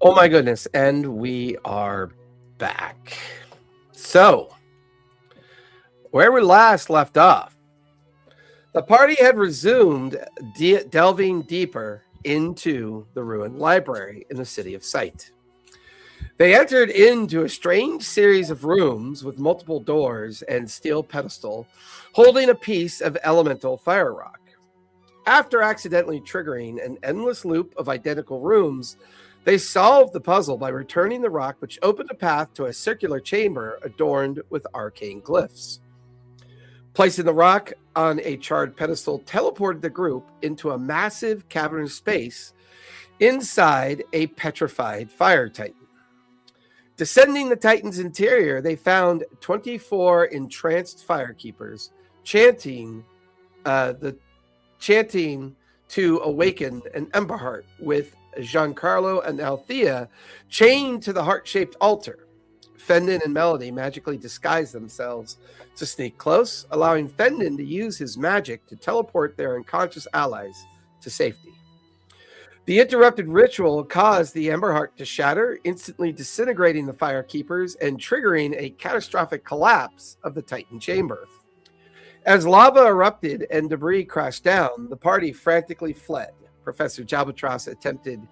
Oh my goodness, and we are back. So, where we last left off, the party had resumed delving deeper into the ruined library in the city of Sight. They entered into a strange series of rooms with multiple doors and steel pedestal holding a piece of elemental fire rock. After accidentally triggering an endless loop of identical rooms, they solved the puzzle by returning the rock, which opened a path to a circular chamber adorned with arcane glyphs. Placing the rock on a charred pedestal teleported the group into a massive cavernous space inside a petrified fire titan. Descending the titan's interior, they found 24 entranced firekeepers chanting to awaken an Ember Heart, with Giancarlo and Althea chained to the heart-shaped altar. Fendon and Melody magically disguise themselves to sneak close, allowing Fendon to use his magic to teleport their unconscious allies to safety. The interrupted ritual caused the Ember Heart to shatter, instantly disintegrating the firekeepers and triggering a catastrophic collapse of the Titan chamber. As lava erupted and debris crashed down, the party frantically fled. Professor Jalbatras attempted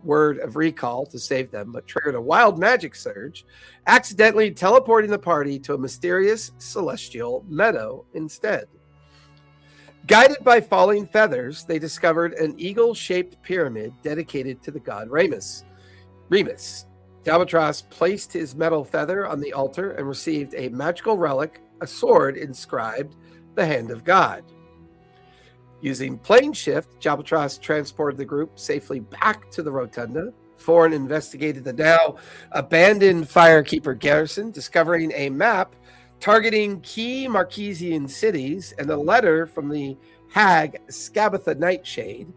word of recall to save them, but triggered a wild magic surge, accidentally teleporting the party to a mysterious celestial meadow instead. Guided by falling feathers, they discovered an eagle-shaped pyramid dedicated to the god Remus. Jalbatras placed his metal feather on the altar and received a magical relic, a sword inscribed the Hand of God. Using plane shift, Jalbatras transported the group safely back to the rotunda. Thorn investigated the now abandoned firekeeper garrison, discovering a map targeting key Marquesian cities and a letter from the hag Scabatha Nightshade.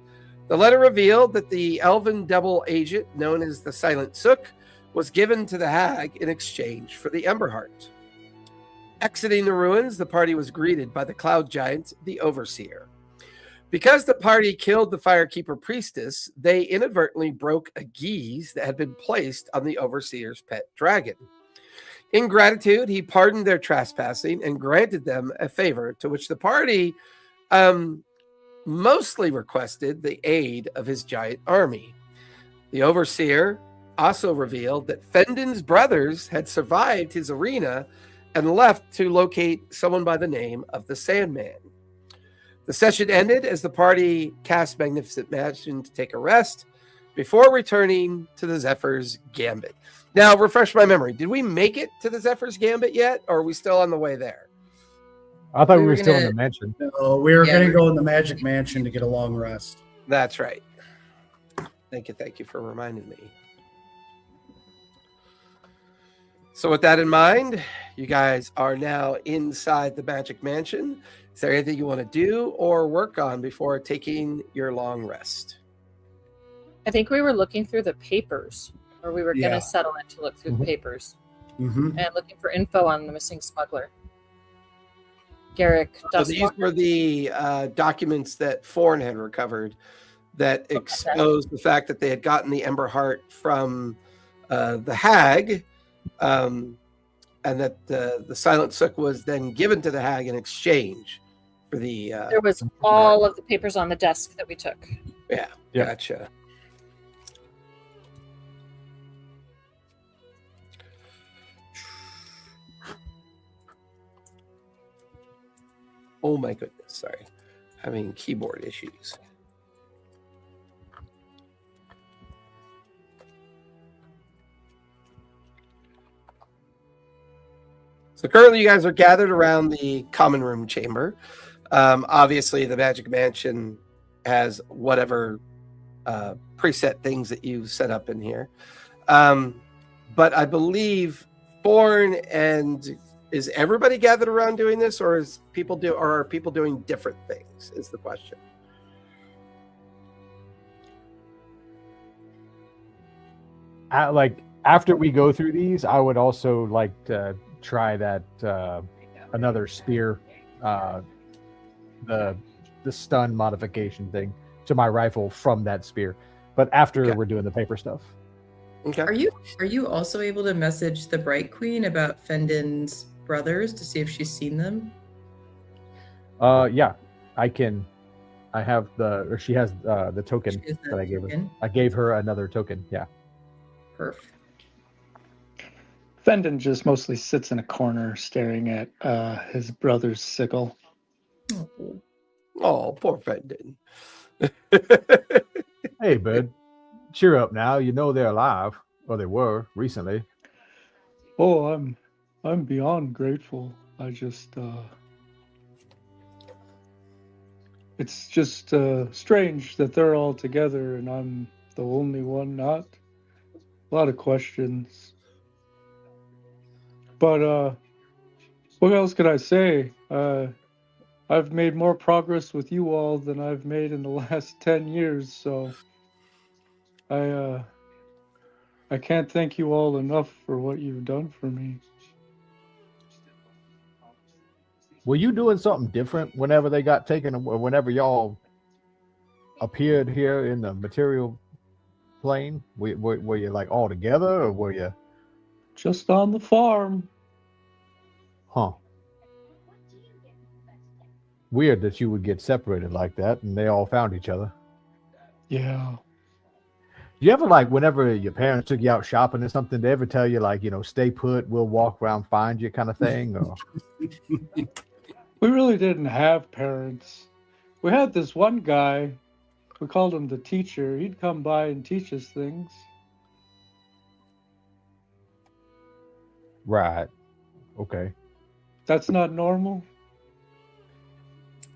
The letter revealed that the elven double agent known as the Silent Sook was given to the hag in exchange for the Ember Heart. Exiting the ruins, the party was greeted by the cloud giant, the Overseer. Because the party killed the Firekeeper priestess, they inadvertently broke a geese that had been placed on the Overseer's pet dragon. In gratitude, he pardoned their trespassing and granted them a favor, to which the party mostly requested the aid of his giant army. The Overseer also revealed that Fendon's brothers had survived his arena and left to locate someone by the name of the Sandman. The session ended as the party cast Magnificent Mansion to take a rest before returning to the Zephyr's Gambit. Now, refresh my memory. Did we make it to the Zephyr's Gambit yet, or are we still on the way there? I thought we were still in the mansion. No, we were going to go in the Magic Mansion to get a long rest. That's right. Thank you for reminding me. So with that in mind, you guys are now inside the Magic Mansion. Is there anything you want to do or work on before taking your long rest? I think we were looking through the papers, or we were going to settle in to look through the papers and looking for info on the missing smuggler. Garrick So these were the documents that Thorn had recovered that exposed the fact that they had gotten the Ember Heart from the hag, and that the Silent Sook was then given to the hag in exchange for the... there was all of the papers on the desk that we took. Yeah, gotcha. Oh my goodness, sorry. Having keyboard issues. So currently you guys are gathered around the common room chamber. Obviously the Magic Mansion has whatever preset things that you set up in here. But I believe Thorn and... Is everybody gathered around doing this, or are people doing different things? Is the question. Like after we go through these, I would also like to try that another spear, the stun modification thing to my rifle from that spear. But after we're doing the paper stuff. Okay. Are you also able to message the Bright Queen about Fendon's brothers to see if she's seen them? Yeah, I can. I have or she has the token She has that I gave her. token? I gave her another token. Yeah. Perf. Fendon just mostly sits in a corner staring at his brother's sickle. Oh. Oh, poor Fendon. Hey, bud, cheer up now. You know they're alive, or they were recently. Oh, I'm beyond grateful. I just it's just strange that they're all together and I'm the only one not. A lot of questions. But what else could I say? I've made more progress with you all than I've made in the last 10 years, so I can't thank you all enough for what you've done for me. Were you doing something different whenever they got taken, or whenever y'all appeared here in the material plane? Were you like all together, or were you Just on the farm. Huh. Weird that you would get separated like that and they all found each other. Yeah. You ever, like, whenever your parents took you out shopping or something, they ever tell you, like, stay put, we'll walk around, find you kind of thing? Or We really didn't have parents. We had this one guy, we called him the teacher. He'd come by and teach us things. Right. Okay. That's not normal.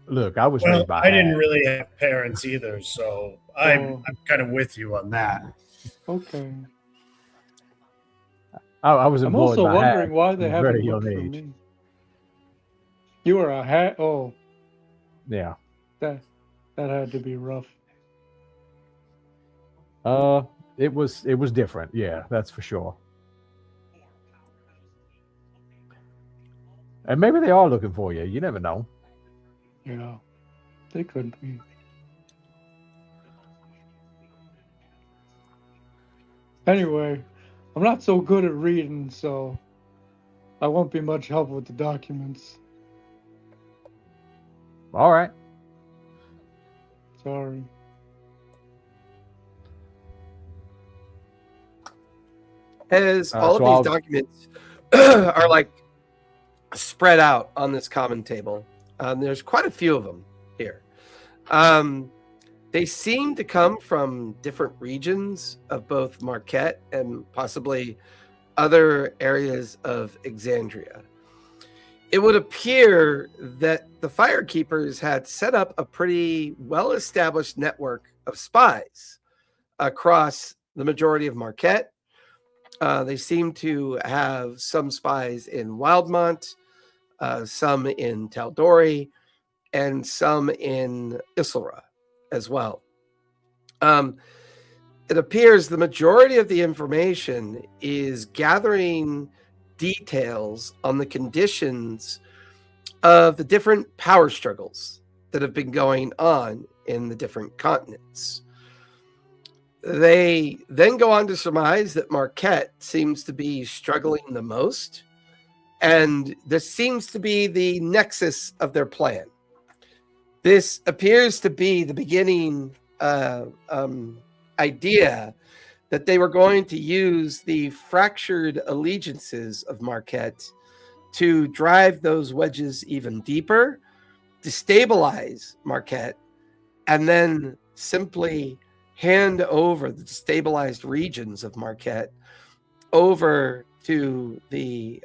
Look, I was Well, raised by I didn't hand. really have parents either, so I'm kind of with you on that. Okay. I was I'm employed also by wondering hand why from they a haven't very looked young for age. me. You were a hat. Oh, Yeah. that had to be rough. It was different. Yeah, that's for sure. And maybe they are looking for you. You never know. Yeah, they could be. Anyway, I'm not so good at reading, so I won't be much help with the documents. All right. Sorry. As all so of I'll- these documents are like spread out on this common table, there's quite a few of them here. They seem to come from different regions of both Marquet and possibly other areas of Exandria. It would appear that the Firekeepers had set up a pretty well-established network of spies across the majority of Marquet. They seem to have some spies in Wildmont, some in Taldori, and some in Isilra as well. It appears the majority of the information is gathering details on the conditions of the different power struggles that have been going on in the different continents. They then go on to surmise that Marquet seems to be struggling the most, and this seems to be the nexus of their plan. This appears to be the beginning idea that they were going to use the fractured allegiances of Marquet to drive those wedges even deeper, destabilize Marquet, and then simply hand over the destabilized regions of Marquet over to the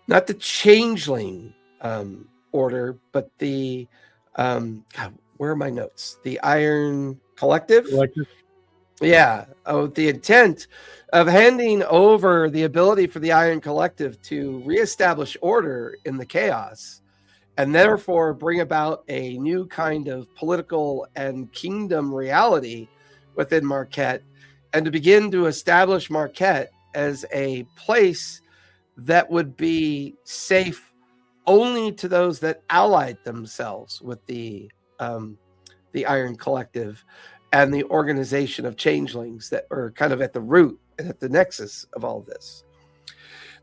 not the changeling order, but the God, where are my notes? The Iron Collective. Yeah. Oh, the intent of handing over the ability for the Iron Collective to reestablish order in the chaos, and therefore bring about a new kind of political and kingdom reality within Marquet, and to begin to establish Marquet as a place that would be safe only to those that allied themselves with the Iron Collective, and the organization of changelings that are kind of at the root and at the nexus of all this.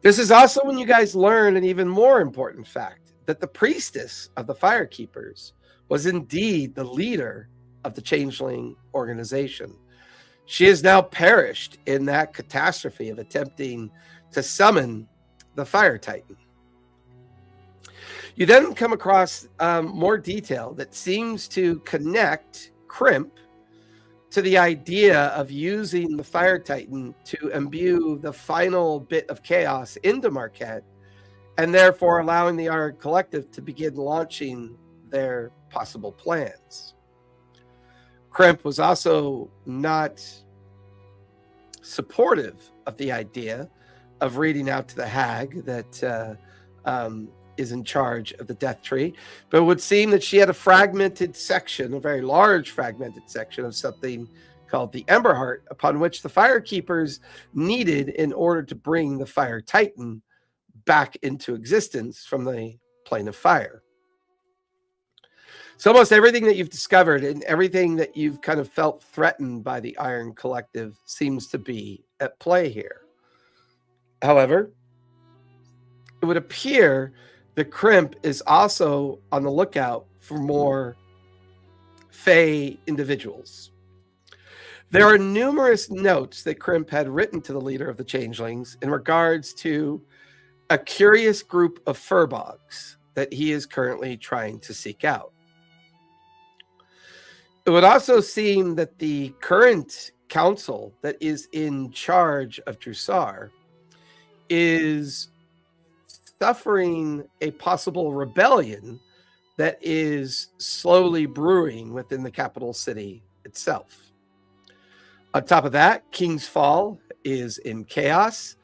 This is also when you guys learn an even more important fact, that the priestess of the Firekeepers was indeed the leader of the changeling organization. She has now perished in that catastrophe of attempting to summon the Fire Titan. You then come across more detail that seems to connect Crimp to the idea of using the Fire Titan to imbue the final bit of chaos into Marquet, and therefore allowing the Iron Collective to begin launching their possible plans. Crimp was also not supportive of the idea of reading out to the hag that is in charge of the death tree, but it would seem that she had a fragmented section, a very large fragmented section of something called the Emberheart, upon which the Firekeepers needed in order to bring the Fire Titan back into existence from the plane of fire. So almost everything that you've discovered and everything that you've kind of felt threatened by the Iron Collective seems to be at play here. However, it would appear that Crimp is also on the lookout for more Fey individuals. There are numerous notes that Crimp had written to the leader of the Changelings in regards to a curious group of furbogs that he is currently trying to seek out. It would also seem that the current council that is in charge of Jrusar is suffering a possible rebellion that is slowly brewing within the capital city itself. On top of that, King's Fall is in chaos,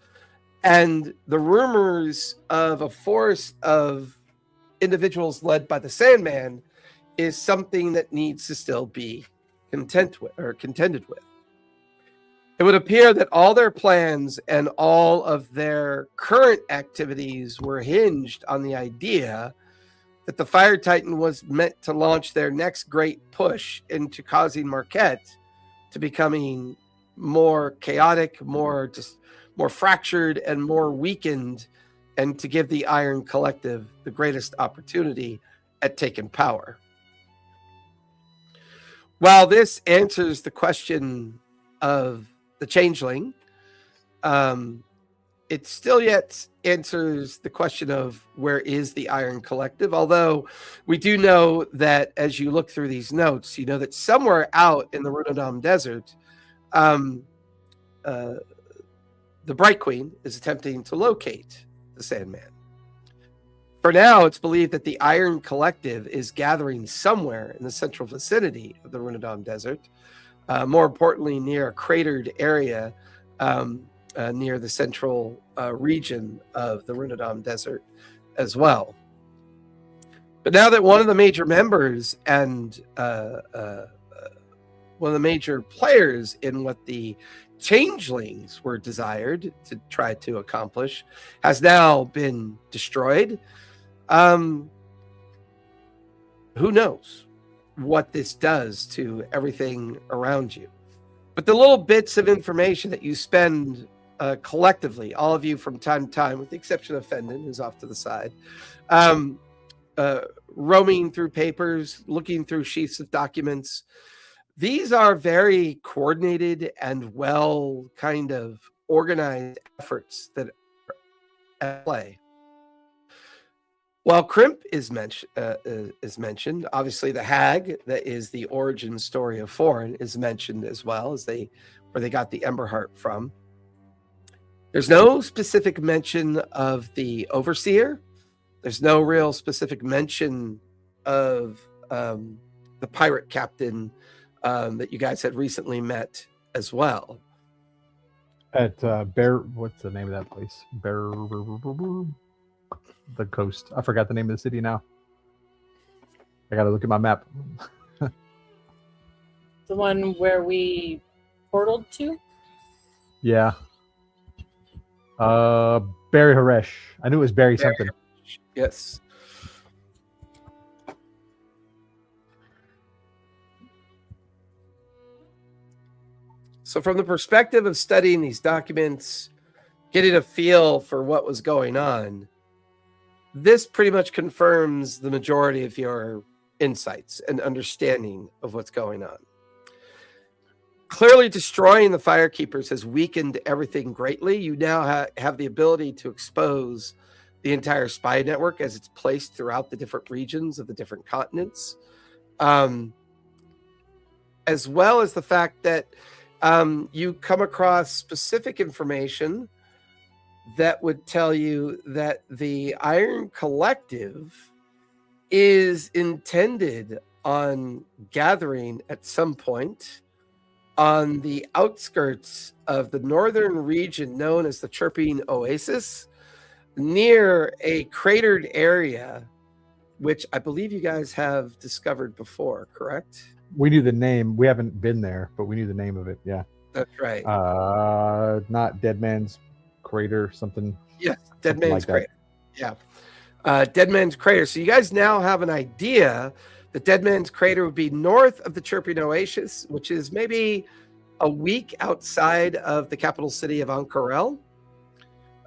and the rumors of a force of individuals led by the Sandman is something that needs to still be contended with. It would appear that all their plans and all of their current activities were hinged on the idea that the Fire Titan was meant to launch their next great push into causing Marquet to becoming more chaotic, more fractured, and more weakened, and to give the Iron Collective the greatest opportunity at taking power. While this answers the question of the Changeling, it still yet answers the question of where is the Iron Collective, although we do know that as you look through these notes, you know that somewhere out in the Runodam Desert, the Bright Queen is attempting to locate the Sandman. For now, it's believed that the Iron Collective is gathering somewhere in the central vicinity of the Runodam Desert, more importantly, near a cratered area near the central region of the Runodam Desert as well. But now that one of the major members and one of the major players in what the Changelings were desired to try to accomplish has now been destroyed, who knows what this does to everything around you. But the little bits of information that you spend collectively, all of you from time to time, with the exception of Fendon, who's off to the side, roaming through papers, looking through sheets of documents, these are very coordinated and well kind of organized efforts that are at play. While Crimp is mentioned, obviously the hag that is the origin story of Foreign is mentioned as well, as where they got the Emberheart from. There's no specific mention of the Overseer. There's no real specific mention of the pirate captain that you guys had recently met as well. At what's the name of that place? The coast. I forgot the name of the city now. I gotta look at my map. The one where we portaled to? Yeah. Barry Haresh. I knew it was Barry something. Yes. So from the perspective of studying these documents, getting a feel for what was going on, this pretty much confirms the majority of your insights and understanding of what's going on. Clearly, destroying the Firekeepers has weakened everything greatly. You now have the ability to expose the entire spy network as it's placed throughout the different regions of the different continents, as well as the fact that you come across specific information that would tell you that the Iron Collective is intended on gathering at some point on the outskirts of the northern region known as the Chirping Oasis, near a cratered area, which I believe you guys have discovered before, correct? We knew the name. We haven't been there, but we knew the name of it. Yeah. That's right. Not Dead Man's Crater, something. Yes, Dead Man's like Crater. Yeah. Dead Man's Crater. So you guys now have an idea that Dead Man's Crater would be north of the Chirping Oasis, which is maybe a week outside of the capital city of Ank'Harel.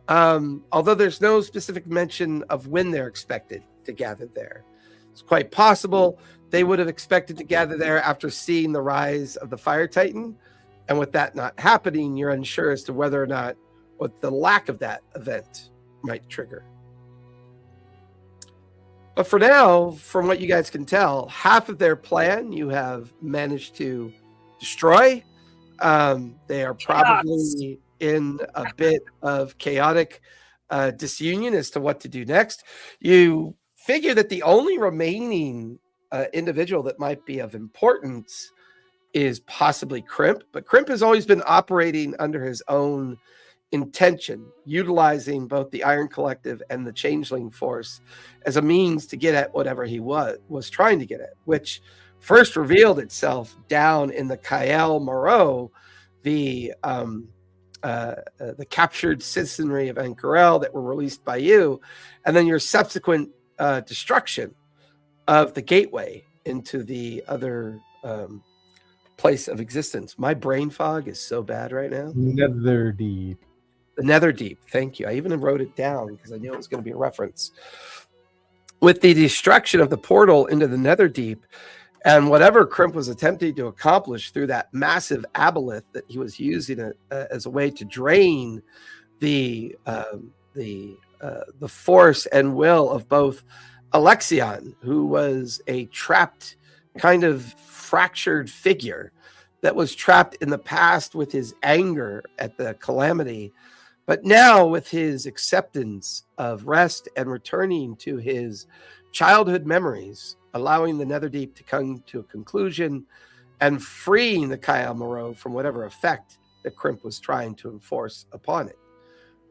Although there's no specific mention of when they're expected to gather there. It's quite possible they would have expected to gather there after seeing the rise of the Fire Titan. And with that not happening, you're unsure as to whether or not what the lack of that event might trigger. But for now, from what you guys can tell, half of their plan you have managed to destroy. They are probably in a bit of chaotic disunion as to what to do next. You figure that the only remaining individual that might be of importance is possibly Crimp, but Crimp has always been operating under his own intention, utilizing both the Iron Collective and the Changeling Force as a means to get at whatever he was trying to get at, which first revealed itself down in the Kael Moreau, the captured citizenry of Ank'Harel that were released by you, and then your subsequent destruction of the gateway into the other place of existence. My brain fog is so bad right now. Netherdeep. The Netherdeep. Thank you. I even wrote it down because I knew it was going to be a reference. With the destruction of the portal into the Netherdeep and whatever Crimp was attempting to accomplish through that massive aboleth that he was using as a way to drain the force and will of both Alexion, who was a trapped, kind of fractured figure that was trapped in the past with his anger at the calamity, but now with his acceptance of rest and returning to his childhood memories, allowing the Netherdeep to come to a conclusion and freeing the Kael Moreau from whatever effect that Crimp was trying to enforce upon it,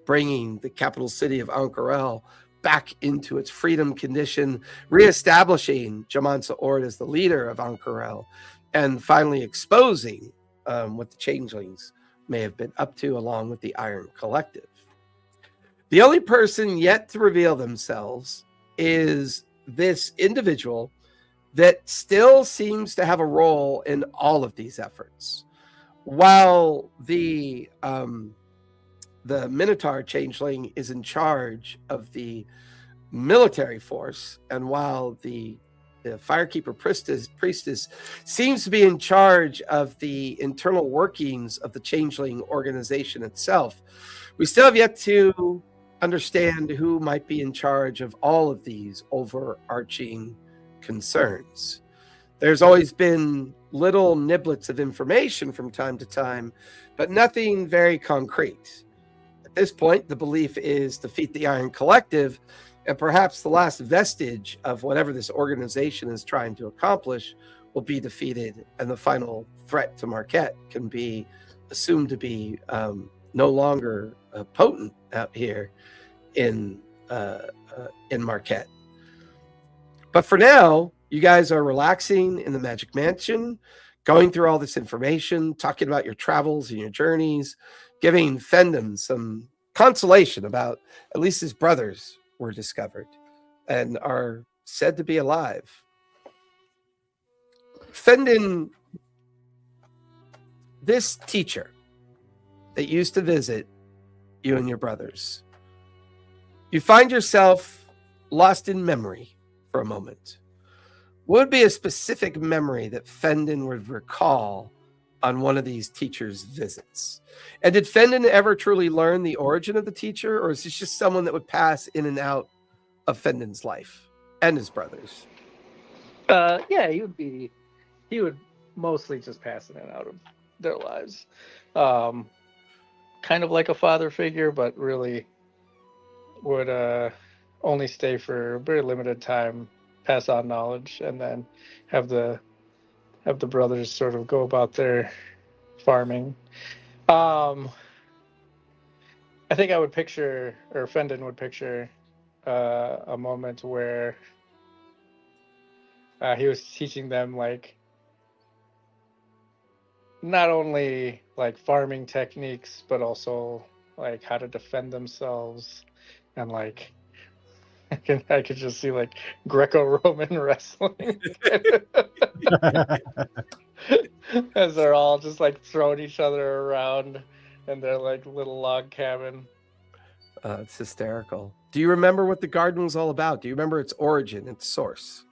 bringing the capital city of Ank'Harel back into its freedom condition, reestablishing Jamansa Ord as the leader of Ank'Harel, and finally exposing what the Changelings may have been up to, along with the Iron Collective. The only person yet to reveal themselves is this individual that still seems to have a role in all of these efforts. While the Minotaur Changeling is in charge of the military force, and while the Firekeeper priestess seems to be in charge of the internal workings of the Changeling organization itself, we still have yet to understand who might be in charge of all of these overarching concerns. There's always been little niblets of information from time to time, but nothing very concrete. At this point, the belief is defeat the Iron Collective, and perhaps the last vestige of whatever this organization is trying to accomplish will be defeated, and the final threat to Marquet can be assumed to be no longer potent out here in Marquet. But for now, you guys are relaxing in the Magic Mansion, going through all this information, talking about your travels and your journeys, giving Fendon some consolation about at least his brothers were discovered and are said to be alive. Fendon this teacher that used to visit you and your brothers, you find yourself lost in memory for a moment. What would be a specific memory that Fendon would recall on one of these teachers' visits? And did Fendon ever truly learn the origin of the teacher, or is this just someone that would pass in and out of Fendon's life and his brothers? Yeah, he would mostly just pass in and out of their lives. Kind of like a father figure, but really would only stay for a very limited time, pass on knowledge, and then have the brothers sort of go about their farming. I think I would picture, or Fendon would picture, a moment where he was teaching them, like, not only like farming techniques, but also like how to defend themselves, and like I could just see like Greco-Roman wrestling as they're all just like throwing each other around in their like little log cabin. It's hysterical. Do you remember what the garden was all about? Do you remember its origin, its source?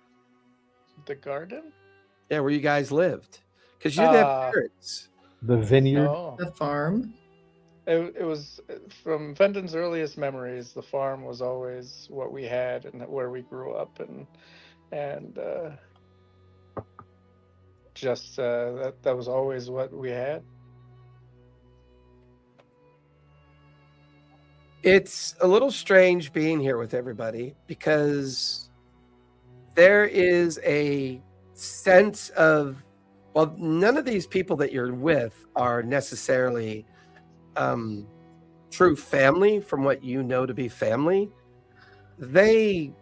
The garden? Yeah, where you guys lived. Because you didn't have parents. The vineyard. No. The farm. It was from Fenton's earliest memories. The farm was always what we had and where we grew up, and just that was always what we had. It's a little strange being here with everybody because there is a sense of, well, none of these people that you're with are necessarily true family from what you know to be family. They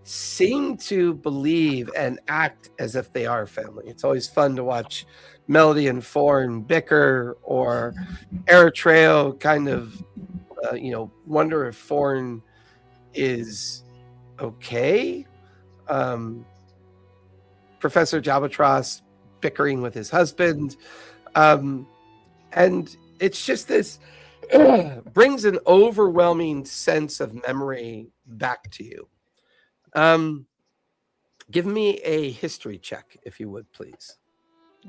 seem to believe and act as if they are family. It's always fun to watch Melody and Foreign bicker, or Eritrea kind of, wonder if Foreign is okay. Professor Jabatras bickering with his husband. And it's just this brings an overwhelming sense of memory back to you. Give me a history check, if you would, please.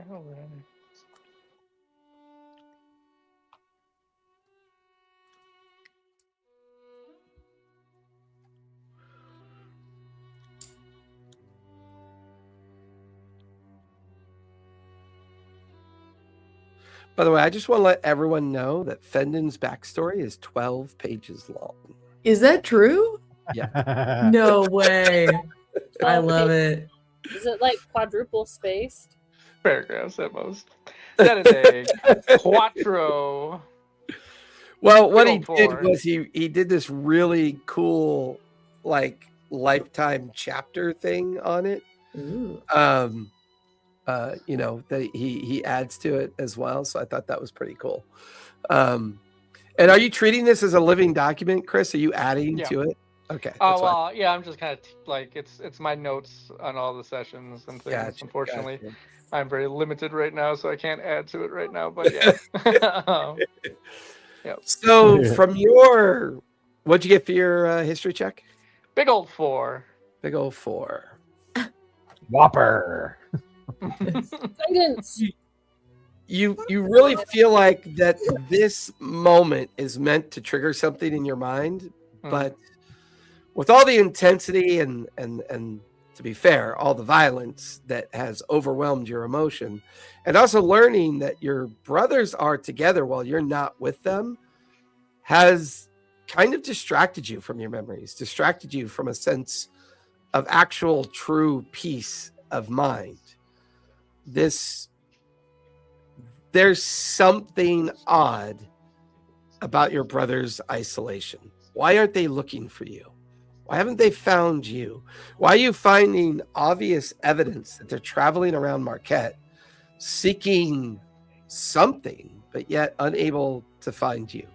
All right. By the way, I just want to let everyone know that Fendon's backstory is 12 pages long. Is that true? Yeah. No way. I love it. Is it like quadruple spaced? Paragraphs at most. That is a quattro. Well, what he Go did for it. was he did this really cool, like, lifetime chapter thing on it. Ooh. That he adds to it as well. So I thought that was pretty cool. And are you treating this as a living document, Chris? Are you adding Yeah. to it? Okay. Oh that's fine. well, yeah. I'm just kind of like it's my notes on all the sessions and things. Gotcha, Unfortunately, gotcha. I'm very limited right now, so I can't add to it right now. But yeah. Yep. So Yeah. from your, what'd you get for your history check? Big old 4. Big old 4. Whopper. Guidance. You really feel like that this moment is meant to trigger something in your mind, but with all the intensity and to be fair, all the violence that has overwhelmed your emotion, and also learning that your brothers are together while you're not with them, has kind of distracted you from your memories, distracted you from a sense of actual true peace of mind. There's something odd about your brother's isolation. Why aren't they looking for you? Why haven't they found you? Why are you finding obvious evidence that they're traveling around Marquet seeking something, but yet unable to find you?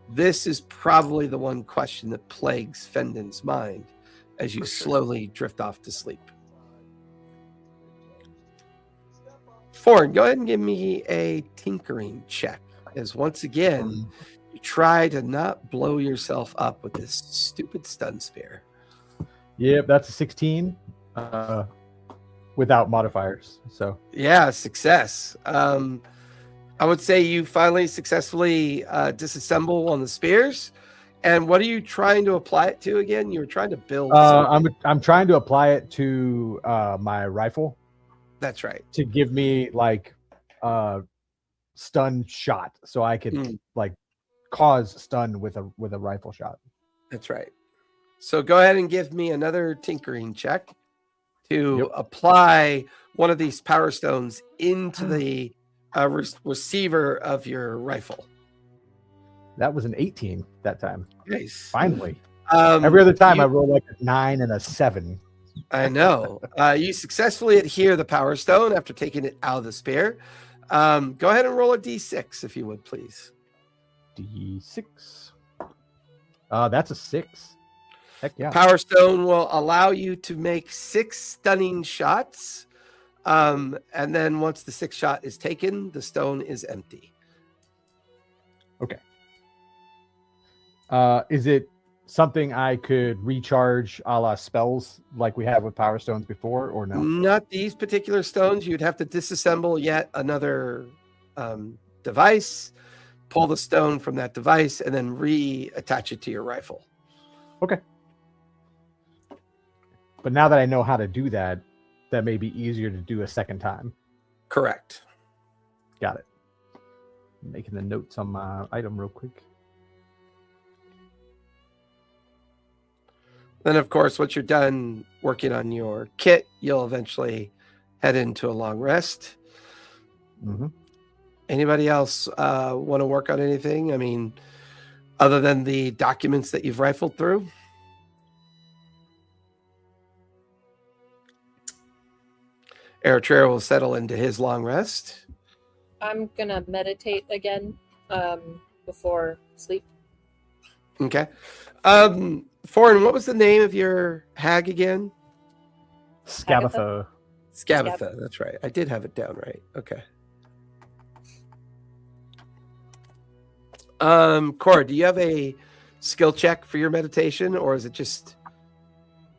This is probably the one question that plagues Fendon's mind as you slowly drift off to sleep. Foreign, go ahead and give me a tinkering check. As once again, you try to not blow yourself up with this stupid stun spear. Yep, that's a 16 without modifiers. So Yeah, success. I would say you finally successfully disassemble one of the spears. And what are you trying to apply it to again? You were trying to build. I'm trying to apply it to my rifle. That's right. To give me like stun shot, so I could like cause stun with a rifle shot. That's right. So go ahead and give me another tinkering check to apply one of these power stones into the receiver of your rifle. That was an 18 that time. Nice. Finally. Every other time I roll like a 9 and a 7. I know. You successfully adhere the power stone after taking it out of the spear. Go ahead and roll a d6 if you would, please. D6. That's a 6. Heck yeah. Power stone will allow you to make 6 stunning shots. And then once the 6th shot is taken, the stone is empty. Okay. Is it something I could recharge a la spells like we had with power stones before, or no? Not these particular stones. You'd have to disassemble yet another device, pull the stone from that device, and then reattach it to your rifle. Okay. But now that I know how to do that, that may be easier to do a second time. Correct. Got it. Making the notes on my item real quick. Then, of course, once you're done working on your kit, you'll eventually head into a long rest. Mm-hmm. Anybody else want to work on anything? I mean, other than the documents that you've rifled through? Eritrea will settle into his long rest. I'm going to meditate again before sleep. Okay. Foreign, what was the name of your hag again? Scabatha. Scabatha, that's right. I did have it down right. Okay. Cora, do you have a skill check for your meditation, or is it just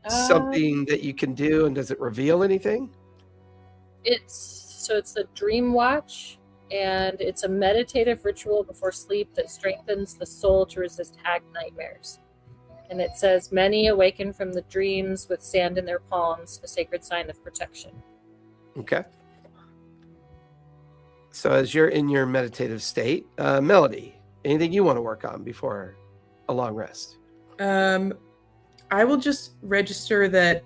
something that you can do, and does it reveal anything? It's a dream watch, and it's a meditative ritual before sleep that strengthens the soul to resist hag nightmares. And it says, many awaken from the dreams with sand in their palms, a sacred sign of protection. Okay. So as you're in your meditative state, Melody, anything you want to work on before a long rest? I will just register that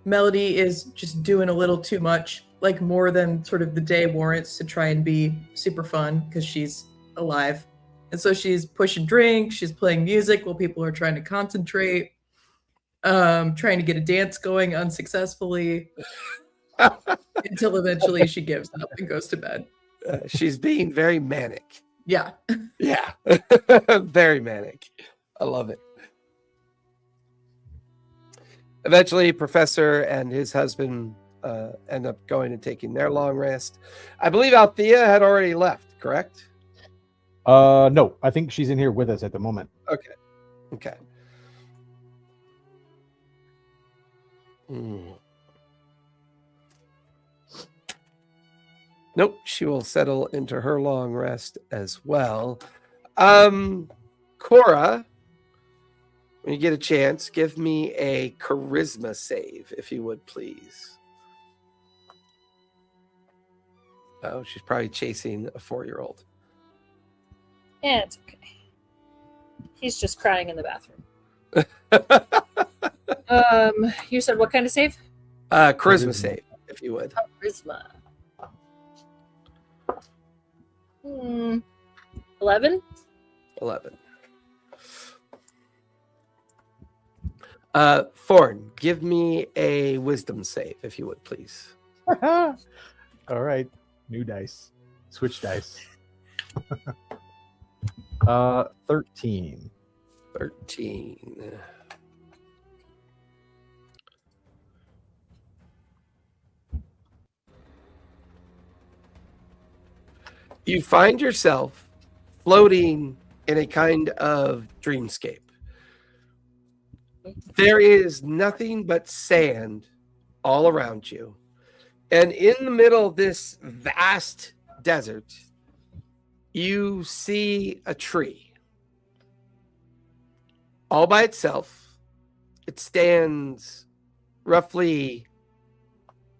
Melody is just doing a little too much, like more than sort of the day warrants, to try and be super fun because she's alive. And so she's pushing drinks, she's playing music while people are trying to concentrate, trying to get a dance going unsuccessfully, until eventually she gives up and goes to bed. She's being very manic. Yeah. Yeah. Very manic. I love it. Eventually, Professor and his husband end up going and taking their long rest. I believe Althea had already left, correct? No, I think she's in here with us at the moment. Okay. Nope, she will settle into her long rest as well. Cora, when you get a chance, give me a charisma save, if you would, please. Oh, she's probably chasing a 4-year-old. Yeah, it's okay. He's just crying in the bathroom. You said what kind of save? Charisma save, if you would. Charisma. 11? 11. Thorn, give me a wisdom save, if you would, please. All right. New dice. Switch dice. 13. 13. you find yourself floating in a kind of dreamscape. There is nothing but sand all around you. And in the middle of this vast desert, you see a tree. All by itself. It stands roughly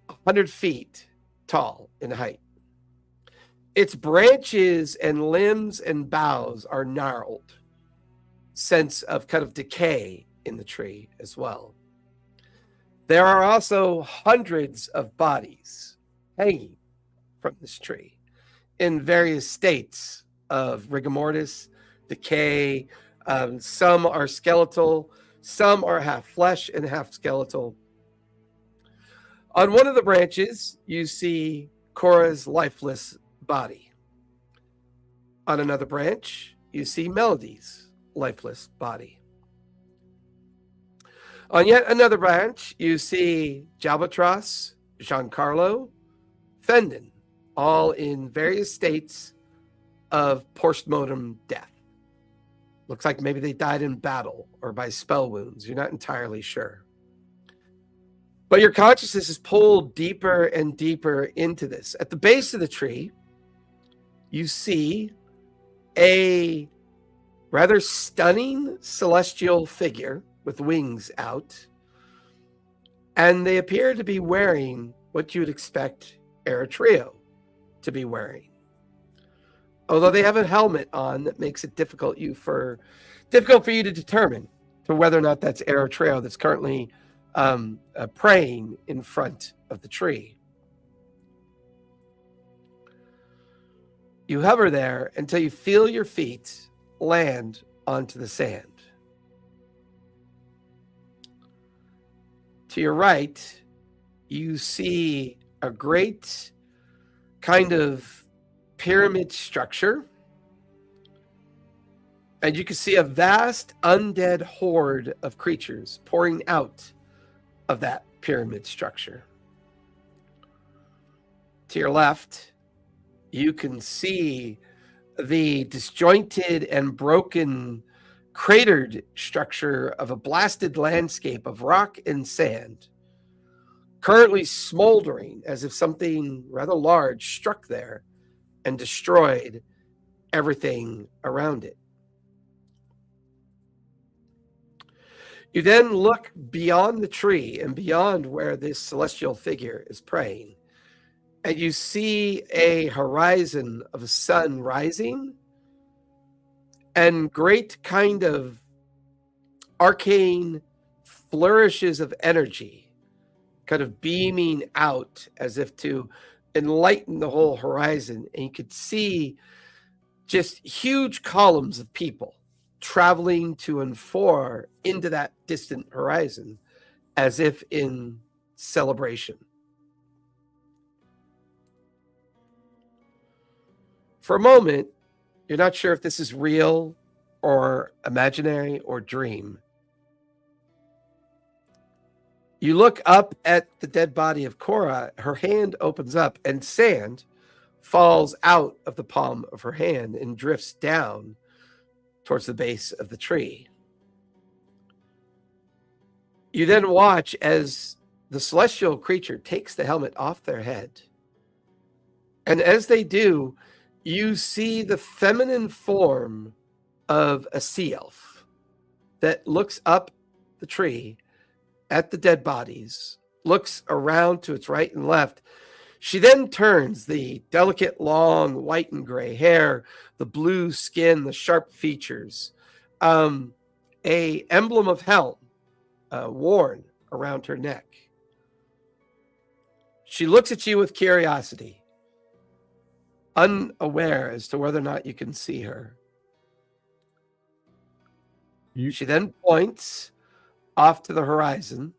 100 feet tall in height. Its branches and limbs and boughs are gnarled. Sense of kind of decay in the tree as well. There are also hundreds of bodies hanging from this tree in various states of rigor mortis, decay. Some are skeletal, some are half flesh and half skeletal. On one of the branches, you see Cora's lifeless body. On another branch, you see Melody's lifeless body. On yet another branch, you see Jalbatros, Giancarlo, Fendon, all in various states of postmortem death. Looks like maybe they died in battle or by spell wounds. You're not entirely sure. But your consciousness is pulled deeper and deeper into this. At the base of the tree, you see a rather stunning celestial figure with wings out, and they appear to be wearing what you'd expect Eritrea to be wearing. Although they have a helmet on that makes it difficult for you to determine to whether or not that's Eritrea that's currently praying in front of the tree. You hover there until you feel your feet land onto the sand. To your right, you see a great kind of pyramid structure. And you can see a vast undead horde of creatures pouring out of that pyramid structure. To your left, you can see the disjointed and broken cratered structure of a blasted landscape of rock and sand, currently smoldering as if something rather large struck there and destroyed everything around it. You then look beyond the tree and beyond where this celestial figure is praying, and you see a horizon of a sun rising and great kind of arcane flourishes of energy kind of beaming out as if to enlighten the whole horizon. And you could see just huge columns of people traveling to and fro into that distant horizon as if in celebration. For a moment, you're not sure if this is real or imaginary or dream. You look up at the dead body of Cora. Her hand opens up and sand falls out of the palm of her hand and drifts down towards the base of the tree. You then watch as the celestial creature takes the helmet off their head. And as they do, you see the feminine form of a sea elf that looks up the tree at the dead bodies, looks around to its right and left. She then turns, the delicate, long, white and gray hair, the blue skin, the sharp features, a emblem of Helm worn around her neck. She looks at you with curiosity, unaware as to whether or not you can see her. She then points off to the horizon,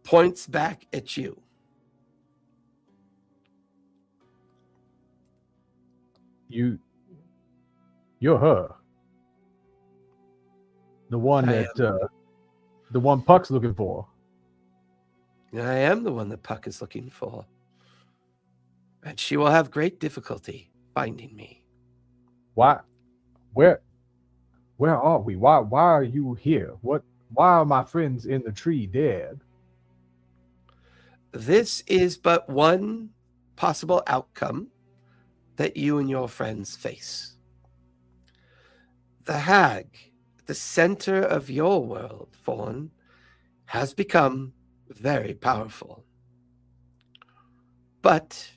points back at you. You're her. The one the one Puck's looking for. I am the one that Puck is looking for. and she will have great difficulty finding me. Why? Where are we? Why are you here? Why are my friends in the tree dead? This is but one possible outcome that you and your friends face. The hag at the center of your world, Fawn, has become very powerful. But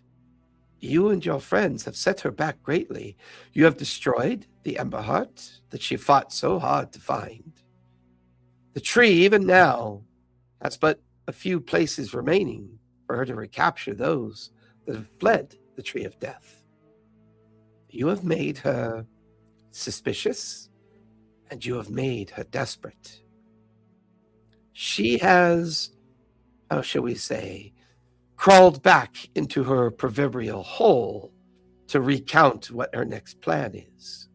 you and your friends have set her back greatly. You have destroyed the Ember Heart that she fought so hard to find. The tree, even now, has but a few places remaining for her to recapture those that have fled the Tree of Death. You have made her suspicious, and you have made her desperate. She has, how shall we say, crawled back into her proverbial hole to recount what her next plan is.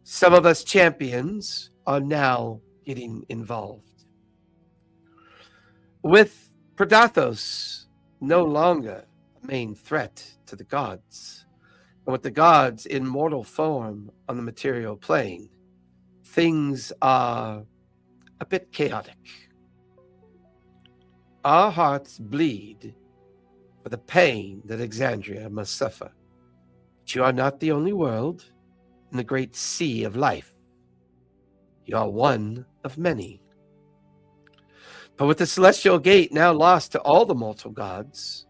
Some of us champions are now getting involved. With Predathos no longer a main threat to the gods, and with the gods in mortal form on the material plane, things are a bit chaotic. Our hearts bleed for the pain that Exandria must suffer. But you are not the only world in the great sea of life. You are one of many. But with the celestial gate now lost to all the mortal gods,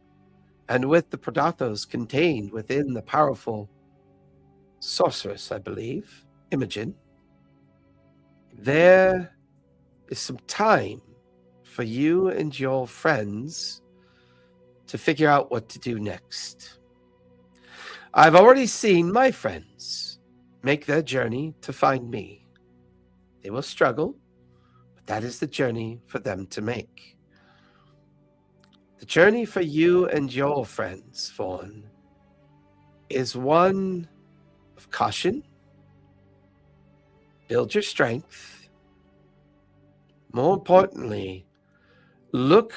and with the Predathos contained within the powerful sorceress, I believe, Imogen, there is some time for you and your friends to figure out what to do next. I've already seen my friends make their journey to find me. They will struggle, but that is the journey for them to make. The journey for you and your friends, Fawn, is one of caution. Build your strength. More importantly, look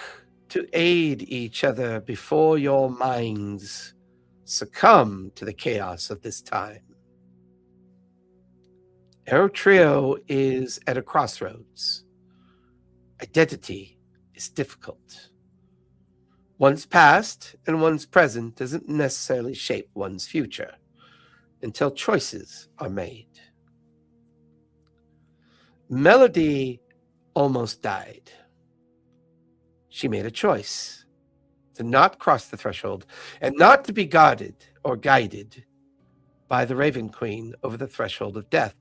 to aid each other before your minds succumb to the chaos of this time. Our trio is at a crossroads. Identity is difficult. One's past and one's present doesn't necessarily shape one's future until choices are made. Melody almost died. She made a choice to not cross the threshold and not to be guarded or guided by the Raven Queen over the threshold of death.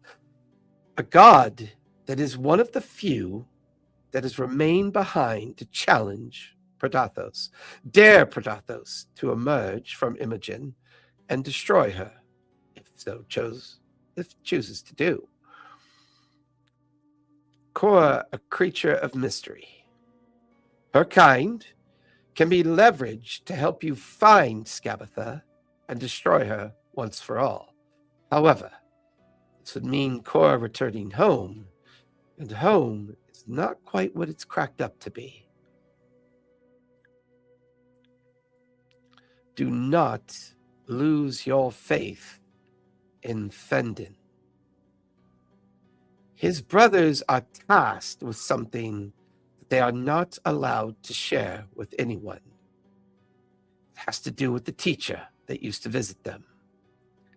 A god that is one of the few that has remained behind to challenge Predathos, dare Predathos to emerge from Imogen and destroy her, if chooses to do. Cora, a creature of mystery. Her kind can be leveraged to help you find Skabatha and destroy her once for all. However, this would mean Cora returning home, and home is not quite what it's cracked up to be. Do not lose your faith in Fendon. His brothers are tasked with something that they are not allowed to share with anyone. It has to do with the teacher that used to visit them,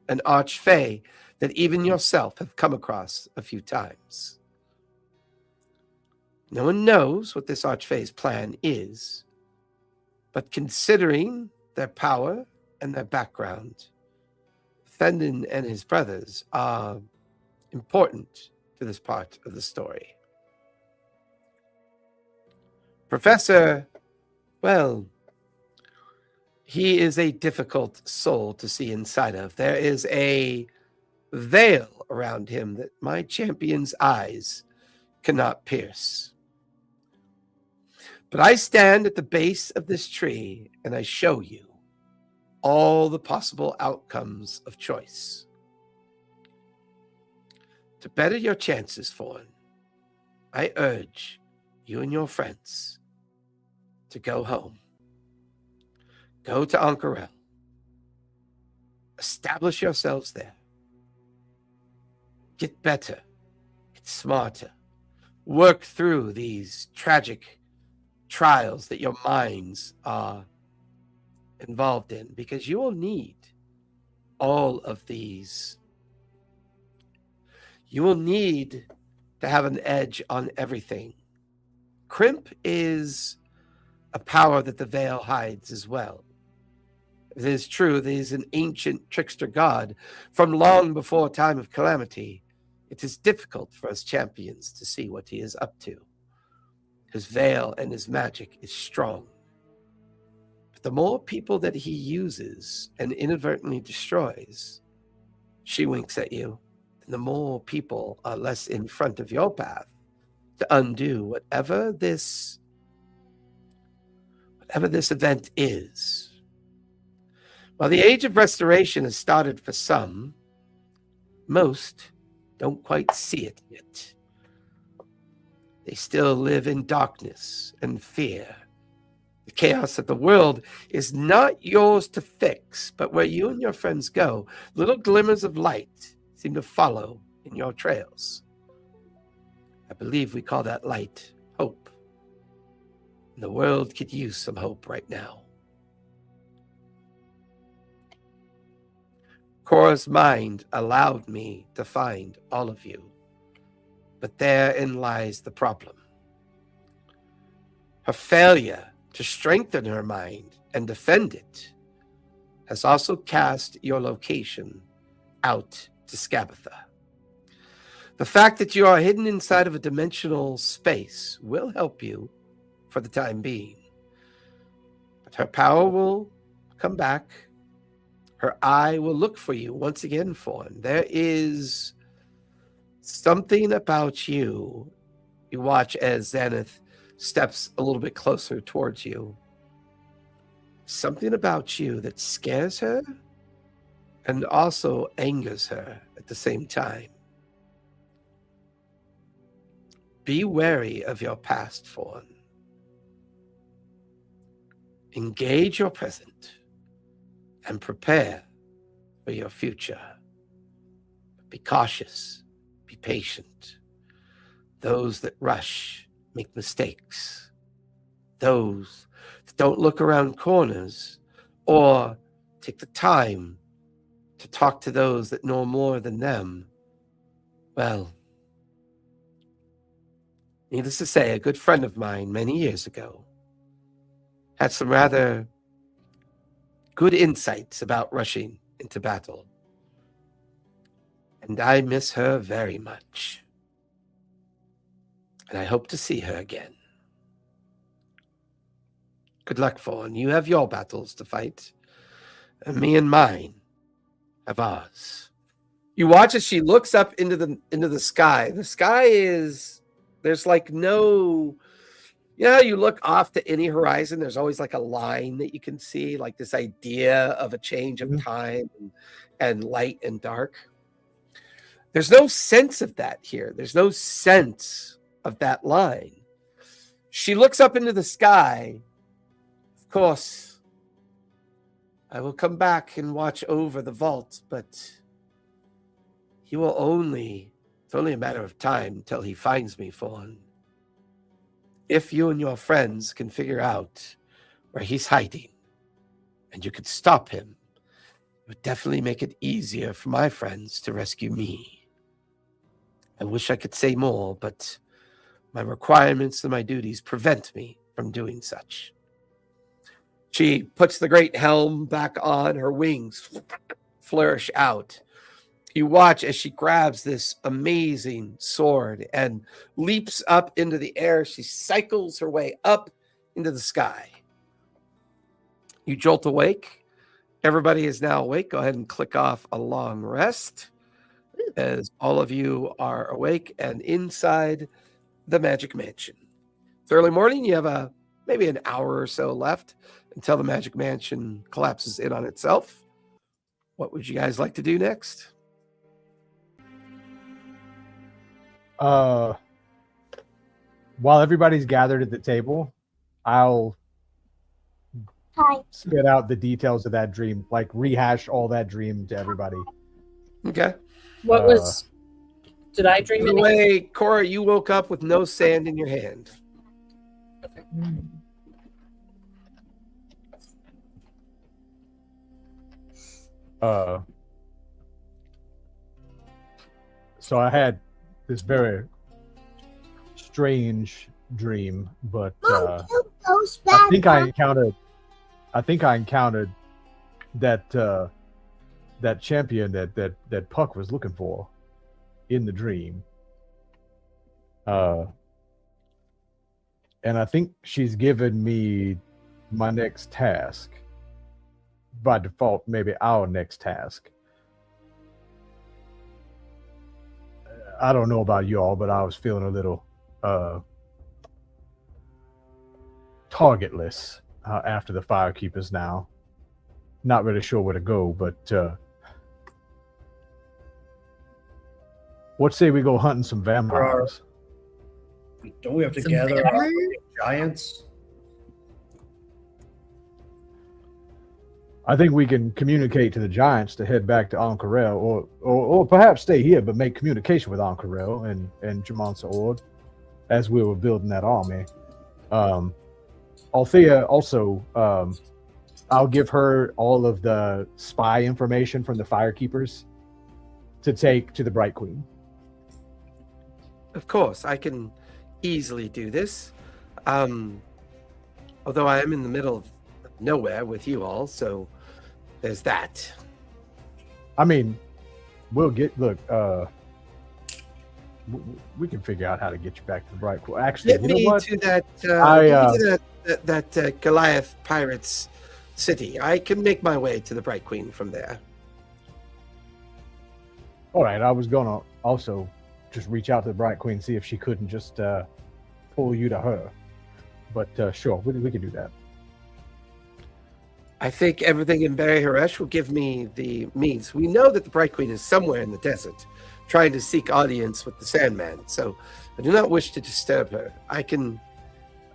an archfey that even yourself have come across a few times. No one knows what this archfey's plan is, but considering their power and their background, Fendon and his brothers are important to this part of the story. Professor, well, he is a difficult soul to see inside of. There is a veil around him that my champion's eyes cannot pierce. But I stand at the base of this tree and I show you all the possible outcomes of choice. To better your chances, Fawn, I urge you and your friends to go home. Go to Ankarel. Establish yourselves there. Get better. Get smarter. Work through these tragic trials that your minds are involved in, because you will need all of these. You will need to have an edge on everything. Crimp is a power that the veil hides as well. It is true that he is an ancient trickster god from long before time of calamity. It is difficult for us champions to see what he is up to. His veil and his magic is strong. But the more people that he uses and inadvertently destroys, she winks at you, and the more people are less in front of your path to undo whatever this event is. While the age of restoration has started for some, most don't quite see it yet. They still live in darkness and fear. The chaos of the world is not yours to fix, but where you and your friends go, little glimmers of light seem to follow in your trails. I believe we call that light hope. And the world could use some hope right now. Cora's mind allowed me to find all of you, but therein lies the problem. Her failure to strengthen her mind and defend it has also cast your location out to Skabatha. The fact that you are hidden inside of a dimensional space will help you for the time being, but her power will come back. Her eye will look for you once again, Fawn. There is something about you. You watch as Xanath steps a little bit closer towards you. Something about you that scares her and also angers her at the same time. Be wary of your past, Fawn. Engage your present and prepare for your future. Be cautious, be patient. Those that rush make mistakes. Those that don't look around corners or take the time to talk to those that know more than them, well, needless to say, a good friend of mine many years ago had some rather good insights about rushing into battle. And I miss her very much. And I hope to see her again. Good luck, Fawn. You have your battles to fight. And me and mine have ours. You watch as she looks up into the sky. The sky is, there's like no, you know how you look off to any horizon, there's always like a line that you can see, like this idea of a change of time and light and dark. There's no sense of that here. There's no sense of that line. She looks up into the sky. Of course, I will come back and watch over the vault, but he will it's only a matter of time till he finds me, Fawn. If you and your friends can figure out where he's hiding and you could stop him, it would definitely make it easier for my friends to rescue me. I wish I could say more, but my requirements and my duties prevent me from doing such. She puts the great helm back on, her wings flourish out. You watch as she grabs this amazing sword and leaps up into the air. She cycles her way up into the sky. You jolt awake. Everybody is now awake. Go ahead and click off a long rest as all of you are awake and inside the Magic Mansion. It's early morning. You have maybe an hour or so left until the Magic Mansion collapses in on itself. What would you guys like to do next? While everybody's gathered at the table, I'll spit out the details of that dream, like rehash all that dream to everybody. Okay. What was? Did I dream By the anything? way, Cora, you woke up with no sand in your hand. So I had this very strange dream, but I think I encountered that that champion that Puck was looking for in the dream. And I think she's given me my next task. By default, maybe our next task. I don't know about you all, but I was feeling a little targetless after the Firekeepers now. Not really sure where to go, but what say we go hunting some vampires? Don't we have to Some gather our vampires? giants? I think we can communicate to the giants to head back to Ank'Harel, or perhaps stay here, but make communication with Ank'Harel and Jamon Sa'ord as we were building that army. Althea also, I'll give her all of the spy information from the Firekeepers to take to the Bright Queen. Of course, I can easily do this. Although I am in the middle of nowhere with you all, so there's that. I mean, we'll get, look, we can figure out how to get you back to the Bright Queen. Actually, Get you know me what? to that, I, get me to that Goliath Pirates city. I can make my way to the Bright Queen from there. All right, I was gonna also just reach out to the Bright Queen, see if she couldn't just pull you to her. But sure, we can do that. I think everything in Barry Haresh will give me the means. We know that the Bright Queen is somewhere in the desert, trying to seek audience with the Sandman, so I do not wish to disturb her. I can,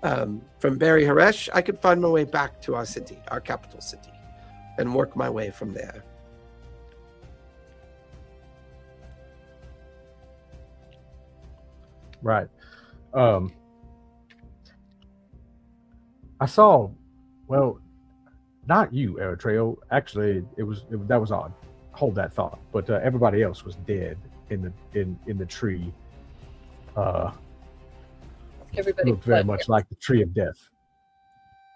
from Barry Haresh, I can find my way back to our city, our capital city, and work my way from there. Right. I saw, well, not you, Eritrea. Actually, that was odd. Hold that thought. But everybody else was dead in the tree. Everybody Looked very but much like the tree of death.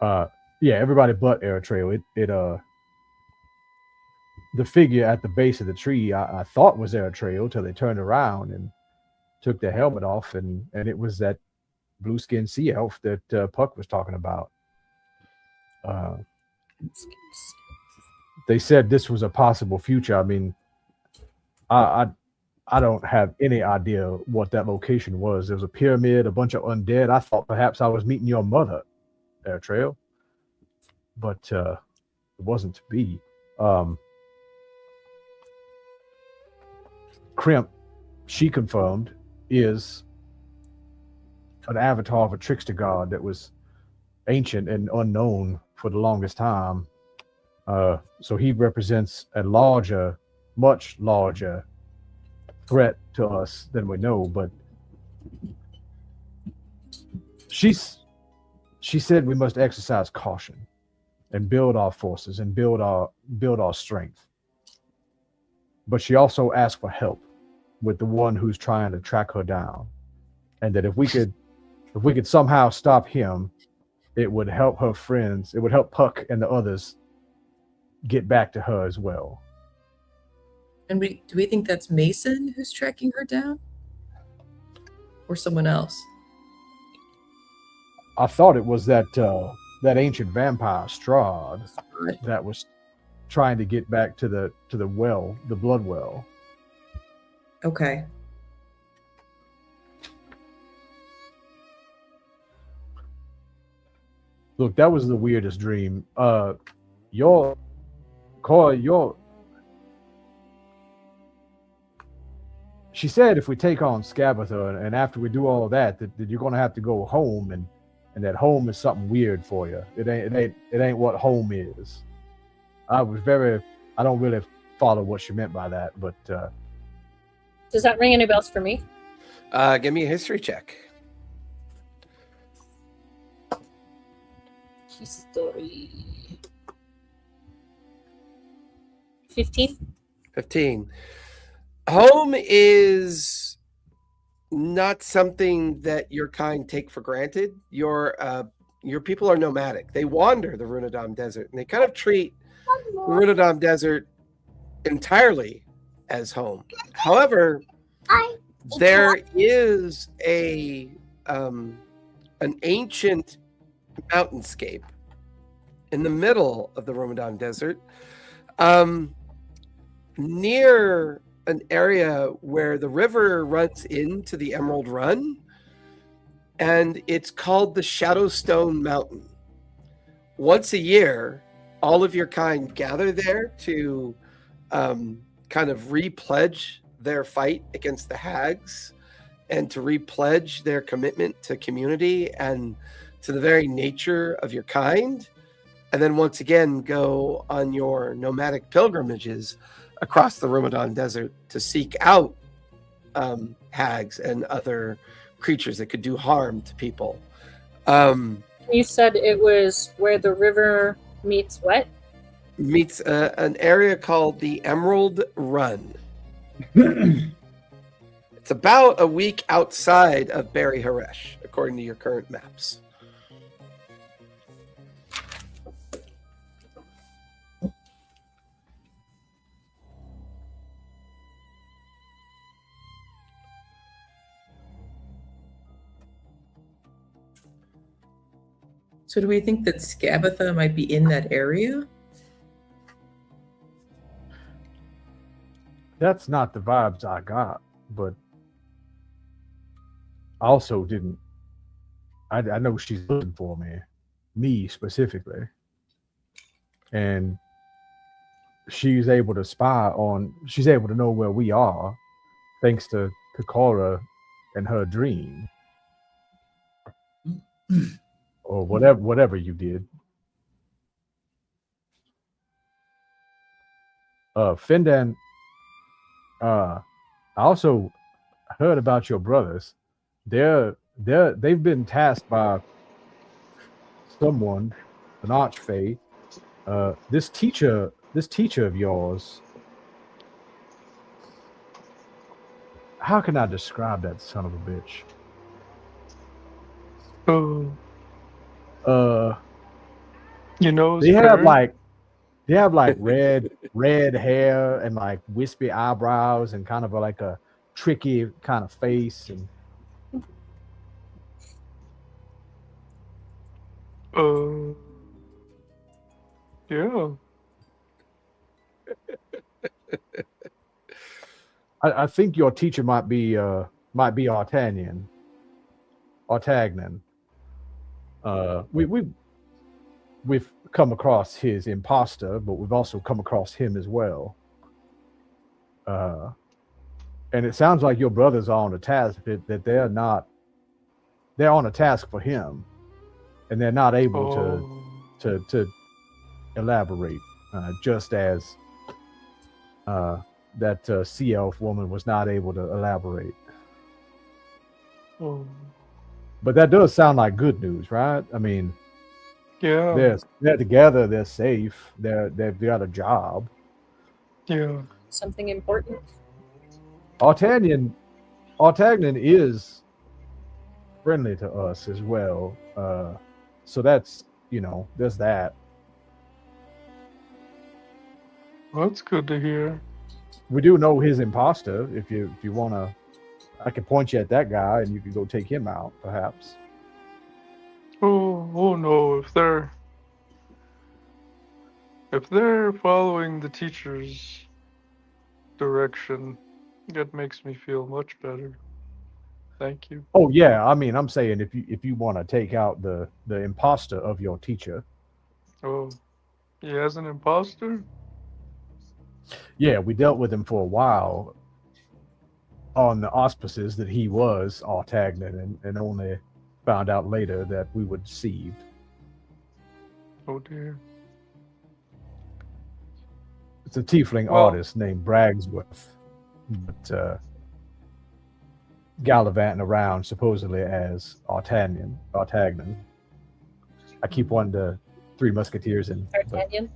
Yeah, everybody but Eritrea. The figure at the base of the tree I thought was Eritrea till they turned around and took their helmet off, and it was that blue-skinned sea elf that Puck was talking about. They said this was a possible future. I mean, I don't have any idea what that location was. There was a pyramid, a bunch of undead. I thought perhaps I was meeting your mother, Eritrea, but it wasn't to be. Crimp, she confirmed, is an avatar of a trickster god that was ancient and unknown for the longest time. So he represents a larger, much larger threat to us than we know. But she said we must exercise caution and build our forces and build our strength. But she also asked for help with the one who's trying to track her down, and that if we could somehow stop him, it would help her friends. It would help Puck and the others get back to her as well. And do we think that's Mason who's tracking her down? Or someone else? I thought it was that ancient vampire Strahd that was trying to get back to the well, the blood well. Okay. Look, that was the weirdest dream. She said if we take on Scabatha and after we do all that you're going to have to go home and that home is something weird for you. It ain't what home is. I don't really follow what she meant by that, but Does that ring any bells for me? Give me a history check. History. 15. 15. Home is not something that your kind take for granted. Your people are nomadic. They wander the Runadam Desert, and they kind of treat the Runadam Desert entirely as home. However, there is an ancient mountainscape in the middle of the Ramadan Desert, near an area where the river runs into the Emerald Run, and it's called the Shadowstone Mountain. Once a year, all of your kind gather there to kind of repledge their fight against the hags and to repledge their commitment to community and to the very nature of your kind, and then once again go on your nomadic pilgrimages across the Ramadan Desert to seek out hags and other creatures that could do harm to people. You said it was where the river meets what? Meets an area called the Emerald Run. It's about a week outside of Beri Haresh, according to your current maps. So do we think that Skabatha might be in that area? that's not the vibes I got. But I also didn't. I know she's looking for me specifically, and she's able to spy on. She's able to know where we are, thanks to Kakora and her dream, or whatever you did. Findan, I also heard about your brothers. They've been tasked by someone, an archfey. This teacher of yours. How can I describe that son of a bitch? You know, they have like red hair and like wispy eyebrows and kind of like a tricky kind of face and yeah. I think your teacher might be Artagnan. We've come across his imposter, but we've also come across him as well. And it sounds like your brothers are on a task that they're on a task for him, and they're not able to elaborate, just as that sea elf woman was not able to elaborate. But that does sound like good news, right? I mean, Yeah. they're together, they're safe, they've got a job. Yeah. Something important. Artagnan is friendly to us as well. So that's, there's that. Well, that's good to hear. We do know his imposter. If you want to, I can point you at that guy and you can go take him out, perhaps. Oh no, if they're following the teacher's direction, that makes me feel much better. Thank you. Oh yeah, I mean, I'm saying if you want to take out the imposter of your teacher. Oh, he has an imposter? Yeah, we dealt with him for a while on the auspices that he was Artagnan and only found out later that we were deceived. Oh dear. It's a tiefling Well- artist named Bragsworth, but gallivanting around supposedly as Artagnan. I keep one to Three Musketeers and D'Artagnan.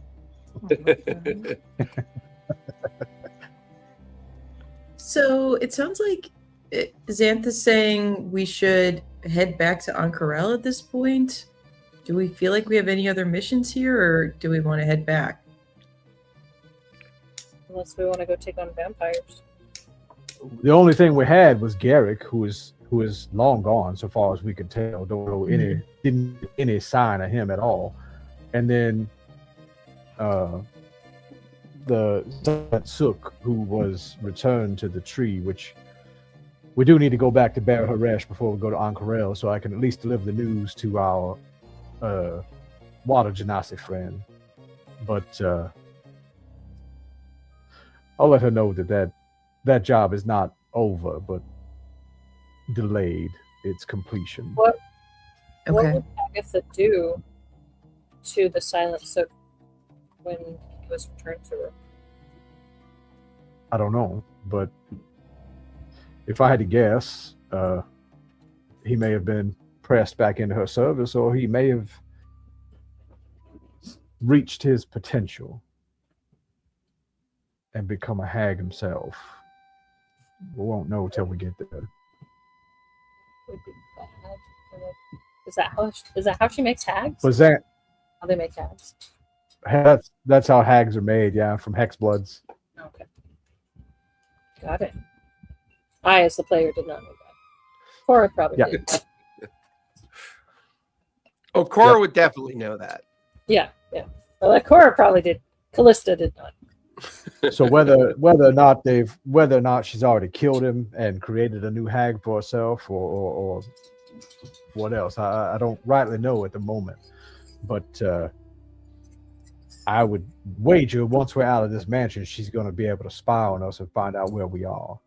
So it sounds like Xanth's saying we should head back to Ankarel at this point. Do we feel like we have any other missions here, or do we want to head back? Unless we want to go take on vampires. the only thing we had was Garrick, who is long gone, so far as we could tell. Don't know any sign of him at all. And then the Sook, who was returned to the tree, which we do need to go back to Bar Haresh before we go to Ankarel, so I can at least deliver the news to our Water Genasi friend. But I'll let her know that job is not over, but delayed its completion. What Okay. would Agatha do to the Silent Sook when he was returned to her? I don't know, but if I had to guess, he may have been pressed back into her service, or he may have reached his potential and become a hag himself. We won't know till we get there. Would be bad. Is that how she makes hags? Was that How they make hags? that's how hags are made? Yeah, from hex bloods. Okay. Got it. I, as the player, did not know that. Cora probably Yeah. did. Oh, Cora Yep. would definitely know that. Yeah. Well, Cora probably did. Callista did not. So whether or not she's already killed him and created a new hag for herself, or what else, I don't rightly know at the moment. But I would wager once we're out of this mansion, she's going to be able to spy on us and find out where we are.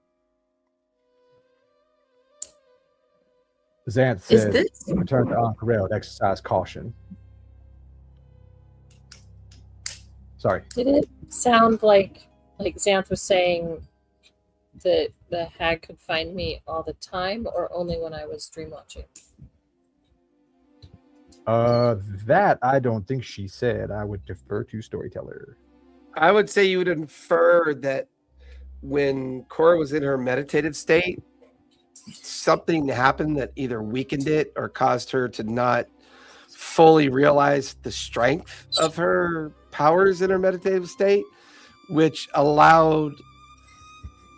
Xanth Is said, this return to Ankarel and exercise caution. Sorry. Did it sound like Xanth was saying that the hag could find me all the time, or only when I was dream watching? That I don't think she said. I would defer to storyteller. I would say you would infer that when Cora was in her meditative state, something happened that either weakened it or caused her to not fully realize the strength of her powers in her meditative state, which allowed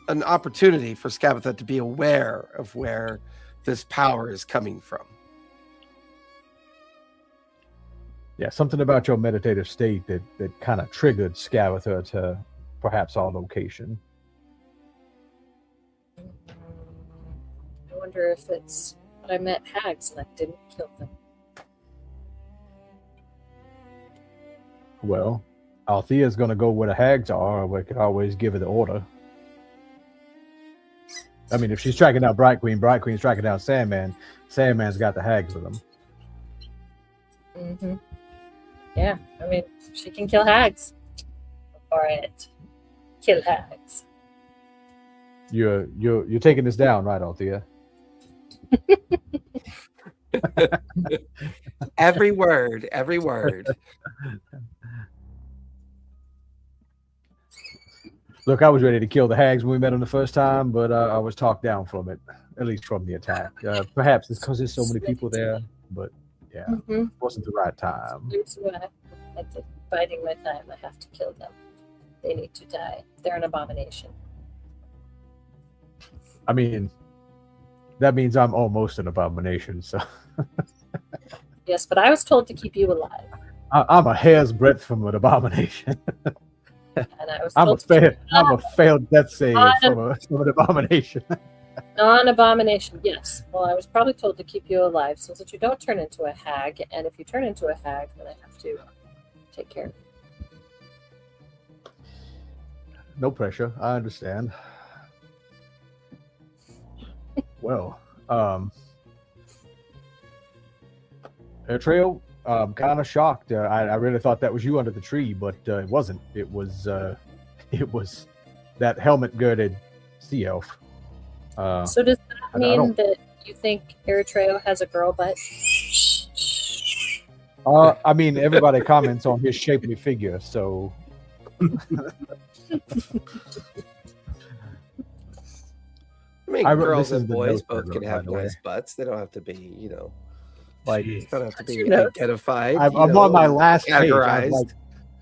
an opportunity for Skabatha to be aware of where this power is coming from. Yeah, something about your meditative state that kind of triggered Skabatha to perhaps our location. I wonder if it's that I met hags and I didn't kill them. Well, Althea's going to go where the hags are, or we could always give her the order. I mean, if she's tracking down Bright Queen's tracking down Sandman. Sandman's got the hags with him. Mm-hmm. Yeah, I mean, she can kill hags. All right, kill hags. You're taking this down, right, Althea? Every word, every word. Look, I was ready to kill the hags when we met them the first time, but I was talked down from it, at least from the attack. Perhaps it's because there's so many people there, but yeah, it wasn't the right time. Here's what I'm biding my time. I have to kill them. They need to die. They're an abomination. I mean, that means I'm almost an abomination, so Yes, but I was told to keep you alive, I'm a hair's breadth from an abomination. and I was I'm told I'm a failed death save from an abomination. non-abomination. Yes. Well, I was probably told to keep you alive so that you don't turn into a hag, and if you turn into a hag, then I have to take care of you. No pressure. I understand. Well, Trail, kind of shocked. I really thought that was you under the tree, but it wasn't. It was that helmet-girded sea elf. So does that mean that you think Eritrea has a girl butt? I mean, everybody comments on his shapely figure, so. I mean, girls and boys both can have right nice butts. They don't have to be, like, they don't have to be note. identified. I'm on my last page. categorized.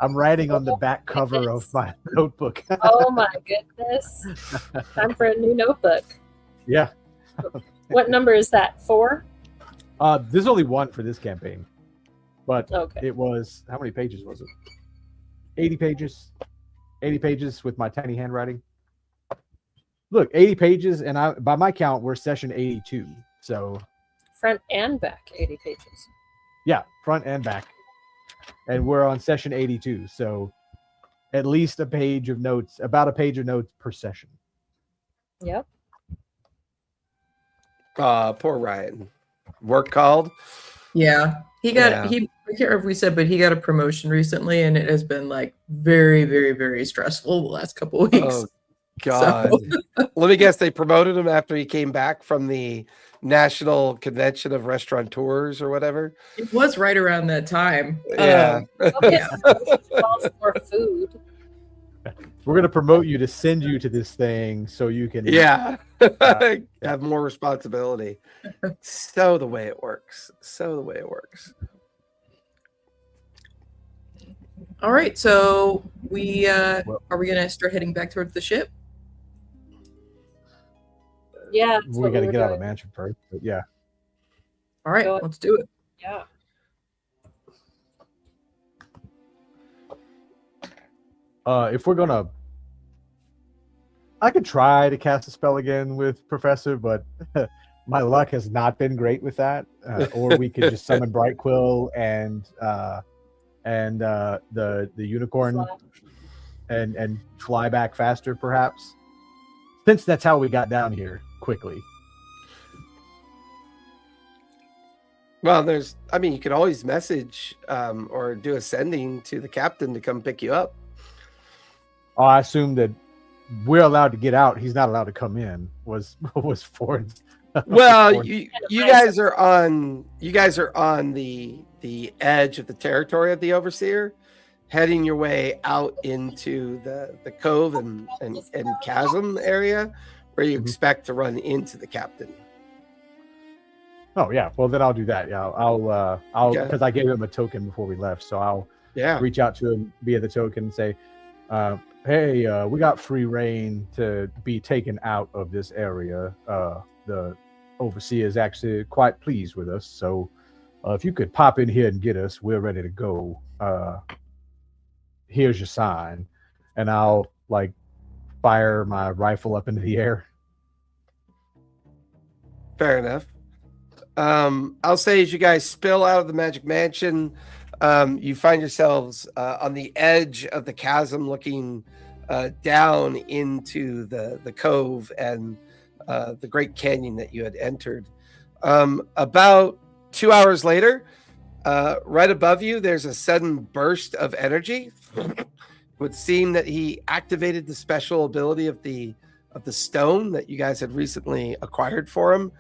I'm writing on the back cover of my notebook. Oh my goodness. Time for a new notebook. Yeah. What number is that? 4? There's only one for this campaign, but Okay. it was, how many pages was it? 80 pages. 80 pages with my tiny handwriting. Look, 80 pages, and by my count, we're session 82. So Front and back, 80 pages. yeah, front and back. And we're on session 82. So at least a page of notes, about a page of notes per session. Yep. Poor Ryan. Work called. Yeah. He got Yeah. I can't remember if we said, but he got a promotion recently, and it has been like very, very, very stressful the last couple of weeks. Oh God. Let me guess, they promoted him after he came back from the National Convention of Restaurateurs or whatever. It was right around that time. Yeah. Okay. Calls for food. We're going to promote you to send you to this thing so you can. Yeah. Have more responsibility. So the way it works. All right, so we are we gonna start heading back towards the ship? Yeah. that's We what got to were get out of the doing. mansion first. But yeah. All right, Go- let's do it. Yeah. If we're gonna, I could try to cast a spell again with Professor, but my luck has not been great with that. Or we could just summon Bright Quill and the unicorn Fly. and fly back faster, perhaps. Since that's how we got down here quickly. Well, you could always message or do a sending to the captain to come pick you up. Oh, I assume that we're allowed to get out. He's not allowed to come in. Was Ford's. Well, Ford's- you guys are on the edge of the territory of the overseer, heading your way out into the cove and chasm area where you Mhm. expect to run into the captain. Oh yeah. Well, then I'll do that. Yeah, I'll Okay. because I gave him a token before we left, so I'll Yeah. reach out to him via the token and say, "Hey, we got free reign to be taken out of this area. The overseer is actually quite pleased with us, so if you could pop in here and get us, we're ready to go. Here's your sign," and I'll fire my rifle up into the air. Fair enough. I'll say as you guys spill out of the Magic Mansion, you find yourselves on the edge of the chasm looking down into the cove and the great canyon that you had entered. About 2 hours later, right above you, there's a sudden burst of energy. It would seem that he activated the special ability of the stone that you guys had recently acquired for him.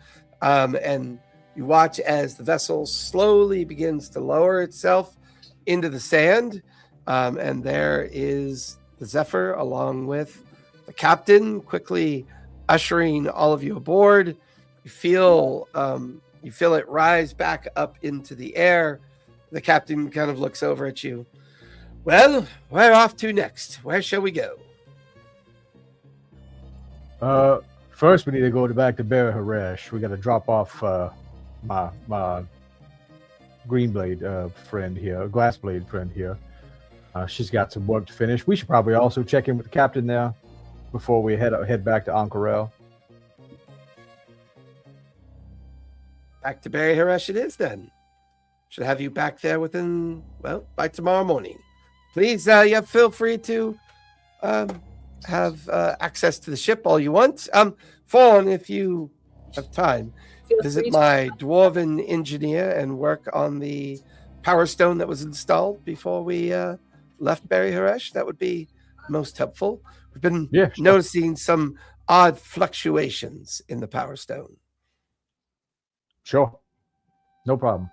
And you watch as the vessel slowly begins to lower itself into the sand. And there is the Zephyr along with the captain quickly ushering all of you aboard. You feel it rise back up into the air. The captain kind of looks over at you. Well, where off to next? Where shall we go? First, we need to go back to Ber Haresh. We got to drop off my Greenblade friend here, Glassblade friend here. She's got some work to finish. We should probably also check in with the captain now before we head back to Ankarel. Back to Barry Haresh it is then. Should have you back there by tomorrow morning. Please, feel free to have access to the ship all you want. Fawn, if you have time, Feel free visit to- my dwarven engineer and work on the power stone that was installed before we left Barry Haresh, that would be most helpful. We've been Yeah, sure. noticing some odd fluctuations in the power stone. Sure. No problem.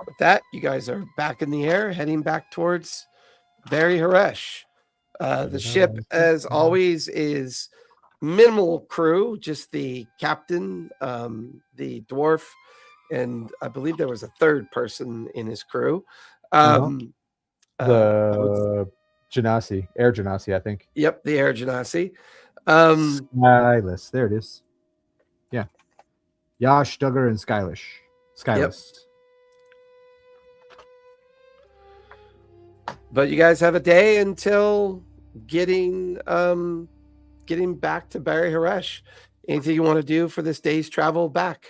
With that, you guys are back in the air, heading back towards Barry Haresh. The ship, as always, is minimal crew, just the captain, the dwarf, and I believe there was a third person in his crew. The Genasi, Air Genasi, I think. Yep, the Air Genasi. Skyless. There it is. Yeah. Yash, Duggar, and Skyless. But you guys have a day until getting back to Barry Haresh. Anything you want to do for this day's travel back?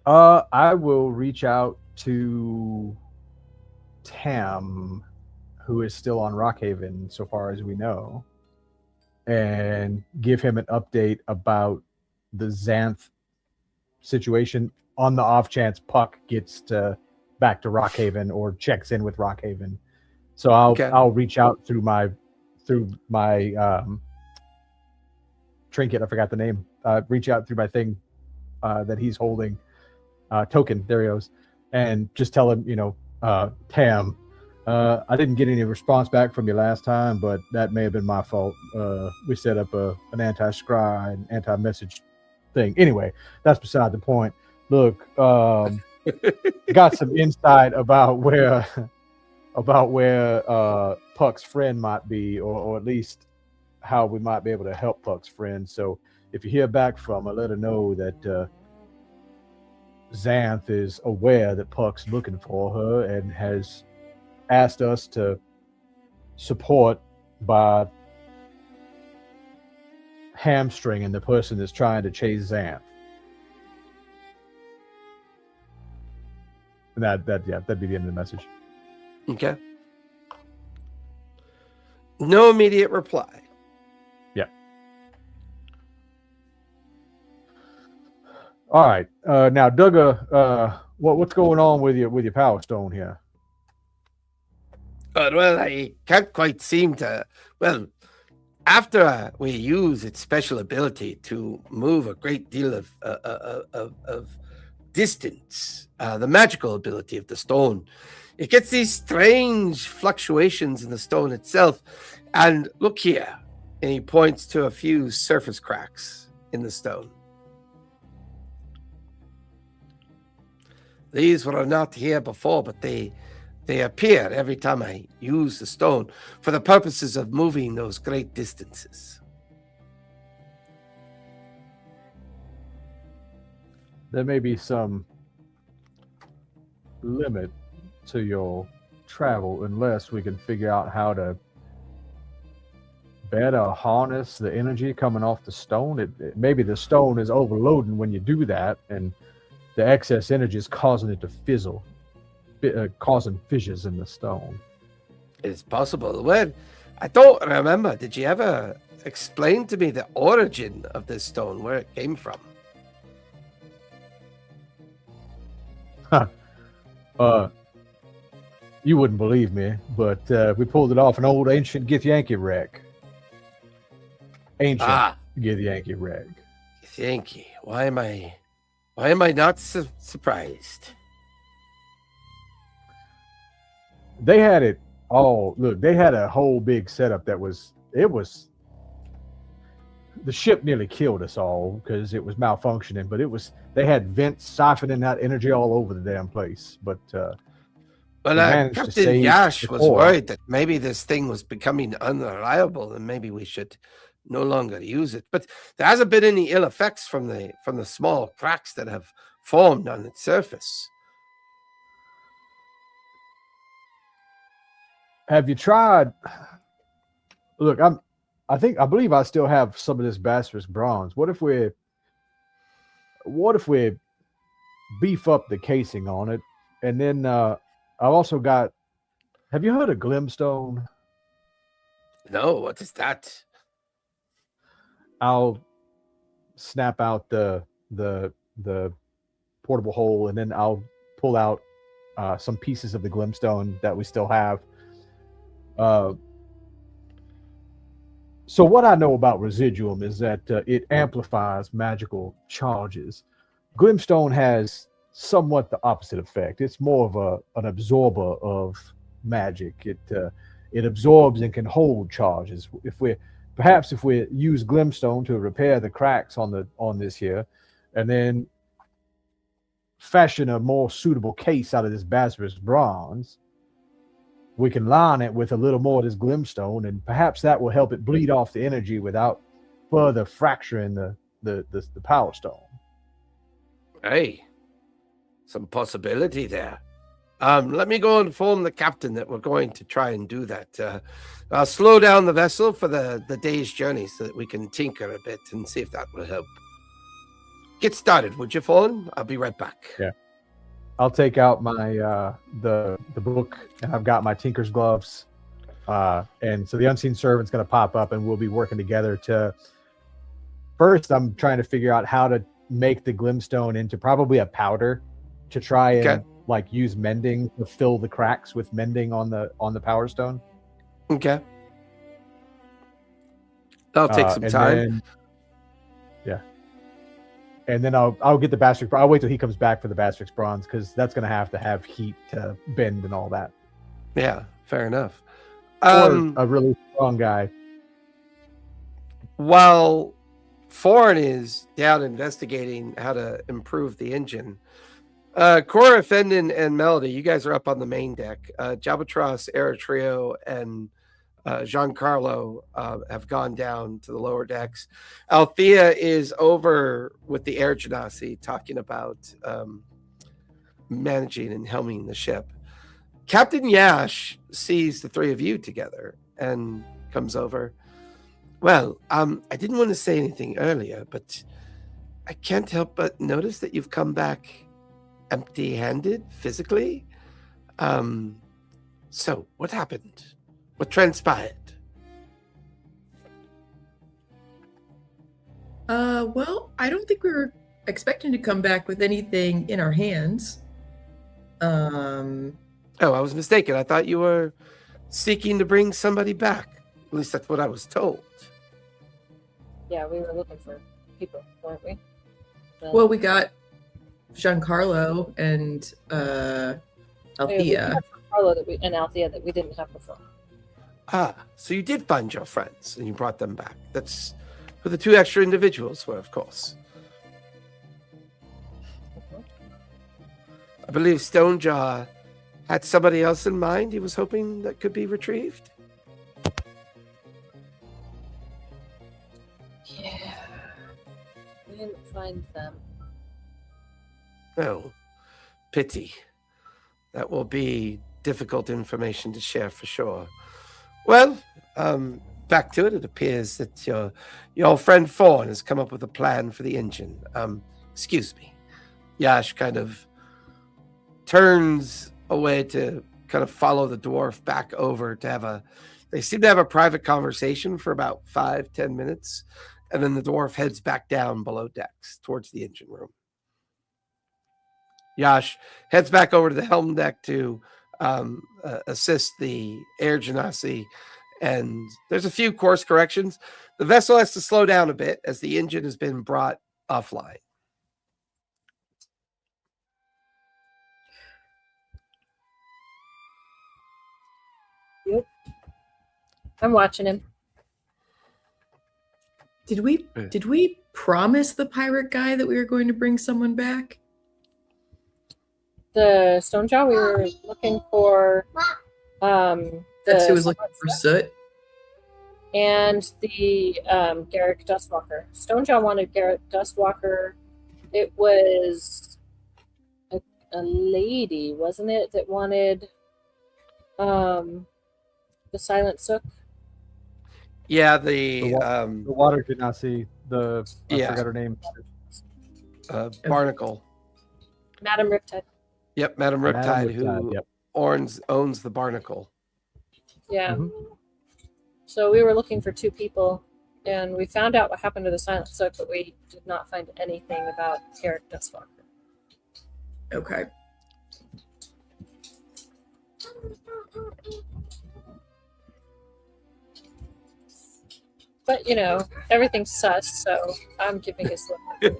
I will reach out to Tam, who is still on Rockhaven, so far as we know, and give him an update about the Xanth situation on the off chance Puck gets back to Rockhaven or checks in with Rockhaven. So I'll reach out through my trinket. I forgot the name. Reach out through my thing that he's holding. Token. There he goes. And just tell him, Tam, I didn't get any response back from you last time, but that may have been my fault. We set up an anti-scry and anti-message thing. Anyway, that's beside the point. Look, got some insight about where Puck's friend might be, or at least how we might be able to help Puck's friend. So if you hear back from her, let her know that Xanth is aware that Puck's looking for her and has asked us to support by hamstringing the person that's trying to chase Xanth. And that'd be the end of the message. Okay. No immediate reply. Yeah. All right. Now, Duggar, what's going on with your power stone here? Well, I can't quite seem to. Well, after we use its special ability to move a great deal of distance, the magical ability of the stone, it gets these strange fluctuations in the stone itself. And look here, and he points to a few surface cracks in the stone. These were not here before, but they appear every time I use the stone for the purposes of moving those great distances. There may be some limit to your travel unless we can figure out how to better harness the energy coming off the stone. Maybe the stone is overloading when you do that, and the excess energy is causing it to fizzle, causing fissures in the stone. It's possible. Well, I don't remember. Did you ever explain to me the origin of this stone, where it came from? You wouldn't believe me, but we pulled it off an old ancient Githyanki wreck. Ancient Githyanki wreck. Githyanki. Why am I not surprised? They had it all. Look, they had a whole big setup that was. The ship nearly killed us all because it was malfunctioning, but they had vents siphoning out energy all over the damn place. But Captain Yash was worried that maybe this thing was becoming unreliable and maybe we should no longer use it. But there hasn't been any ill effects from the small cracks that have formed on its surface. Have you tried? Look, I believe I still have some of this Basilisk bronze. What if we beef up the casing on it, and then I've also got. Have you heard of Glimstone? No, what is that? I'll snap out the portable hole, and then I'll pull out some pieces of the glimstone that we still have. So what I know about residuum is that it amplifies magical charges. Glimstone has somewhat the opposite effect. It's more of an absorber of magic. It absorbs and can hold charges. If we use Glimstone to repair the cracks on this here, and then fashion a more suitable case out of this basilisk bronze, we can line it with a little more of this Glimstone, and perhaps that will help it bleed off the energy without further fracturing the power stone. Hey, some possibility there. Let me go inform the captain that we're going to try and do that. I'll slow down the vessel for the day's journey so that we can tinker a bit and see if that will help. Get started, would you, Fawn? I'll be right back. Yeah. I'll take out my the book, and I've got my tinker's gloves. And so the unseen servant's going to pop up, and we'll be working together to... First, I'm trying to figure out how to make the Glimstone into probably a powder to try and like use mending to fill the cracks with mending on the power stone. Okay. That'll take some time. Then, yeah. And then I'll get the Basilisk. I'll wait till he comes back for the Basilisk Bronze, because that's going to have heat to bend and all that. Yeah, fair enough. Or a really strong guy. While Foreign is down investigating how to improve the engine, Cora, Fendon, and Melody, you guys are up on the main deck. Jabatros, Eritrio, and Giancarlo have gone down to the lower decks. Althea is over with the Air Genasi talking about managing and helming the ship. Captain Yash sees the three of you together and comes over. Well, I didn't want to say anything earlier, but I can't help but notice that you've come back empty-handed physically. So what happened? What transpired? Well, I don't think we were expecting to come back with anything in our hands. Oh, I was mistaken. I thought you were seeking to bring somebody back. At least that's what I was told. Yeah, we were looking for people, weren't we? Well, we got Giancarlo and Althea. Carlo and Althea that we didn't have before. Ah, so you did find your friends and you brought them back. That's who the two extra individuals were, of course. I believe Stonejaw had somebody else in mind he was hoping that could be retrieved. Yeah. We didn't find them. Oh, pity. That will be difficult information to share for sure. Well, back to it. It appears that your old friend Fawn has come up with a plan for the engine. Excuse me. Yash kind of turns away to kind of follow the dwarf back over to have they seem to have a private conversation for about 5-10 minutes. And then the dwarf heads back down below decks towards the engine room. Yash heads back over to the helm deck to assist the Air Genasi, and there's a few course corrections. The vessel has to slow down a bit as the engine has been brought offline. Yep. I'm watching him. Did we promise the pirate guy that we were going to bring someone back? The Stonejaw, we were looking for That's who was looking for Soot. And the Garrick Dustwalker. Stonejaw wanted Garrick Dustwalker. It was a lady, wasn't it, that wanted the Silent Sook? Yeah, The water Genasi, I forgot her name. Barnacle. Madam Riptide. Yep, Madam Riptide, who yep. owns the Barnacle. Yeah. Mm-hmm. So we were looking for 2 people, and we found out what happened to the Silent Sook, but we did not find anything about Eric Dustwalker. Okay. But, you know, everything's sus, so I'm giving his look.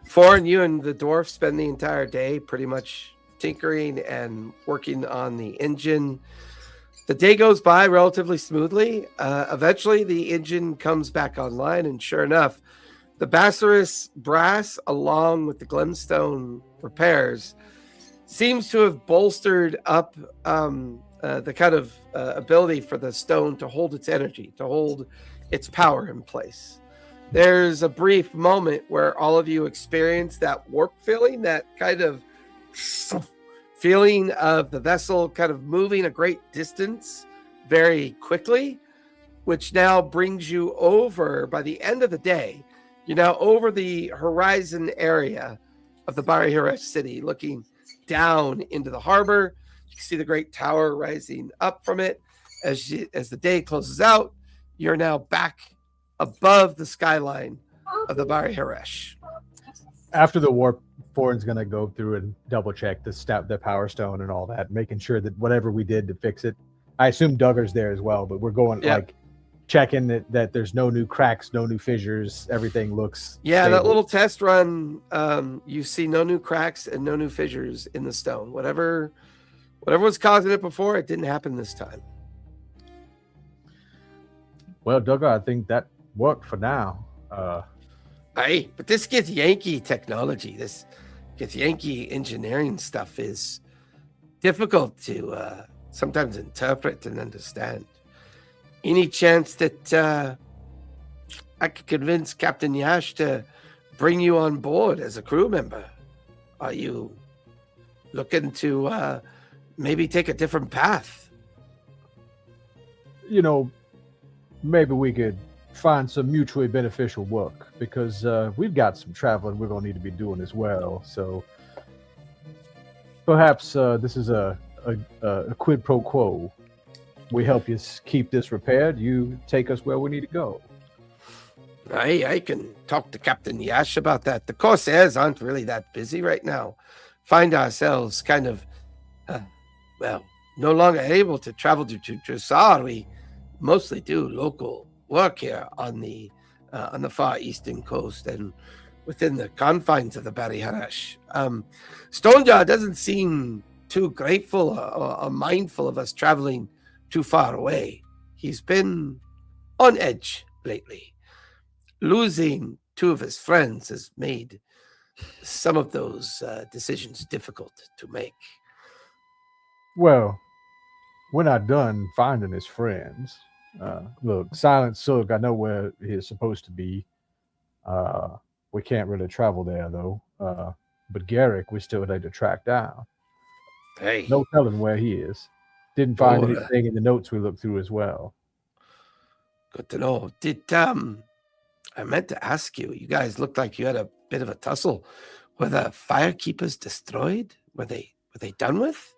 Foreign, you and the dwarf spend the entire day pretty much tinkering and working on the engine. The day goes by relatively smoothly. Eventually, the engine comes back online, and sure enough, the Basilisk brass, along with the Glenstone repairs, seems to have bolstered up the kind of ability for the stone to hold its energy, to hold its power in place. There's a brief moment where all of you experience that warp feeling, that kind of feeling of the vessel kind of moving a great distance very quickly, which now brings you over, by the end of the day, you're now over the horizon area of the Bari city, looking down into the harbor. You can see the great tower rising up from it. As the day closes out, you're now back above the skyline of the Bari Haresh. After the warp, Foreign's going to go through and double check the power stone and all that, making sure that whatever we did to fix it. I assume Duggar's there as well, but we're going like checking that there's no new cracks, no new fissures. Everything looks stable. That little test run, you see no new cracks and no new fissures in the stone. Whatever was causing it before, it didn't happen this time. Well, Duggar, I think that worked for now. Aye, but this gets Yankee technology. This gets Yankee engineering stuff is difficult to sometimes interpret and understand. Any chance that I could convince Captain Yash to bring you on board as a crew member? Are you looking to maybe take a different path? You know, maybe we could find some mutually beneficial work, because we've got some traveling we're going to need to be doing as well. So perhaps this is a quid pro quo. We help you keep this repaired. You take us where we need to go. I can talk to Captain Yash about that. The Corsairs aren't really that busy right now. Find ourselves kind of, no longer able to travel to Jrusar. We mostly do local work here on the far eastern coast and within the confines of the Bari Haresh. Stonejaw doesn't seem too grateful or mindful of us traveling too far away. He's been on edge lately. Losing 2 of his friends has made some of those decisions difficult to make. Well, we're not done finding his friends. Look, Silent Sook, I know where he's supposed to be. We can't really travel there, though. But Garrick, we still need to track down. Hey. No telling where he is. Didn't find anything in the notes we looked through as well. Good to know. Did I meant to ask you, you guys looked like you had a bit of a tussle. Were the firekeepers destroyed? Were they done with?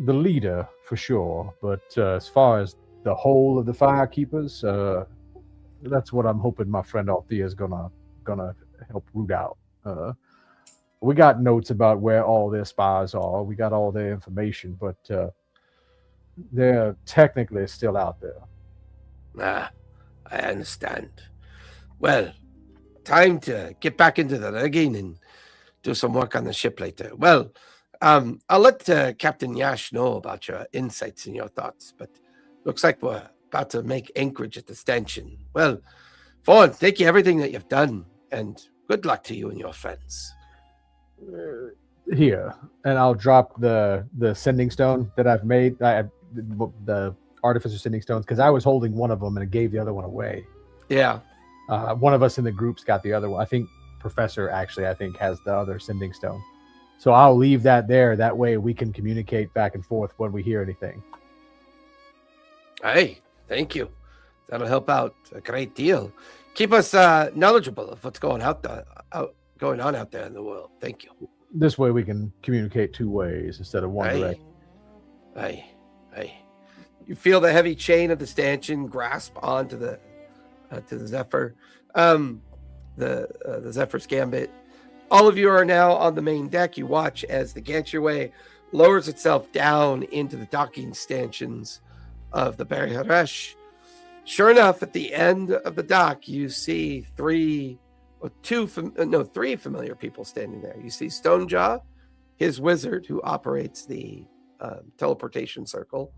The leader, for sure. But as far as the whole of the firekeepers, that's what I'm hoping my friend Althea is gonna help root out. We got notes about where all their spies are. We got all their information, but they're technically still out there. I understand. Well, time to get back into the rigging and do some work on the ship later. Well, I'll let Captain Yash know about your insights and your thoughts, but looks like we're about to make anchorage at the stanchion. Well, Fawn, thank you everything that you've done, and good luck to you and your friends. Here, and I'll drop the sending stone that I've made. The artificer sending stones, because I was holding one of them and it gave the other one away. Yeah. One of us in the group's got the other one. I think Professor actually, has the other sending stone. So I'll leave that there. That way we can communicate back and forth when we hear anything. Hey, thank you. That'll help out a great deal. Keep us knowledgeable of what's going on out there in the world. Thank you. This way we can communicate two ways instead of one direct. Aye. You feel the heavy chain of the stanchion grasp onto the to the Zephyr, the Zephyr's Gambit. All of you are now on the main deck. You watch as the gantry lowers itself down into the docking stanchions of the Bari Haresh. Sure enough, at the end of the dock, you see three familiar people standing there. You see Stonejaw, his wizard who operates the teleportation circle,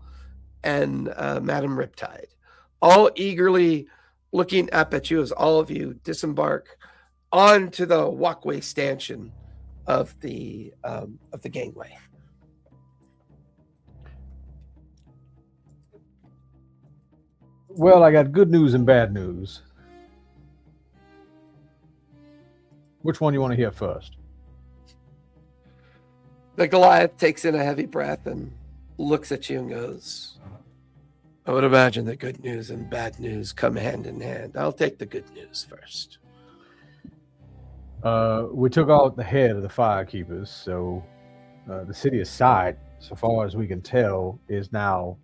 and Madam Riptide, all eagerly looking up at you as all of you disembark onto the walkway stanchion of the gangway. Well, I got good news and bad news. Which one you want to hear first? The Goliath takes in a heavy breath and looks at you and goes, I would imagine that good news and bad news come hand in hand. I'll take the good news first. We took out the head of the Firekeepers, so the city of Sight, so far as we can tell, is now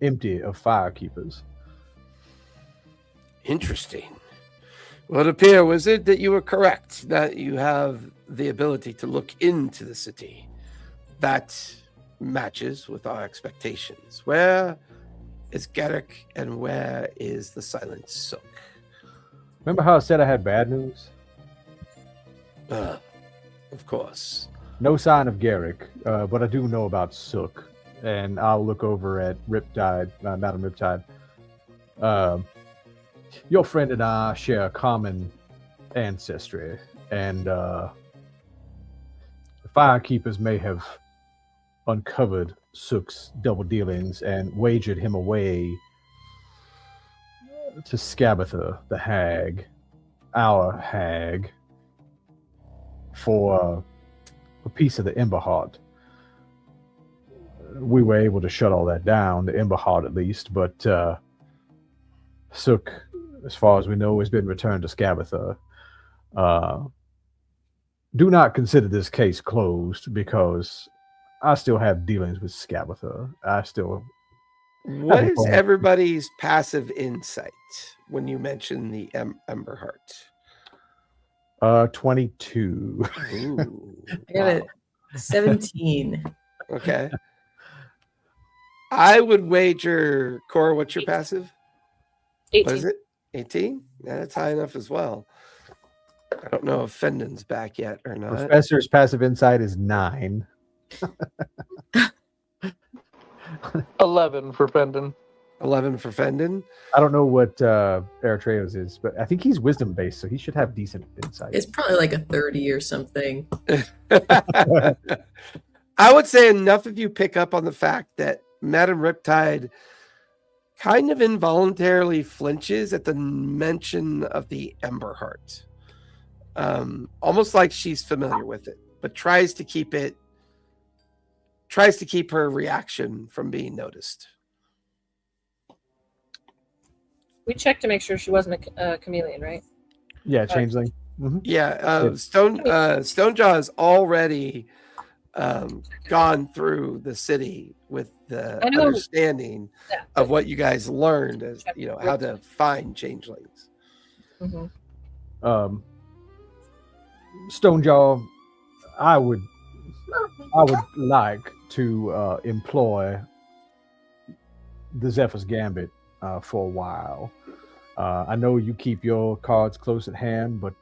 empty of Firekeepers. Interesting. Well, it appears, Wizard, that you were correct, that you have the ability to look into the city. That matches with our expectations. Where is Garrick and where is the Silent Sook? Remember how I said I had bad news? Of course. No sign of Garrick, but I do know about Sook, and I'll look over at Riptide, Madam Riptide. Your friend and I share a common ancestry, and the Firekeepers may have uncovered Sook's double dealings and wagered him away to Skabatha, the hag, our hag, for a piece of the Ember Heart. We were able to shut all that down, the Ember Heart at least, but Sook, as far as we know, has been returned to Skabatha. Do not consider this case closed because I still have dealings with Skabatha. What is everybody's passive insight when you mention the Ember Heart? 22. Ooh, I got it. 17. Okay. I would wager, Cora, what's your passive? 18. What is it? 18? That's high enough as well. I don't know if Fenden's back yet or not. Professor's passive insight is 9. 11 for Fendon. 11 for Fenden. I don't know what Eritrea's is, but I think he's wisdom based, so he should have decent insight. It's probably like a 30 or something. I would say enough of you pick up on the fact that Madam Riptide kind of involuntarily flinches at the mention of the Ember Heart. Almost like she's familiar with it, but tries to keep her reaction from being noticed. We checked to make sure she wasn't a chameleon, right? Yeah, changeling. Mm-hmm. Yeah, Stonejaw has already gone through the city with the understanding of what you guys learned, as you know, how to find changelings. Mm-hmm. Stonejaw, I would like to employ the Zephyr's Gambit for a while. I know you keep your cards close at hand, but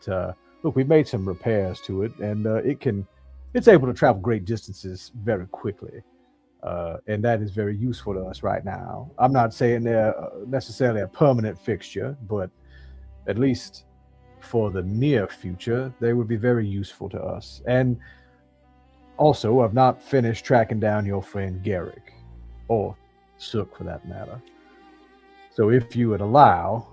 look, we've made some repairs to it, and it's able to travel great distances very quickly, and that is very useful to us right now. I'm not saying they're necessarily a permanent fixture, but at least for the near future, they would be very useful to us. And also, I've not finished tracking down your friend Garrick, or Sook for that matter. So if you would allow,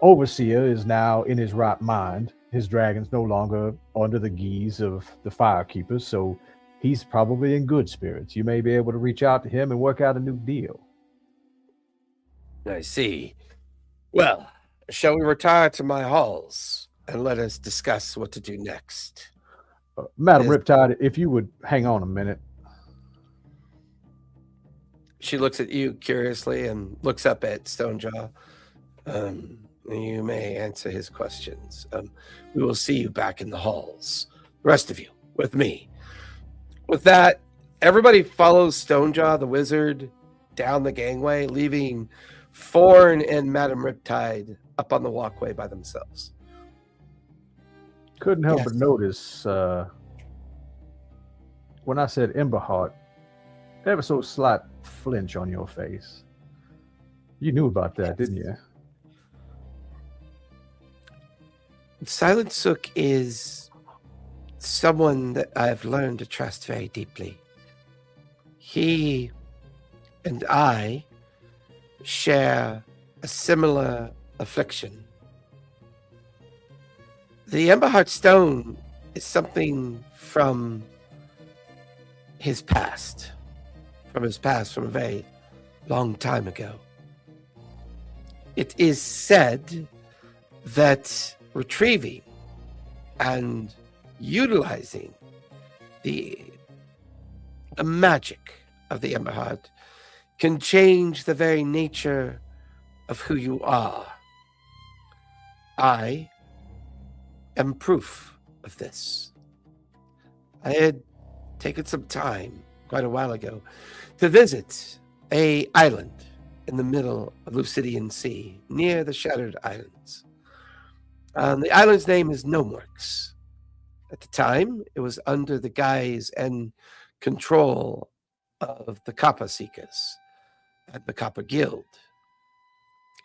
Overseer is now in his right mind. His dragon's no longer under the guise of the Firekeepers, so he's probably in good spirits. You may be able to reach out to him and work out a new deal. I see. Well, shall we retire to my halls and let us discuss what to do next? Madam Yes. Riptide, if you would hang on a minute. She looks at you curiously and looks up at Stonejaw. You may answer his questions. We will see you back in the halls. The rest of you, with me. With that, everybody follows Stonejaw, the wizard, down the gangway, leaving Thorn and Madam Riptide up on the walkway by themselves. Couldn't help Yes. but notice when I said Emberheart, ever so slight flinch on your face. You knew about that, didn't you? Silent Sook is someone that I've learned to trust very deeply. He and I share a similar affliction. The Emberheart Stone is something from his past, from a very long time ago. It is said that retrieving and utilizing the magic of the Emberheart can change the very nature of who you are. I am proof of this. I had taken some time quite a while ago to visit an island in the middle of Lucidian Sea, near the Shattered Islands. The island's name is Gnomeworks. At the time, it was under the guise and control of the Copper Seekers and the Copper Guild.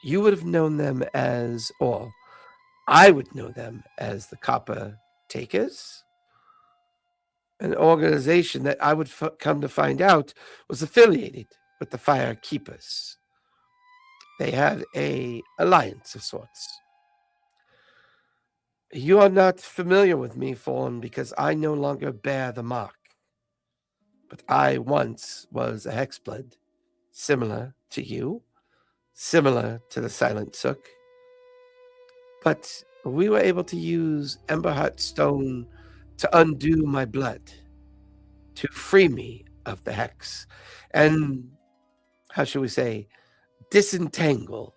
You would have known them as, or I would know them as the Copper Takers, an organization that I would come to find out was affiliated with the Fire Keepers. They had an alliance of sorts. You are not familiar with me, Fawn, because I no longer bear the mark. But I once was a hexblood, similar to you, similar to the Silent Sook. But we were able to use Emberheart Stone to undo my blood, to free me of the hex, and, how shall we say, disentangle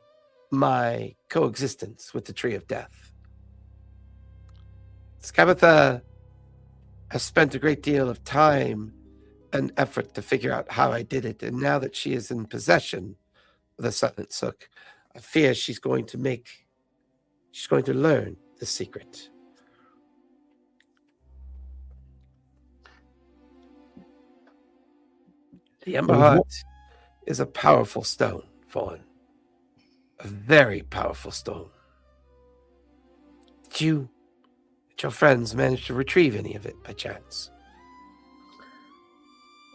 my coexistence with the Tree of Death. Skabatha has spent a great deal of time and effort to figure out how I did it, and now that she is in possession of the Silent Sook, I fear she's going to learn the secret. The Emberheart is a powerful stone, Fawn. A very powerful stone. Did your friends manage to retrieve any of it by chance?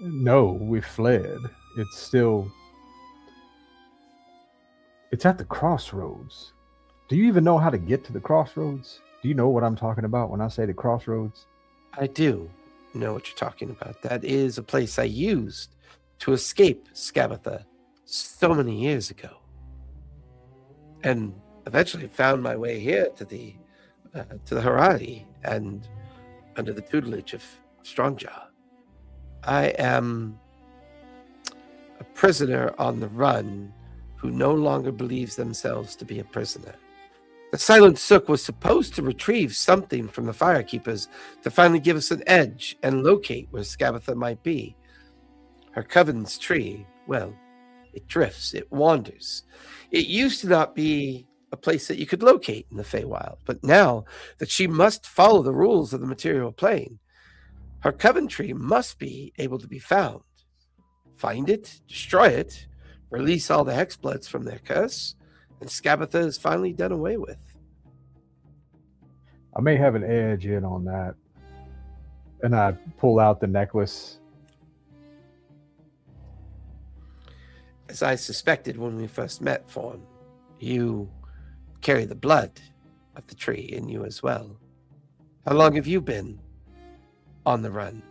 No, we fled. It's at the crossroads. Do you even know how to get to the crossroads? Do you know what I'm talking about when I say the crossroads? I do know what you're talking about. That is a place I used to escape Skabatha so many years ago. And eventually found my way here to the Harari and under the tutelage of Strongjaw. I am a prisoner on the run who no longer believes themselves to be a prisoner. The Silent Sook was supposed to retrieve something from the Firekeepers to finally give us an edge and locate where Skabatha might be. Her Covenant's tree, well, it drifts, it wanders. It used to not be a place that you could locate in the Feywild, but now that she must follow the rules of the material plane, her Covenant tree must be able to be found. Find it, destroy it, release all the Hexbloods from their curse, and Skabatha is finally done away with. I may have an edge in on that. And I pull out the necklace. As I suspected when we first met, Fawn, you carry the blood of the tree in you as well. How long have you been on the run?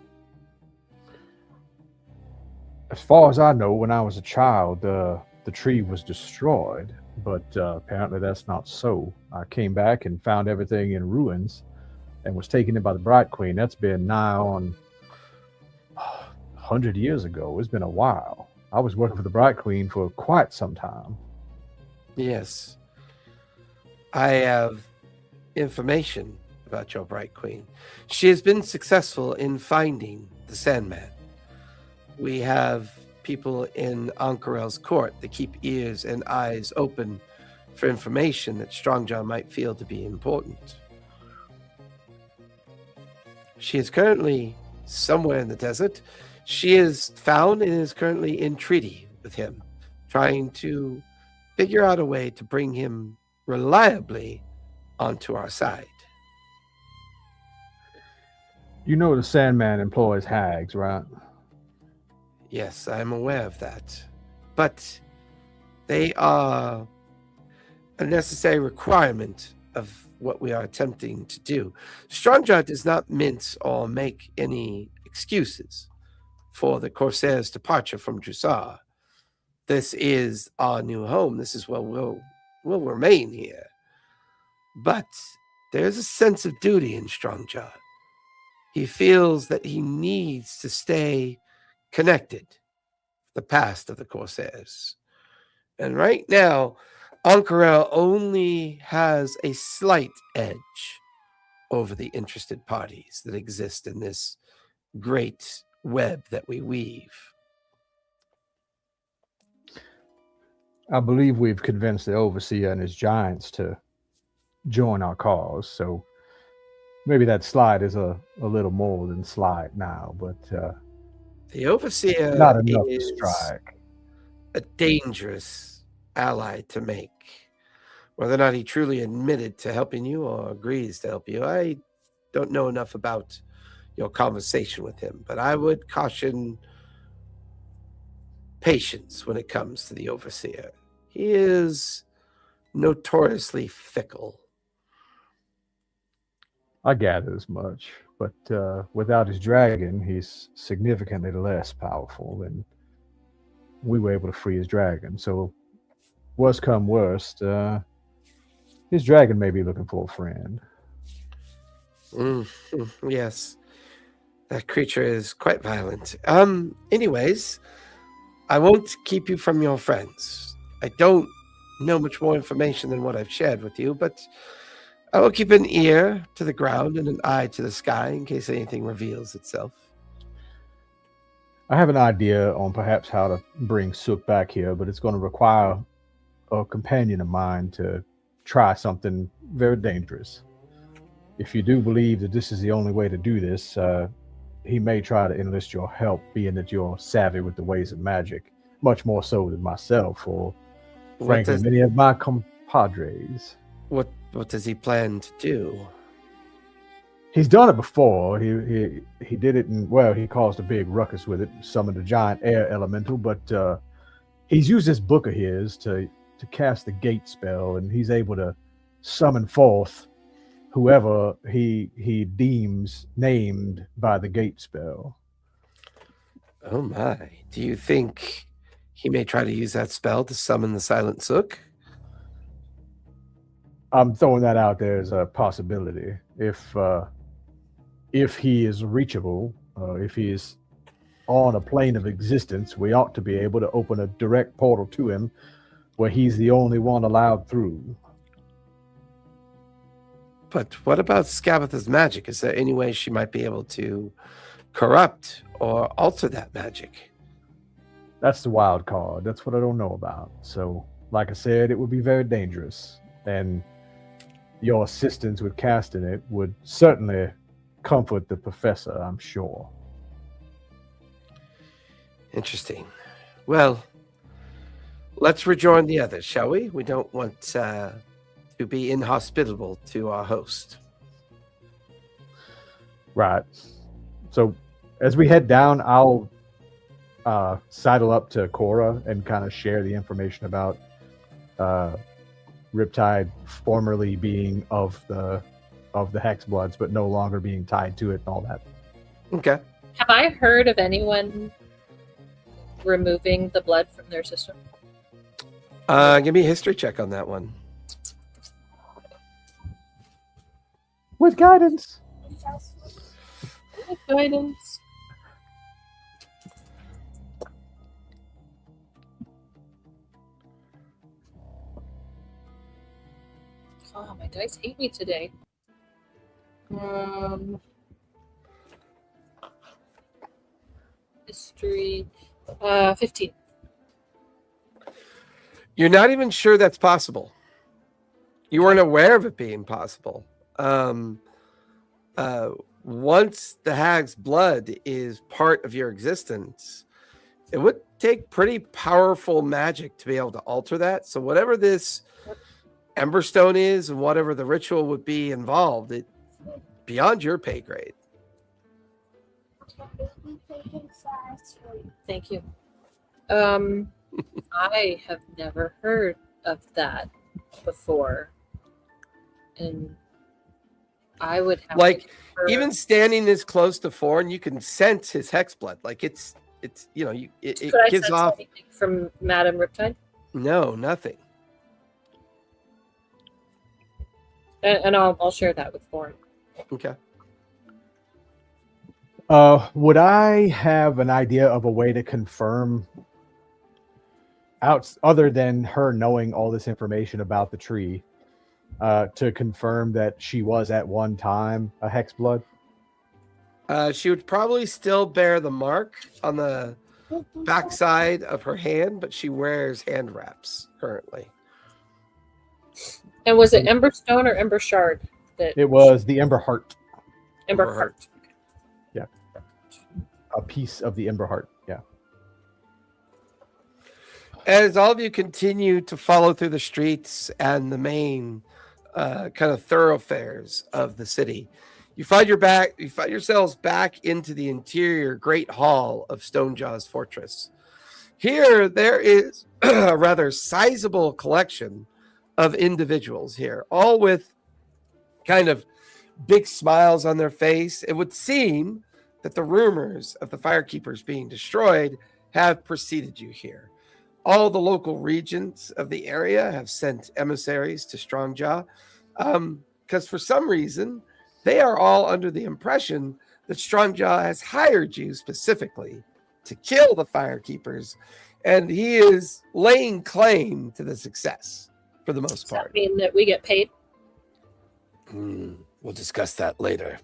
As far as I know, when I was a child, the tree was destroyed, but apparently that's not so. I came back and found everything in ruins, and was taken in by the Bright Queen. That's been nigh on 100 years ago. It's been a while. I was working for the Bright Queen for quite some time. Yes. I have information about your Bright Queen. She has been successful in finding the Sandman. We have people in Ankarel's court that keep ears and eyes open for information that Strongjaw might feel to be important. She is currently somewhere in the desert. She is found and is currently in treaty with him, trying to figure out a way to bring him reliably onto our side. You know the Sandman employs hags, right? Yes, I'm aware of that. But they are a necessary requirement of what we are attempting to do. Strongjaw does not mince or make any excuses for the Corsairs' departure from Jrusar. This is our new home. This is where we'll remain here. But there's a sense of duty in Strongjaw. He feels that he needs to stay connected to the past of the Corsairs. And right now, Ankarel only has a slight edge over the interested parties that exist in this great web that we weave. I believe we've convinced the Overseer and his giants to join our cause, so maybe that slide is a little more than slide now, but The Overseer not enough to is strike. a dangerous ally to make. Whether or not he truly admitted to helping you or agrees to help you, I don't know enough about your conversation with him, but I would caution patience when it comes to the Overseer. He is notoriously fickle. I gather as much, but without his dragon, he's significantly less powerful, and we were able to free his dragon. So, worst come worst, his dragon may be looking for a friend. Yes, that creature is quite violent. Anyways, I won't keep you from your friends. I don't know much more information than what I've shared with you, but I will keep an ear to the ground and an eye to the sky in case anything reveals itself. I have an idea on perhaps how to bring Sook back here, but it's going to require a companion of mine to try something very dangerous. If you do believe that this is the only way to do this, he may try to enlist your help, being that you're savvy with the ways of magic, much more so than myself, or frankly, many of my compadres. What does he plan to do? He's done it before. He did it, and well, he caused a big ruckus with it, summoned a giant air elemental, but he's used this book of his to cast the gate spell, and he's able to summon forth whoever he deems named by the gate spell. Oh my. Do you think he may try to use that spell to summon the Silent Sook? I'm throwing that out there as a possibility. If he is reachable, if he is on a plane of existence, we ought to be able to open a direct portal to him where he's the only one allowed through. But what about Skabatha's magic? Is there any way she might be able to corrupt or alter that magic? That's the wild card. That's what I don't know about. So, like I said, it would be very dangerous. And your assistance with casting it would certainly comfort the professor, I'm sure. Interesting. Well, let's rejoin the others, shall we? We don't want to be inhospitable to our host. Right. So as we head down, I'll sidle up to Cora and kind of share the information about Riptide formerly being of the Hexbloods, but no longer being tied to it and all that. Okay. Have I heard of anyone removing the blood from their system? Give me a history check on that one. With guidance. Guidance. Oh, my dice hate me today. History. 15. You're not even sure that's possible. You weren't aware of it being possible. Once the hag's blood is part of your existence, it would take pretty powerful magic to be able to alter that. So whatever this Emberstone is and whatever the ritual would be involved, it beyond your pay grade. Thank you. I have never heard of that before. And I would have Like to even standing this close to Forn, you can sense his hex blood. Like it's you know, it Could I gives sense off anything from Madame Riptide? no, nothing. And I'll share that with Thorn. Okay. Would I have an idea of a way to confirm other than her knowing all this information about the tree, to confirm that she was at one time a hex blood? She would probably still bear the mark on the backside of her hand, but she wears hand wraps currently. And was it Ember Stone or Ember Shard? It was the Ember Heart. Ember Heart. Yeah. A piece of the Ember Heart. Yeah. As all of you continue to follow through the streets and the main kind of thoroughfares of the city, you find yourselves back into the interior great hall of Stonejaw's fortress. Here, there is a rather sizable collection of individuals here, all with kind of big smiles on their face. It would seem that the rumors of the firekeepers being destroyed have preceded you here. All the local regents of the area have sent emissaries to Strongjaw, because for some reason, they are all under the impression that Strongjaw has hired you specifically to kill the firekeepers, and he is laying claim to the success for the most Does part. that mean that we get paid? We'll discuss that later.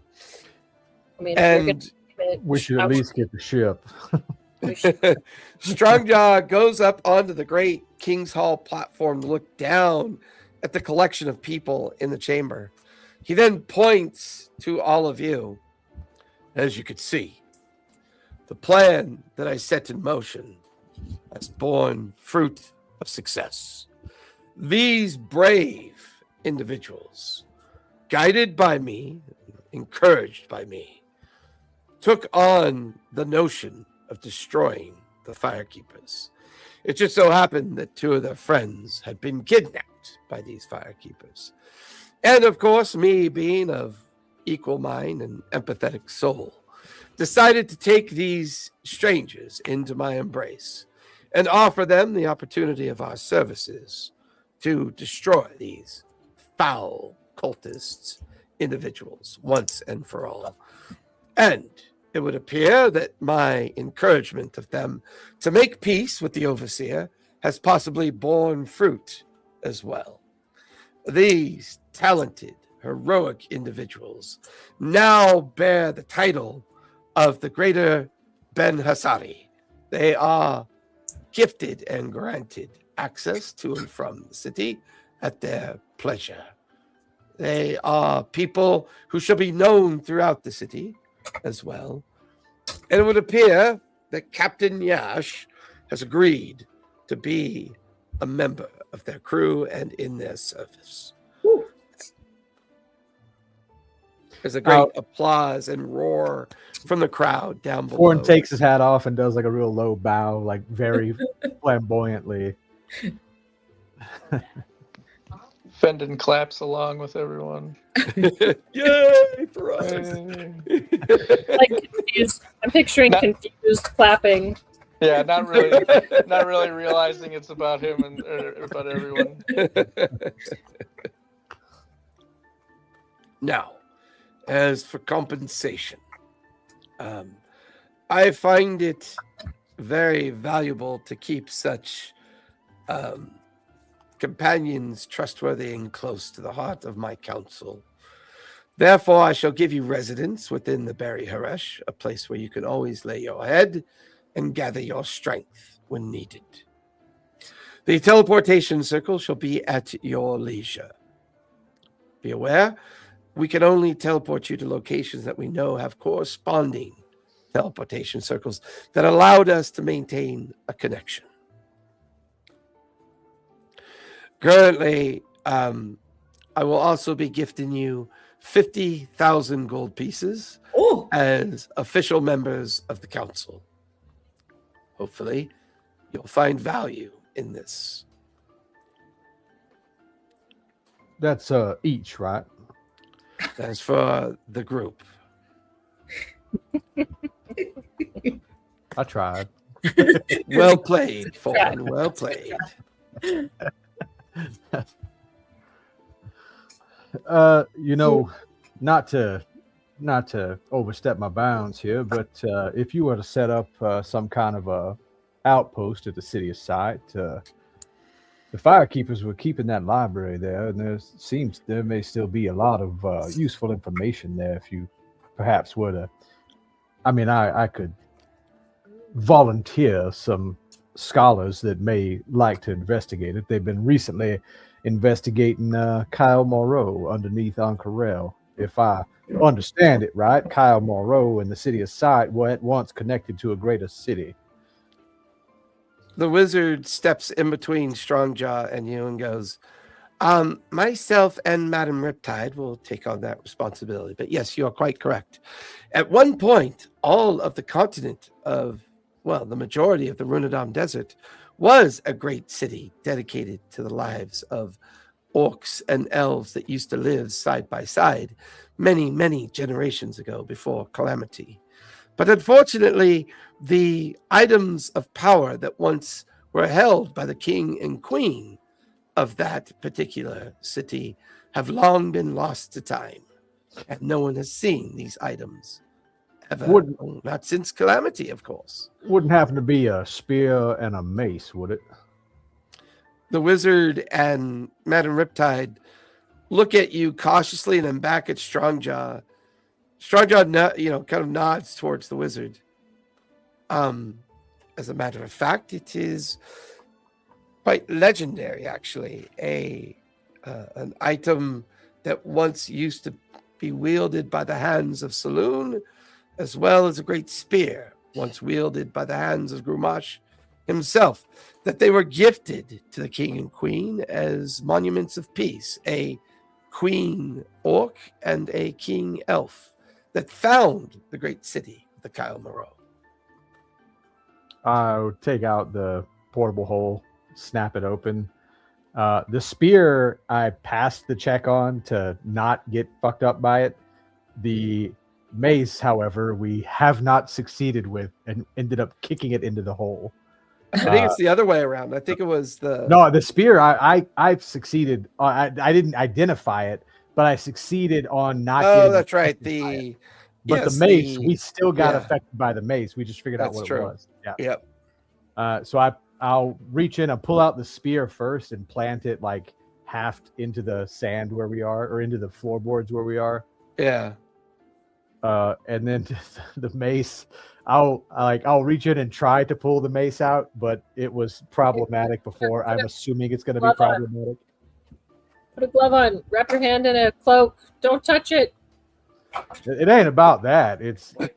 I mean, if we're And gonna commit We should at least get the ship. we should- Strongjaw goes up onto the great King's Hall platform to look down at the collection of people in the chamber. He then points to all of you. As you could see, the plan that I set in motion has borne fruit of success. These brave individuals, guided by me, encouraged by me, took on the notion of destroying the firekeepers. It just so happened that two of their friends had been kidnapped by these firekeepers. And of course, me being of equal mind and empathetic soul, decided to take these strangers into my embrace and offer them the opportunity of our services to destroy these foul cultists, individuals, once and for all. And it would appear that my encouragement of them to make peace with the overseer has possibly borne fruit as well. These talented, heroic individuals now bear the title of the Greater Ben Hassari. They are gifted and granted access to and from the city at their pleasure. They are people who shall be known throughout the city as well. And it would appear that Captain Yash has agreed to be a member of their crew and in their service. There's a great applause and roar from the crowd down below. Warren takes his hat off and does like a real low bow, like very flamboyantly. Fendon claps along with everyone. Yay for us! like confused. I'm picturing confused clapping. Yeah, not really realizing it's about him and about everyone. Now, As for compensation, I find it very valuable to keep such companions trustworthy and close to the heart of my council. Therefore, I shall give you residence within the Berry Haresh, a place where you can always lay your head and gather your strength when needed. The teleportation circle shall be at your leisure. Be aware, we can only teleport you to locations that we know have corresponding teleportation circles that allowed us to maintain a connection. Currently, I will also be gifting you 50,000 gold pieces as official members of the council. Hopefully, you'll find value in this. That's each, right? That's for the group. I tried. Well played, Fulton. Well played. Not to overstep my bounds here, but if you were to set up some kind of a outpost at the city of Sight, the firekeepers were keeping that library there, and there may still be a lot of useful information there if you perhaps were to. I mean, I could volunteer some scholars that may like to investigate it. They've been recently investigating Kyle Moreau underneath Ankarel. If I understand it right, Kyle Moreau and the city of Sight were at once connected to a greater city. The wizard steps in between Strongjaw and you and goes, myself and Madam Riptide will take on that responsibility. But yes, you are quite correct. At one point, all of the continent of, the majority of the Runadam Desert was a great city dedicated to the lives of orcs and elves that used to live side by side many, many generations ago before Calamity. But unfortunately, the items of power that once were held by the king and queen of that particular city have long been lost to time, and no one has seen these items ever. Not since Calamity, of course. Wouldn't happen to be a spear and a mace, would it? The wizard and Madam Riptide look at you cautiously and then back at Strongjaw. Strongjaw, kind of nods towards the wizard. As a matter of fact, it is quite legendary, actually. An item that once used to be wielded by the hands of Saloon, as well as a great spear once wielded by the hands of Grumash himself, that they were gifted to the king and queen as monuments of peace, a queen orc and a king elf that found the great city of the Kyle Moreau. I would take out the portable hole, snap it open. The spear, I passed the check on to not get fucked up by it. The mace, however, we have not succeeded with and ended up kicking it into the hole. I think it's the other way around. I think it was the spear. I've succeeded. I didn't identify it, but I succeeded on not. Oh, that's right. The mace, we still got affected by the mace. We just figured out what it was. Yeah. Yep. So I'll reach in and pull out the spear first and plant it like half into the sand where we are, or into the floorboards where we are. Yeah. And then the mace, I'll reach in and try to pull the mace out, but it was problematic before. I'm assuming it's going to be problematic. Put a glove on. Wrap your hand in a cloak. Don't touch it. It ain't about that. It's like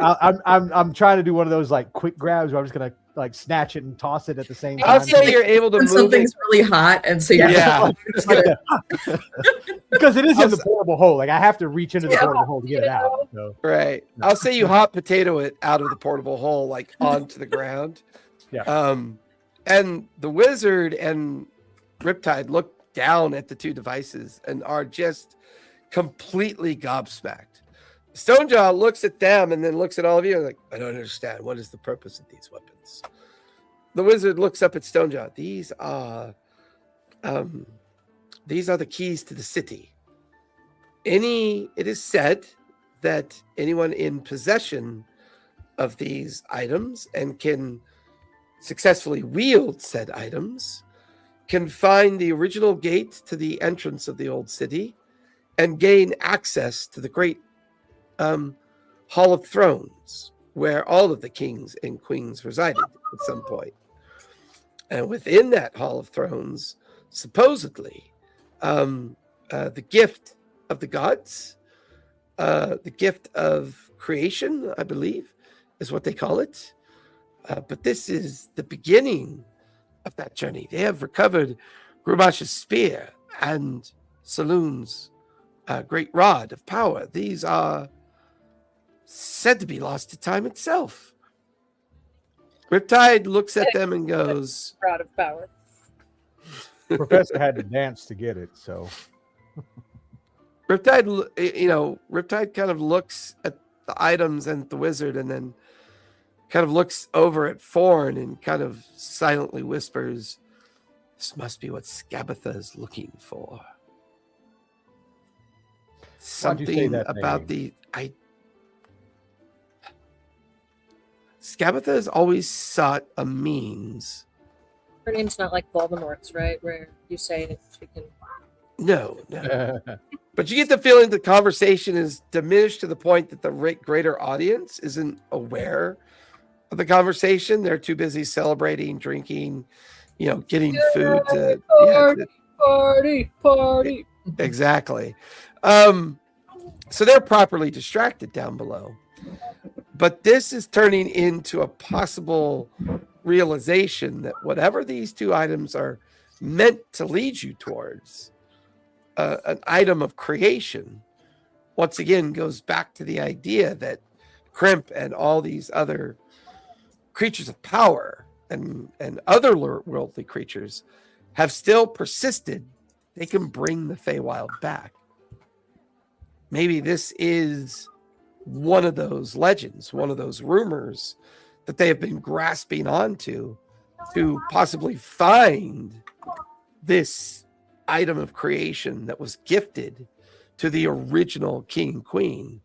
I'm trying to do one of those like quick grabs where I'm just gonna like snatch it and toss it at the same time. I'll say you're able to when move something's it. really hot, and so you're because it is in the portable hole. Like I have to reach into the portable hole to get it out. So. Right. I'll say you hot potato it out of the portable hole, like onto the ground. Yeah. And the wizard and Riptide look down at the two devices and are just completely gobsmacked. Stonejaw looks at them and then looks at all of you and like, I don't understand. What is the purpose of these weapons? The wizard looks up at Stonejaw. These are the keys to the city. It is said that anyone in possession of these items and can successfully wield said items can find the original gate to the entrance of the old city and gain access to the great Hall of Thrones, where all of the kings and queens resided at some point. And within that Hall of Thrones, supposedly, the gift of the gods, the gift of creation, I believe, is what they call it. But this is the beginning of that journey. They have recovered Grumash's spear and Saloon's great rod of power. These are said to be lost to time itself. Riptide looks at them and goes, Rod of power. Professor had to dance to get it, so. Riptide kind of looks at the items and the wizard and then kind of looks over at Forn and kind of silently whispers, "This must be what Skabatha is looking for." Something about Skabatha has always sought a means. Her name's not like Voldemort's, right? Where you say it, she can. No. But you get the feeling the conversation is diminished to the point that the greater audience isn't aware of the conversation. They're too busy celebrating, drinking, getting food. Party. Exactly. So they're properly distracted down below. But this is turning into a possible realization that whatever these two items are meant to lead you towards, an item of creation, once again goes back to the idea that Crimp and all these other creatures of power and other worldly creatures have still persisted. They can bring the Feywild back. Maybe this is one of those legends, one of those rumors that they have been grasping onto to possibly find this item of creation that was gifted to the original king and queen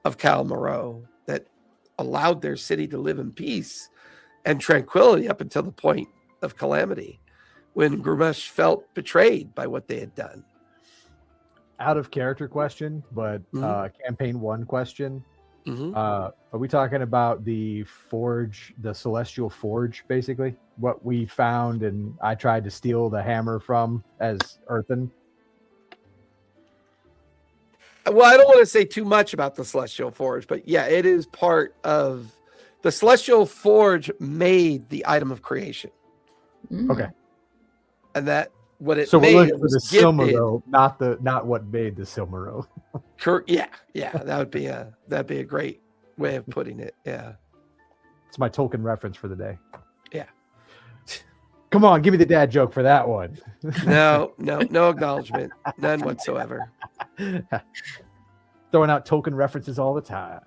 of Cal Moreau that allowed their city to live in peace and tranquility up until the point of calamity when Grumesh felt betrayed by what they had done. Out of character question, but campaign 1 question. Mm-hmm. Are we talking about the forge, the celestial forge, basically? What we found and I tried to steal the hammer from as Earthen? Well, I don't want to say too much about the celestial forge, but yeah, it is part of the celestial forge made the item of creation. Okay. And that what it so made we're looking for the gifted. Silmaril, not what made the Silmaril. Yeah, that'd be a great way of putting it. Yeah, it's my Tolkien reference for the day. Yeah, come on, give me the dad joke for that one. No acknowledgement, none whatsoever. Throwing out Tolkien references all the time.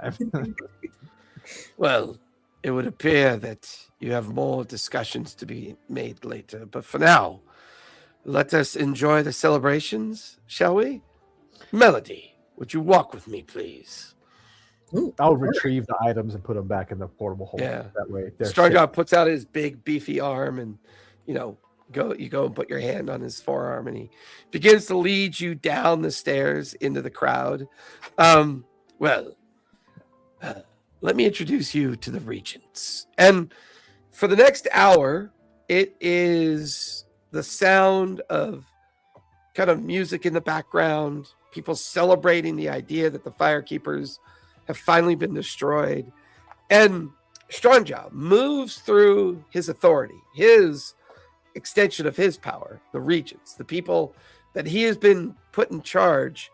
Well, it would appear that you have more discussions to be made later, but for now, let us enjoy the celebrations, shall we? Melody, would you walk with me, please? Ooh, I'll retrieve the items and put them back in the portable hole. Yeah. That way. Strongjaw puts out his big, beefy arm and, you go and put your hand on his forearm and he begins to lead you down the stairs into the crowd. Let me introduce you to the regents. And for the next hour, it is the sound of kind of music in the background, people celebrating the idea that the Firekeepers have finally been destroyed. And Strongjaw moves through his authority, his extension of his power, the regents, the people that he has been put in charge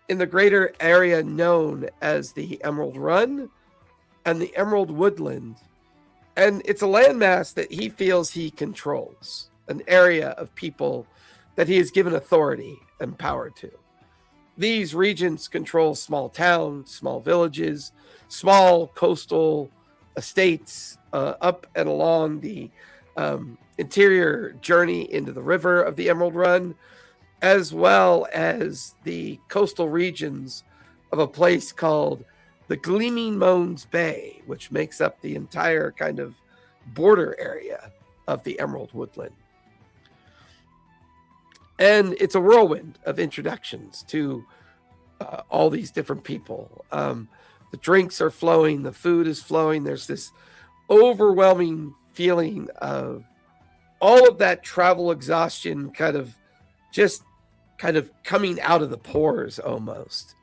in the greater area known as the Emerald Run and the Emerald Woodland. And it's a landmass that he feels he controls, an area of people that he has given authority and power to. These regents control small towns, small villages, small coastal estates up and along the interior journey into the river of the Emerald Run. as well as the coastal regions of a place called the Gleaming Moans Bay, which makes up the entire kind of border area of the Emerald Woodland. And it's a whirlwind of introductions to all these different people. The drinks are flowing, the food is flowing. There's this overwhelming feeling of all of that travel exhaustion kind of coming out of the pores almost.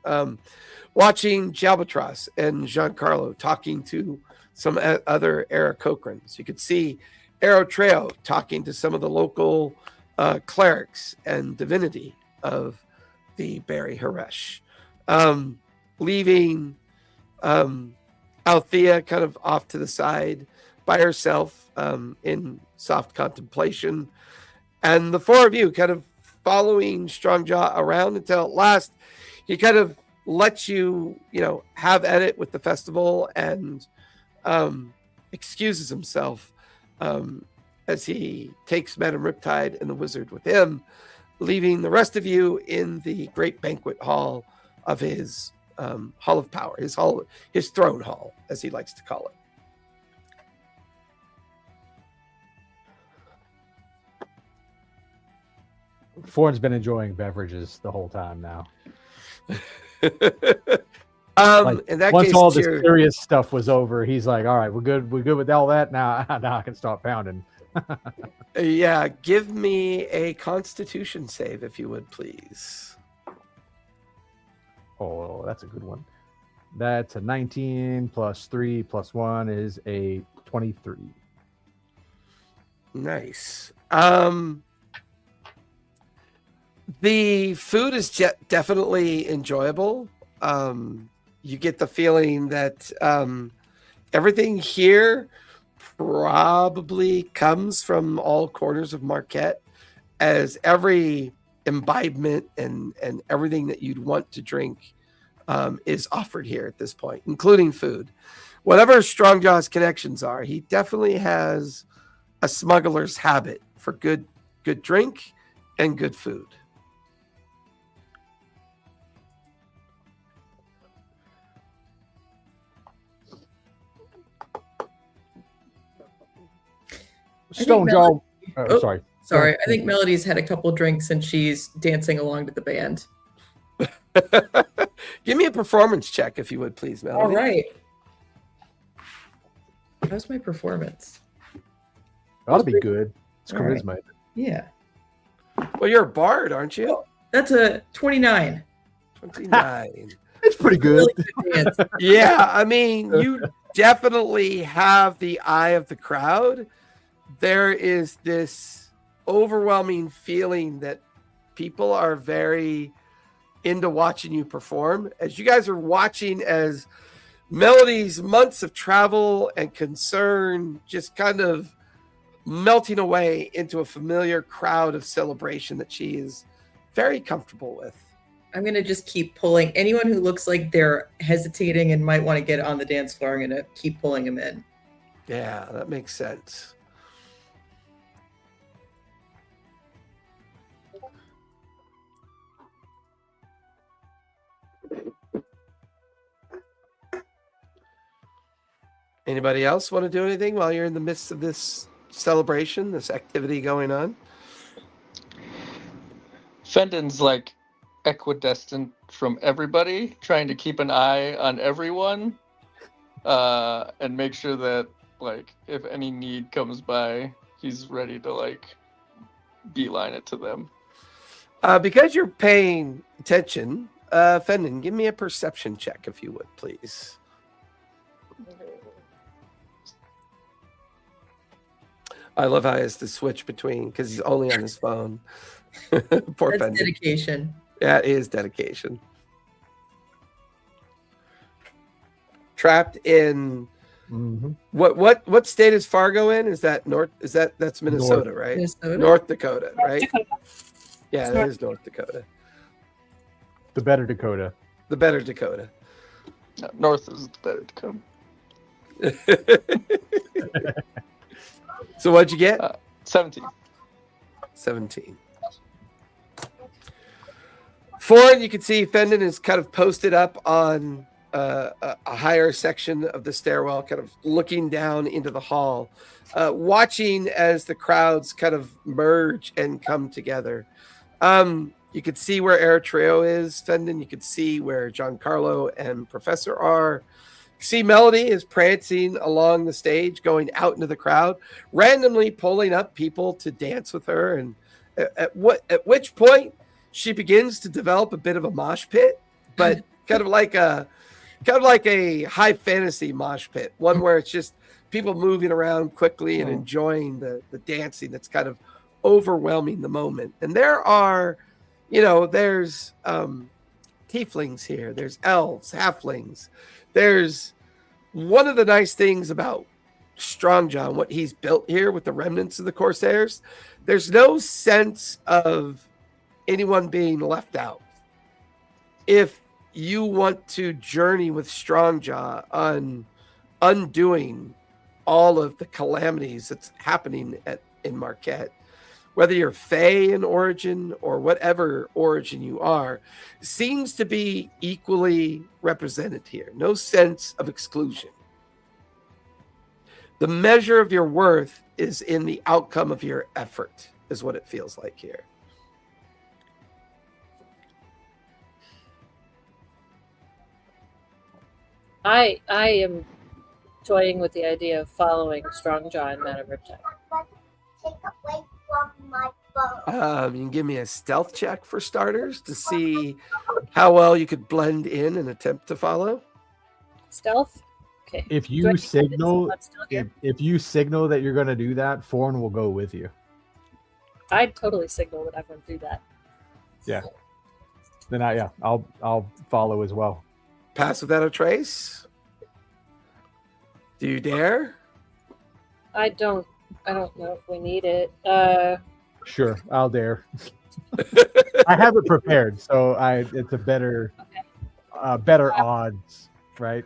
Watching Jalbatros and Giancarlo talking to some other Aarakocrans. You could see Aerotreo talking to some of the local clerics and divinity of the Barry Haresh. Leaving Althea kind of off to the side by herself in soft contemplation. And the four of you kind of following Strongjaw around until at last he kind of lets you, have at it with the festival and excuses himself as he takes Madame Riptide and the wizard with him, leaving the rest of you in the great banquet hall of his hall of power, his throne hall, as he likes to call it. Forn's been enjoying beverages the whole time now. In that once case, all the serious stuff was over, he's like, "All right, we're good with all that now. Now I can start pounding." Yeah, give me a Constitution save, if you would, please. Oh, that's a good one. That's a 19 plus 3 plus 1 is a 23. Nice. The food is definitely enjoyable. You get the feeling that everything here probably comes from all corners of Marquet, as every imbibement and everything that you'd want to drink is offered here at this point, including food. Whatever Strongjaw's connections are, he definitely has a smuggler's habit for good drink and good food. Stonejaw. Sorry. Sorry, I think Melody's had a couple drinks and she's dancing along to the band. Give me a performance check, if you would, please, Melody. All right. How's my performance? Ought to be good. It's All right. charisma. Yeah. Well, you're a bard, aren't you? That's a 29. 29. It's pretty good. Really good dance. Yeah, I mean, you definitely have the eye of the crowd. There is this overwhelming feeling that people are very into watching you perform. As you guys are watching as Melody's months of travel and concern just kind of melting away into a familiar crowd of celebration that she is very comfortable with. I'm going to just keep pulling. Anyone who looks like they're hesitating and might want to get on the dance floor, I'm going to keep pulling them in. Yeah, that makes sense. Anybody else want to do anything while you're in the midst of this celebration, this activity going on? Fenton's like equidistant from everybody, trying to keep an eye on everyone, and make sure that, like, if any need comes by, he's ready to, like, beeline it to them. Because you're paying attention, Fenton, give me a perception check, if you would, please. I love how he has to switch between, because he's only on his phone. Poor That's Fenton. dedication. Yeah, it is dedication. Trapped in what state is Fargo in? Is that North? That's Minnesota, right? Minnesota? North Dakota, right? Dakota. Yeah, that is North Dakota. The better Dakota. The better Dakota. No, North is the better Dakota. So what'd you get? 17. 17. Forward, you can see Fendon is kind of posted up on a higher section of the stairwell, kind of looking down into the hall, watching as the crowds kind of merge and come together. You could see where Eritrea is, Fendon. You could see where Giancarlo and Professor are. You see Melody is prancing along the stage, going out into the crowd, randomly pulling up people to dance with her. And at which point she begins to develop a bit of a mosh pit, but kind of like a high fantasy mosh pit, one where it's just people moving around quickly and enjoying the dancing that's kind of overwhelming the moment. And there are, there's tieflings here, there's elves, halflings. There's one of the nice things about Strong John, what he's built here with the remnants of the Corsairs. There's no sense of anyone being left out. If you want to journey with Strongjaw on undoing all of the calamities that's happening in Marquet, whether you're Fey in origin or whatever origin you are, seems to be equally represented here. No sense of exclusion. The measure of your worth is in the outcome of your effort, is what it feels like here. I am toying with the idea of following Strongjaw and Madame Riptide. You can give me a stealth check for starters to see how well you could blend in and attempt to follow. Stealth? Okay. If you signal if you signal that you're going to do that, Forn will go with you. I'd totally signal that I'm going to do that. Yeah. Then I'll follow as well. Pass without a trace. Do you dare? I don't know if we need it. Sure, I'll dare. I have it prepared, so it's a better odds, right?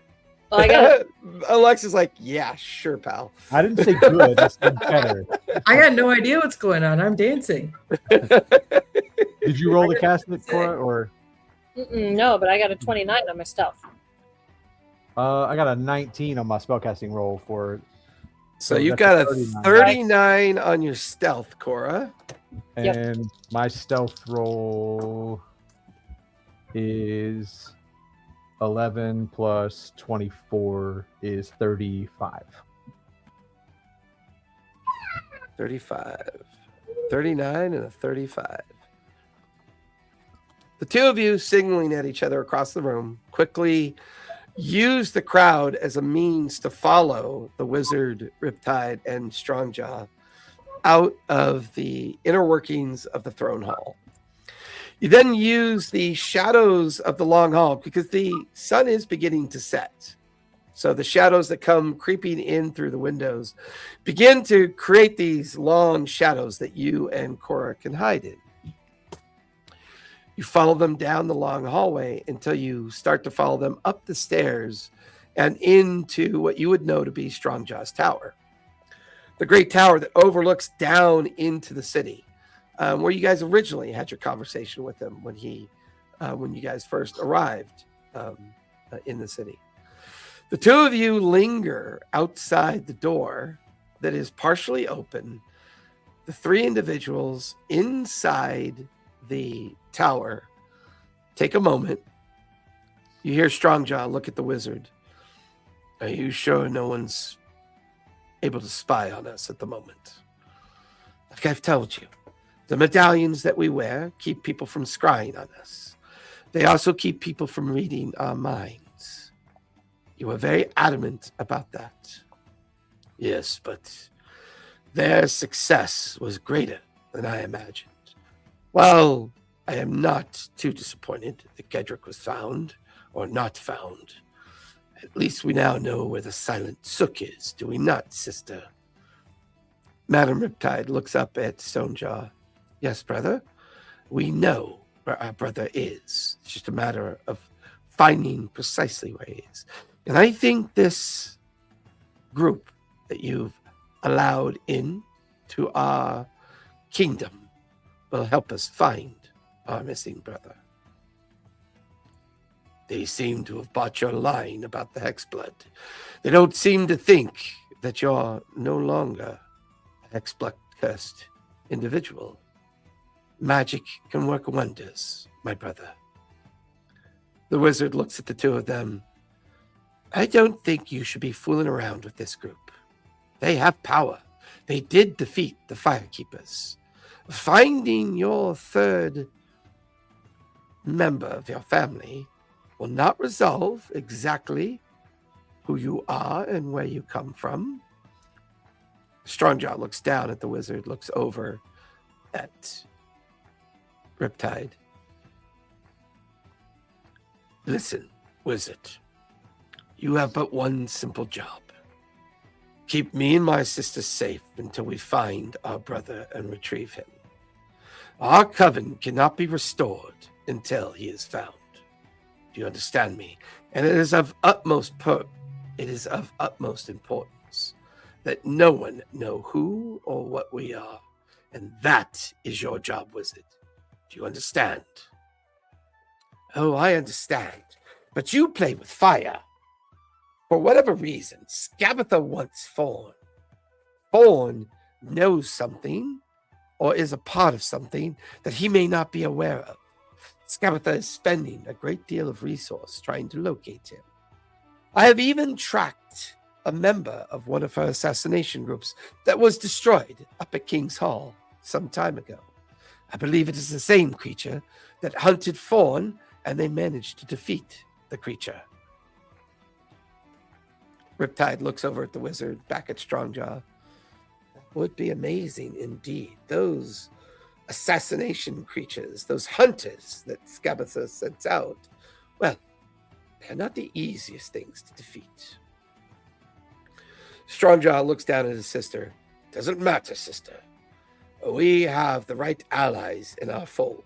Well, I got Alexa's like, yeah, sure, pal. I didn't say good, I said better. I got no idea what's going on. I'm dancing. Did you roll the cast it, Cora, or? No, but I got a 29 on my stealth. I got a 19 on my spellcasting roll for. So you've got a 39 on your stealth, Cora. And my stealth roll is 11 plus 24 is 35. 35. 39 and a 35. The two of you signaling at each other across the room quickly use the crowd as a means to follow the wizard Riptide and Strongjaw out of the inner workings of the throne hall. You then use the shadows of the long hall because the sun is beginning to set. So the shadows that come creeping in through the windows begin to create these long shadows that you and Cora can hide in. You follow them down the long hallway until you start to follow them up the stairs and into what you would know to be Strongjaw's tower. The great tower that overlooks down into the city, where you guys originally had your conversation with him when you guys first arrived in the city. The two of you linger outside the door that is partially open. The three individuals inside the tower take a moment. You hear Strongjaw look at the wizard. Are you sure no one's able to spy on us at the moment? Like I've told you, the medallions that we wear keep people from scrying on us. They also keep people from reading our minds. You were very adamant about that. Yes, but their success was greater than I imagined. Well, I am not too disappointed that Gedrick was found, or not found. At least we now know where the silent sook is, do we not, sister? Madame Riptide looks up at Stonejaw. Yes, brother, we know where our brother is. It's just a matter of finding precisely where he is. And I think this group that you've allowed in to our kingdom will help us find our missing brother. They seem to have bought your line about the Hexblood. They don't seem to think that you're no longer a Hexblood-cursed individual. Magic can work wonders, my brother. The wizard looks at the two of them. I don't think you should be fooling around with this group. They have power. They did defeat the Firekeepers. Finding your third member of your family will not resolve exactly who you are and where you come from. Strongjaw looks down at the wizard, looks over at Riptide. Listen, wizard. You have but one simple job. Keep me and my sister safe until we find our brother and retrieve him. Our coven cannot be restored until he is found. Do you understand me? And it is of utmost importance that no one know who or what we are. And that is your job, wizard. Do you understand? Oh, I understand. But you play with fire. For whatever reason, Skabatha wants Fawn. Fawn knows something or is a part of something that he may not be aware of. Skabatha is spending a great deal of resource trying to locate him. I have even tracked a member of one of her assassination groups that was destroyed up at King's Hall some time ago. I believe it is the same creature that hunted Fawn, and they managed to defeat the creature. Riptide looks over at the wizard, back at Strongjaw. That would be amazing indeed. Those assassination creatures, those hunters that Skabatha sends out, well, they're not the easiest things to defeat. Strongjaw looks down at his sister. Doesn't matter, sister. We have the right allies in our fold.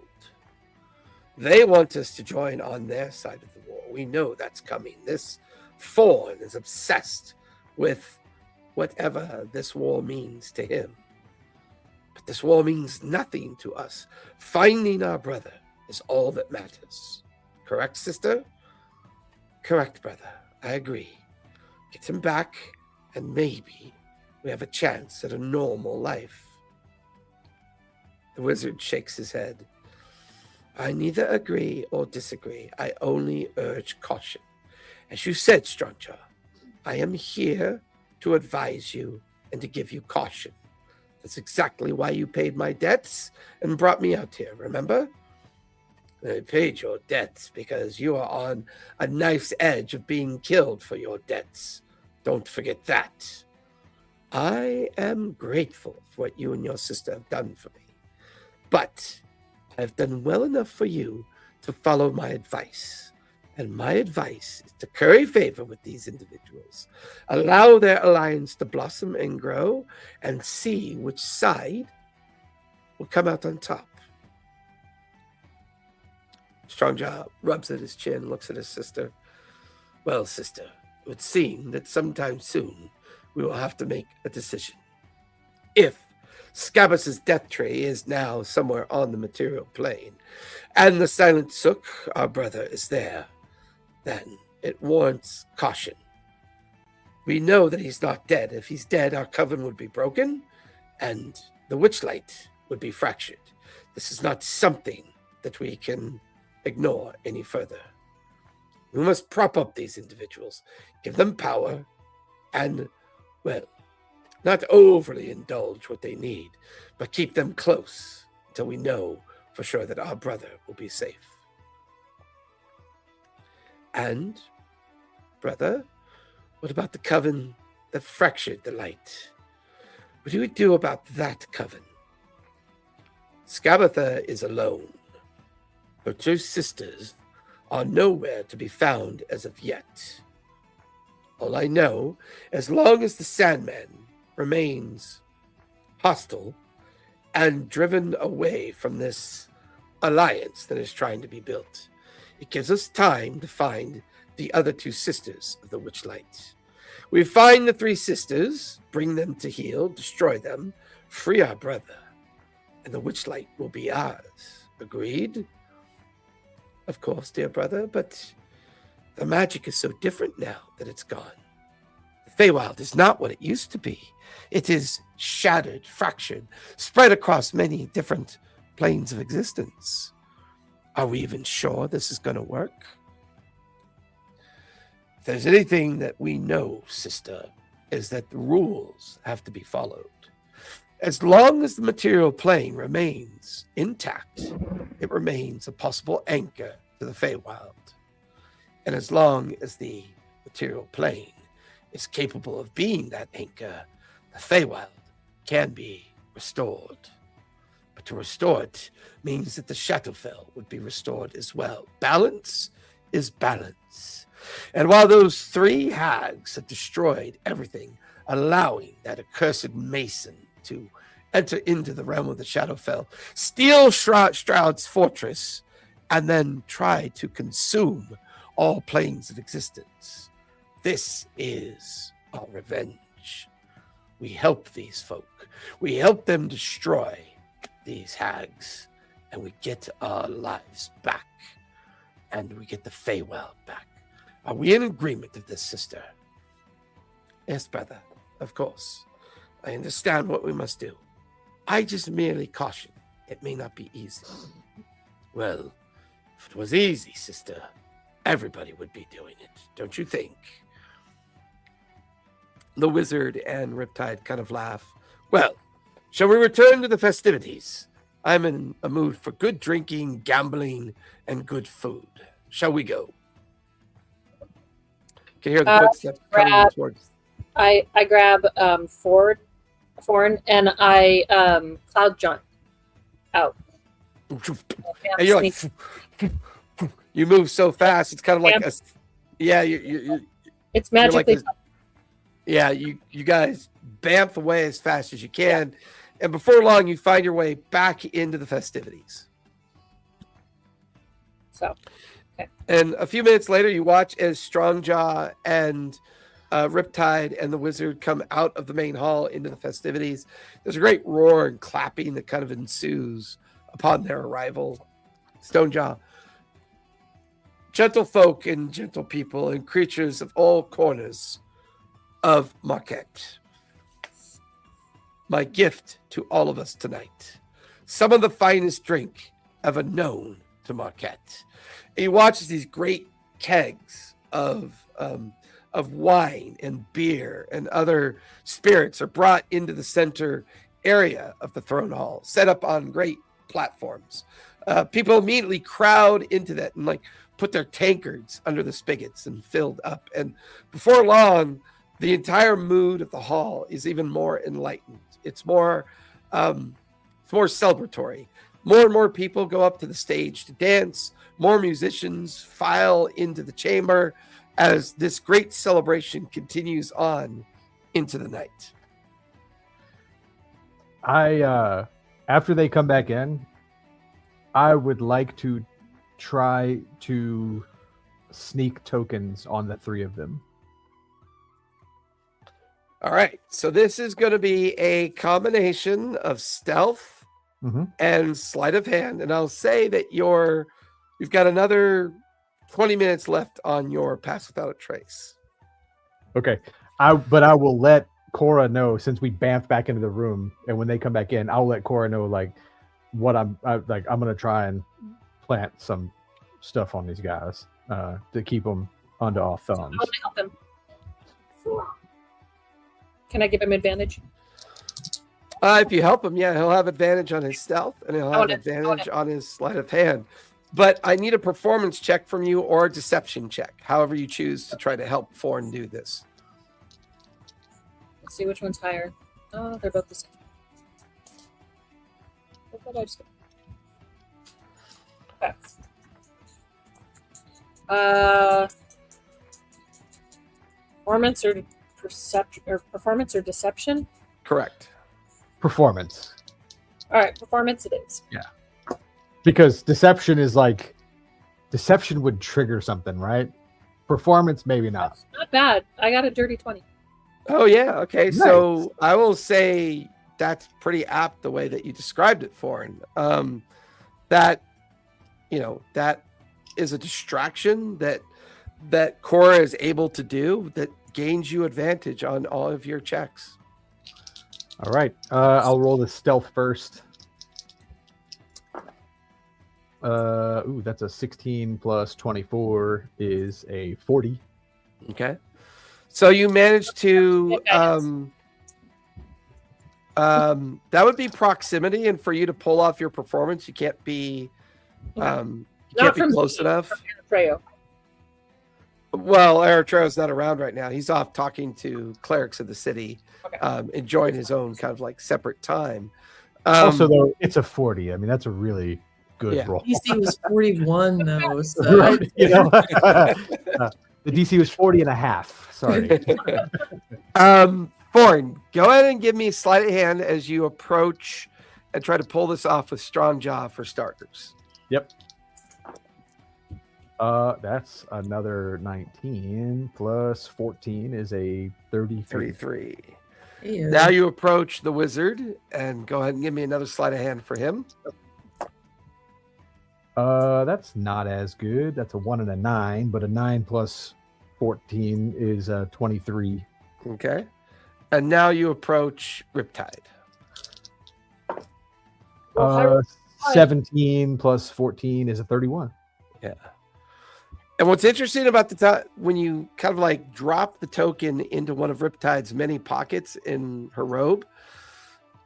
They want us to join on their side of the war. We know that's coming. This Fawn is obsessed with whatever this war means to him. But this war means nothing to us. Finding our brother is all that matters. Correct, sister? Correct, brother. I agree. Get him back, and maybe we have a chance at a normal life. The wizard shakes his head. I neither agree or disagree. I only urge caution. As you said, Strongjaw, I am here to advise you and to give you caution. That's exactly why you paid my debts and brought me out here, remember? I paid your debts because you are on a knife's edge of being killed for your debts. Don't forget that. I am grateful for what you and your sister have done for me. But I've done well enough for you to follow my advice. And my advice is to curry favor with these individuals, allow their alliance to blossom and grow, and see which side will come out on top. Strongjaw rubs at his chin, looks at his sister. Well, sister, it would seem that sometime soon we will have to make a decision. If Skabatha's death tray is now somewhere on the material plane, and the Silent Sook, our brother, is there, then it warrants caution. We know that he's not dead. If he's dead, our coven would be broken, and the Witchlight would be fractured. This is not something that we can ignore any further. We must prop up these individuals, give them power, and, well, not overly indulge what they need, but keep them close until we know for sure that our brother will be safe. And, brother, what about the coven that fractured the light? What do we do about that coven? Skabatha is alone. Her two sisters are nowhere to be found as of yet. All I know, as long as the Sandman remains hostile and driven away from this alliance that is trying to be built, it gives us time to find the other two sisters of the Witchlight. We find the three sisters, bring them to heel, destroy them, free our brother, and the Witchlight will be ours. Agreed? Of course, dear brother, but The magic is so different now that it's gone. The Feywild is not what it used to be. It is shattered, fractured, spread across many different planes of existence. Are we even sure this is going to work? If there's anything that we know, sister, is that the rules have to be followed. As long as the material plane remains intact, it remains a possible anchor to the Feywild. And as long as the material plane is capable of being that anchor, the Feywild can be restored. But to restore it means that the Shadowfell would be restored as well. Balance is balance. And while those 3 hags had destroyed everything, allowing that accursed Mason to enter into the realm of the Shadowfell, steal Stroud's fortress, and then try to consume all planes of existence. This is our revenge. We help these folk. We help them destroy these hags, and we get our lives back, and we get the Feywild back. Are we in agreement of this, sister? Yes, brother, of course. I understand what we must do. I just merely caution it may not be easy. Well, if it was easy, sister, everybody would be doing it, don't you think? The wizard and Riptide kind of laugh. Well, shall we return to the festivities? I'm in a mood for good drinking, gambling, and good food. Shall we go? Can hear the footsteps coming towards. I grab Forn, and I cloud jump out. And you're like, you move so fast. It's kind of like it's magically. You guys bamf away as fast as you can, and before long, you find your way back into the festivities. So, okay. And a few minutes later, you watch as Strongjaw and Riptide and the wizard come out of the main hall into the festivities. There's a great roar and clapping that kind of ensues upon their arrival. Stonejaw, gentle folk and gentle people and creatures of all corners of Marquet. My gift to all of us tonight. Some of the finest drink ever known to Marquet. And you watch as these great kegs of wine and beer and other spirits are brought into the center area of the throne hall, set up on great platforms. People immediately crowd into that and put their tankards under the spigots and filled up. And before long, the entire mood of the hall is even more enlightened. It's more celebratory. More and more people go up to the stage to dance. More musicians file into the chamber as this great celebration continues on into the night. After they come back in, I would like to try to sneak tokens on the 3 of them. All right, so this is going to be a combination of stealth and sleight of hand, and I'll say that you've got another 20 minutes left on your pass without a trace. Okay, but I will let Cora know, since we bamfed back into the room, and when they come back in, I'll let Cora know what I'm going to try and plant some stuff on these guys to keep them under our thumbs. I want to help him. Can I give him advantage? If you help him, he'll have advantage on his stealth, and he'll have advantage on his sleight of hand. But I need a performance check from you or a deception check, however you choose to try to help Forn do this. Let's see which one's higher. Oh, they're both the same. Okay. Performance or deception? Correct. Performance. All right, performance it is. Yeah. Because deception would trigger something, right? Performance, maybe not. That's not bad. I got a dirty 20. Oh, yeah. Okay. Nice. So I will say that's pretty apt the way that you described it, Forn. That is a distraction that that Cora is able to do that gains you advantage on all of your checks. All right. I'll roll the stealth first. That's a 16 plus 24 is a 40. Okay. So you managed to that would be proximity, and for you to pull off your performance, you can't be close enough. Freyo. Well, Eritreo's not around right now. He's off talking to clerics of the city, enjoying his own kind of like separate time. Also, though, it's a 40. I mean, that's a really good roll. DC was 41, though. So. The DC was 40 and a half. Sorry. Born, go ahead and give me a sleight of hand as you approach and try to pull this off with strong jaw for starters. Yep. That's another 19 plus 14 is a 33. Ew. Now you approach the wizard and go ahead and give me another sleight of hand for him. That's not as good. That's a 1 and a 9, but a 9 plus 14 is 23. Okay. And now you approach Riptide. 17 plus 14 is a 31. Yeah. And what's interesting about the time when you kind of like drop the token into one of Riptide's many pockets in her robe,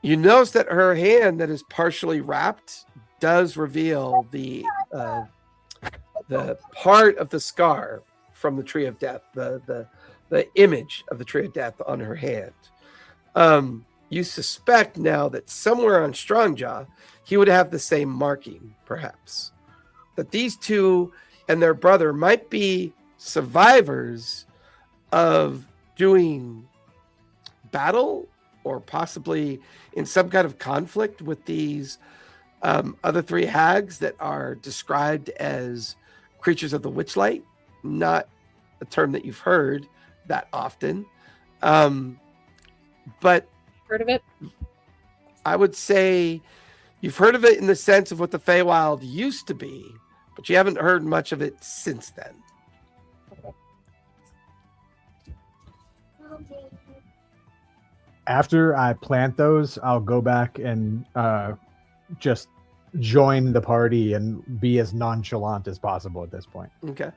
you notice that her hand that is partially wrapped does reveal the part of the scar from the Tree of Death, the image of the Tree of Death on her hand. You suspect now that somewhere on Strongjaw, he would have the same marking, perhaps. That these two and their brother might be survivors of doing battle or possibly in some kind of conflict with these other three hags that are described as creatures of the witchlight. Not a term that you've heard that often. But Heard of it? I would say you've heard of it in the sense of what the Feywild used to be, but you haven't heard much of it since then. After I plant those, I'll go back and just join the party and be as nonchalant as possible at this point. Okay.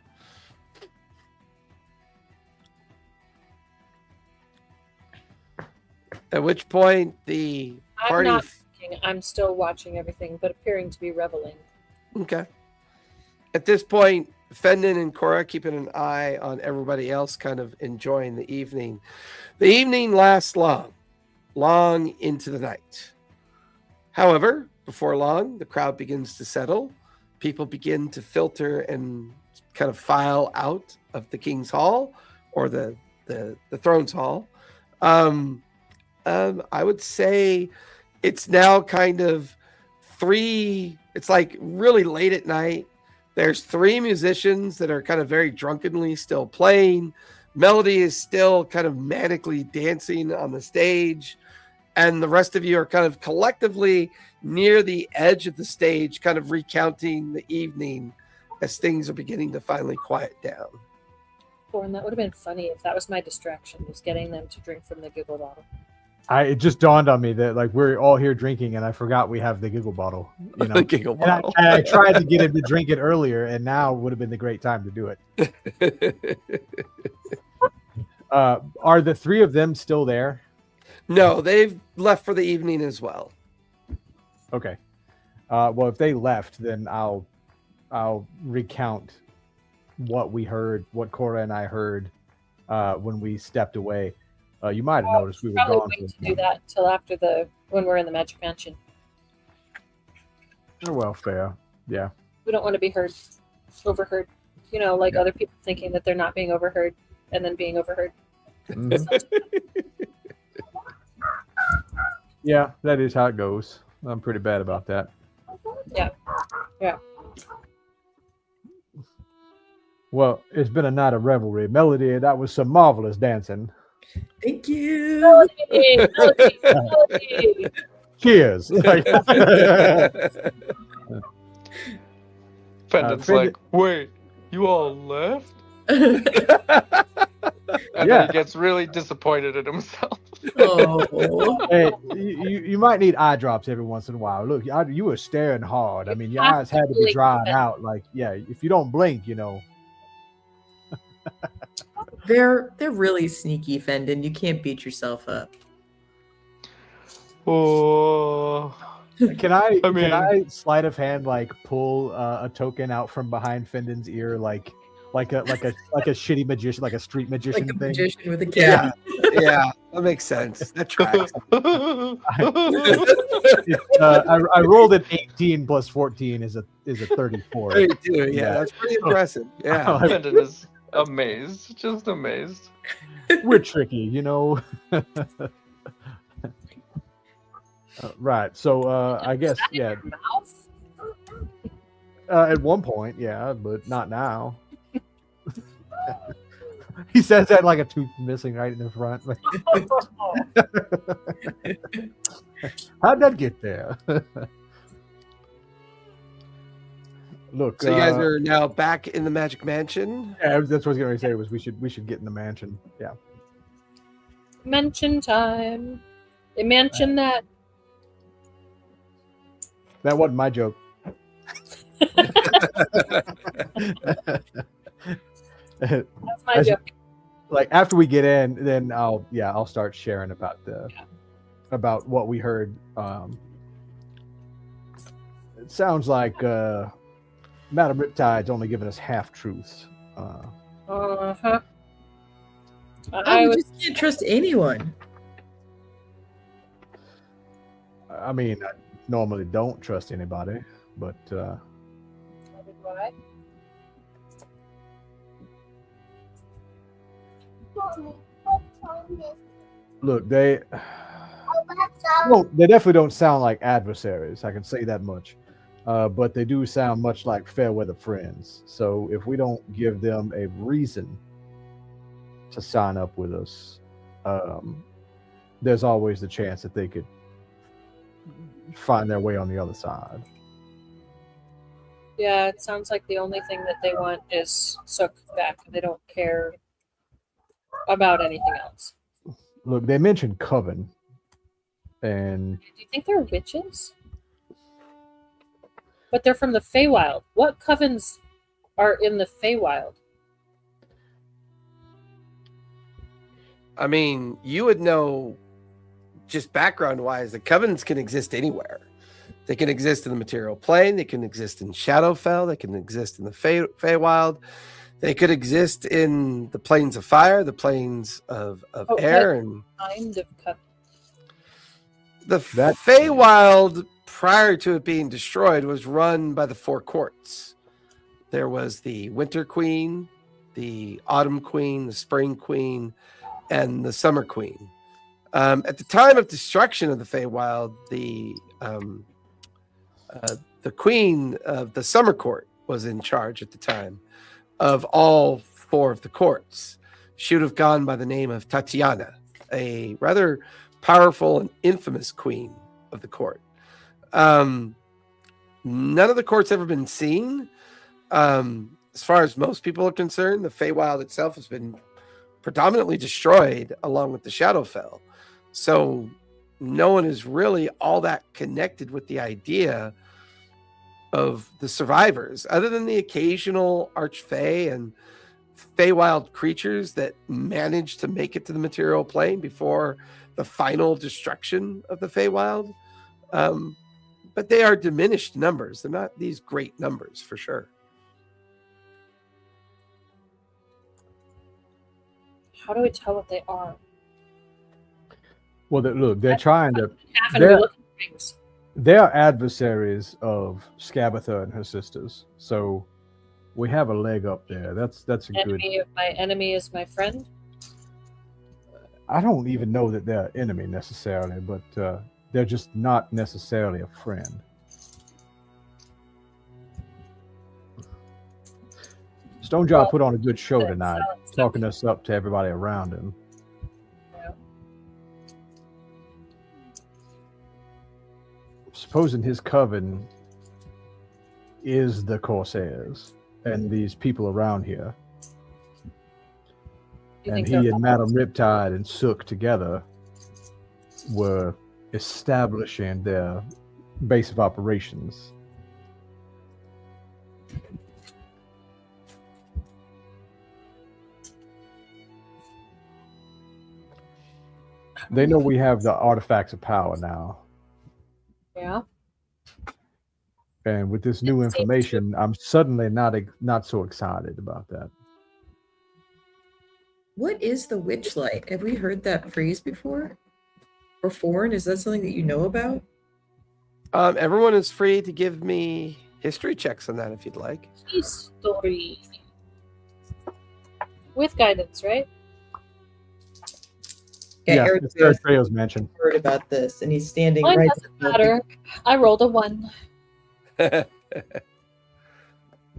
At which point the party... I'm not thinking, I'm still watching everything, but appearing to be reveling. Okay. At this point, Fendon and Cora keeping an eye on everybody else, kind of enjoying the evening. The evening lasts long into the night. However, before long, the crowd begins to settle. People begin to filter and kind of file out of the King's Hall or the Throne's Hall. I would say it's now kind of it's like really late at night. There's three musicians that are kind of very drunkenly still playing. Melody is still kind of manically dancing on the stage. And the rest of you are kind of collectively near the edge of the stage, kind of recounting the evening as things are beginning to finally quiet down. Born, that would have been funny if that was my distraction, was getting them to drink from the giggle bottle. It just dawned on me that like we're all here drinking, and I forgot we have the giggle bottle. You know, The giggle bottle. And I tried to get him to drink it earlier, and now would have been the great time to do it. Are the three of them still there? No, they've left for the evening as well. Okay. Well, if they left, then I'll recount what we heard, what Cora and I heard when we stepped away. You might have noticed we were Probably gone. wait to do that until after when we're in the Magic Mansion. Oh, well, fair. Yeah. We don't want to be overheard. You know, like other people thinking that they're not being overheard and then being overheard. Mhm. Yeah, that is how it goes. I'm pretty bad about that. Yeah. Well, it's been a night of revelry. Melody, that was some marvelous dancing. Thank you. Melody. Cheers. Pendant's Fendon- like, wait, you all left? And then he gets really disappointed in himself. Oh. Hey, you might need eye drops every once in a while. Look, you were staring hard. I mean, your eyes had to be drying out. Like, yeah, if you don't blink, you know. They're really sneaky, Fendon. You can't beat yourself up. Oh. Can I mean- sleight of hand like pull a token out from behind Fendon's ear like a shitty magician, like a street magician Like a thing? magician with a Yeah, cat. yeah, that makes sense. That tracks. I rolled an 18 plus 14 is a 34. You do, yeah, that's pretty impressive. Yeah. Fendon is amazed, just amazed. We're tricky, you know. Right. So I guess yeah. At one point, yeah, but not now. He says that like a tooth missing right in the front. How'd that get there? Look, So you guys are now back in the Magic Mansion. yeah, that's what I was going to say. Was we should get in the mansion. Yeah. Mention time. They mentioned that. That wasn't my joke. That's my joke. Like after we get in, then I'll start sharing about about what we heard. It sounds like Madam Riptide's only giving us half truths. Uh-huh. Oh, you just can't trust anyone. I mean, I normally don't trust anybody, but Why? look, they definitely don't sound like adversaries. I can say that much. But they do sound much like fair weather friends. So if we don't give them a reason to sign up with us, there's always the chance that they could find their way on the other side. Yeah, it sounds like the only thing that they want is Sook back. They don't care about anything else. Look, they mentioned Coven, and Do you think they're witches? But they're from the Feywild. What covens are in the Feywild? I mean, you would know just background wise that covens can exist anywhere. They can exist in the material plane, they can exist in Shadowfell, they can exist in the Feywild, they could exist in the planes of fire, the planes of air, and Kind of coven. the That- Feywild prior to it being destroyed was run by the four courts. There was the Winter Queen, the Autumn Queen, the Spring Queen, and the Summer Queen. At the time of destruction of the Feywild, the Queen of the Summer Court was in charge at the time of all four of the courts. She would have gone by the name of Tatiana, a rather powerful and infamous queen of the court. None of the courts ever been seen. As far as most people are concerned, the Feywild itself has been predominantly destroyed along with the Shadowfell. So no one is really all that connected with the idea of the survivors, other than the occasional Archfey and Feywild creatures that manage to make it to the material plane before the final destruction of the Feywild. But they are diminished numbers. They're not these great numbers for sure. How do we tell what they are? well, they're trying to. Half and we They're- look at things. They're adversaries of Scabatha and her sisters, so we have a leg up there. That's a good. Enemy of my enemy is my friend. I don't even know that they're enemy necessarily, but they're just not necessarily a friend. Stonejaw Well, put on a good show that's tonight, solid talking us up to everybody around him. Yeah. Supposing his coven is the Corsairs and these people around here. You And think he they're and Madam Riptide and Sook together were establishing their base of operations. They know we have the artifacts of power now. Yeah. And with this new It seems information, I'm suddenly not so excited about that. What is the Witchlight? Have we heard that phrase before? Or foreign? Is that something that you know about? Everyone is free to give me history checks on that if you'd like. History. With guidance, right? Yeah, It's Eritrea's mentioned. heard about this, and he's standing Mine right. doesn't matter. I rolled a 1.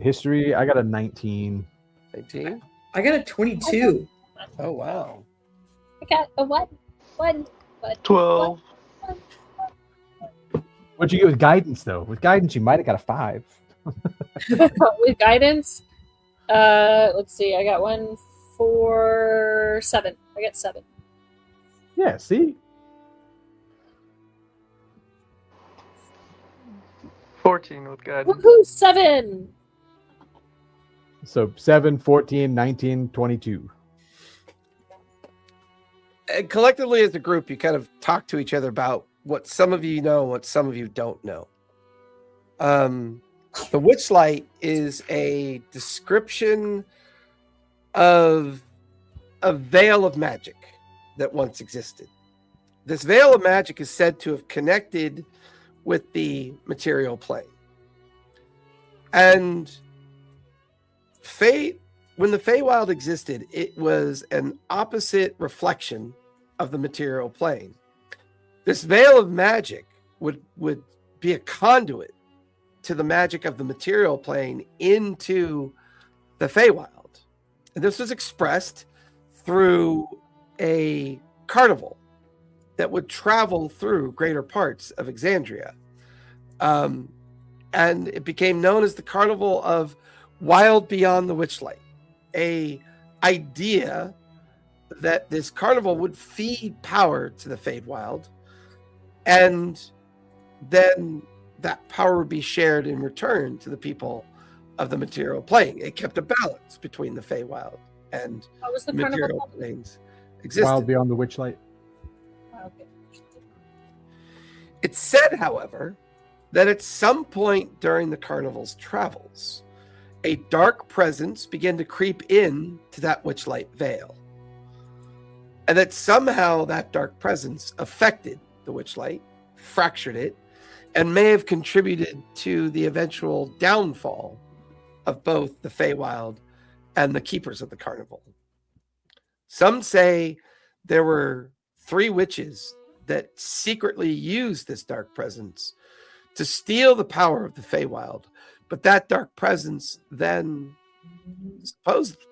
History, I got a 19. 19? I got a 22. Oh, wow. I got a 1. 1. 12. What'd you get with guidance, though? With guidance, you might have got a 5. With guidance, let's see. I got 1 for 7. I got 7. Yeah, see? 14 with guidance. Woohoo! 7. So 7, 14, 19, 22. And collectively as a group, you kind of talk to each other about what some of you know and what some of you don't know. The Witchlight is a description of a veil of magic that once existed. This veil of magic is said to have connected with the material plane. And when the Feywild existed, it was an opposite reflection of the material plane. This veil of magic would be a conduit to the magic of the material plane into the Feywild. And this was expressed through a carnival that would travel through greater parts of Exandria. And it became known as the Carnival of Wild Beyond the Witchlight, a idea that this carnival would feed power to the Feywild, and then that power would be shared in return to the people of the material plane. It kept a balance between the Feywild and What was the material carnival? planes existed. Wild Beyond the Witchlight. Okay. It's said, however, that at some point during the carnival's travels, a dark presence began to creep in to that witchlight veil. And that somehow that dark presence affected the witchlight, fractured it, and may have contributed to the eventual downfall of both the Feywild and the keepers of the carnival. Some say there were 3 witches that secretly used this dark presence to steal the power of the Feywild, but that dark presence then supposedly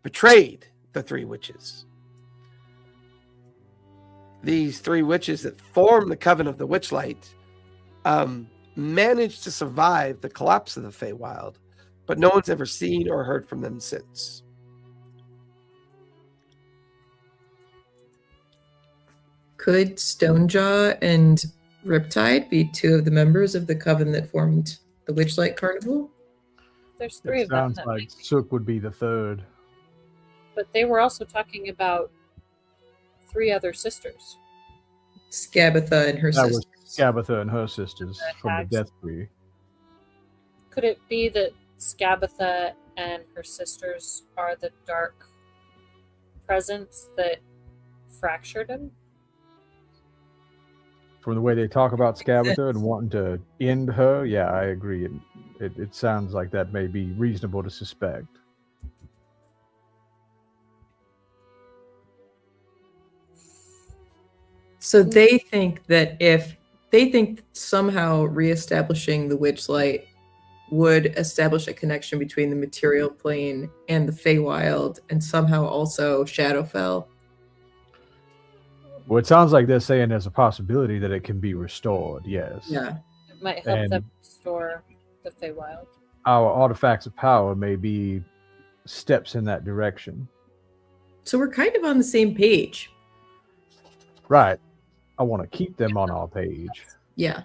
betrayed the 3 witches. These 3 witches that formed the Coven of the Witchlight managed to survive the collapse of the Feywild, but no one's ever seen or heard from them since. Could Stonejaw and Riptide be 2 of the members of the coven that formed the Witchlight Carnival? There's 3 It of them. sounds that like make- Sook would be the 3rd. But they were also talking about 3 other sisters. Scabatha and her That sister. was Scabatha and her sisters The from the hags. Death Tree. Could it be that Scabatha and her sisters are the dark presence that fractured him? From the way they talk about Scabatha and wanting to end her, yeah, I agree. It sounds like that may be reasonable to suspect. So they think that somehow reestablishing the Witchlight would establish a connection between the material plane and the Feywild, and somehow also Shadowfell. Well, it sounds like they're saying there's a possibility that it can be restored, yes. Yeah. It might help And- them restore the Feywild. Our artifacts of power may be steps in that direction. So we're kind of on the same page. Right. I want to keep them on our page. Yeah.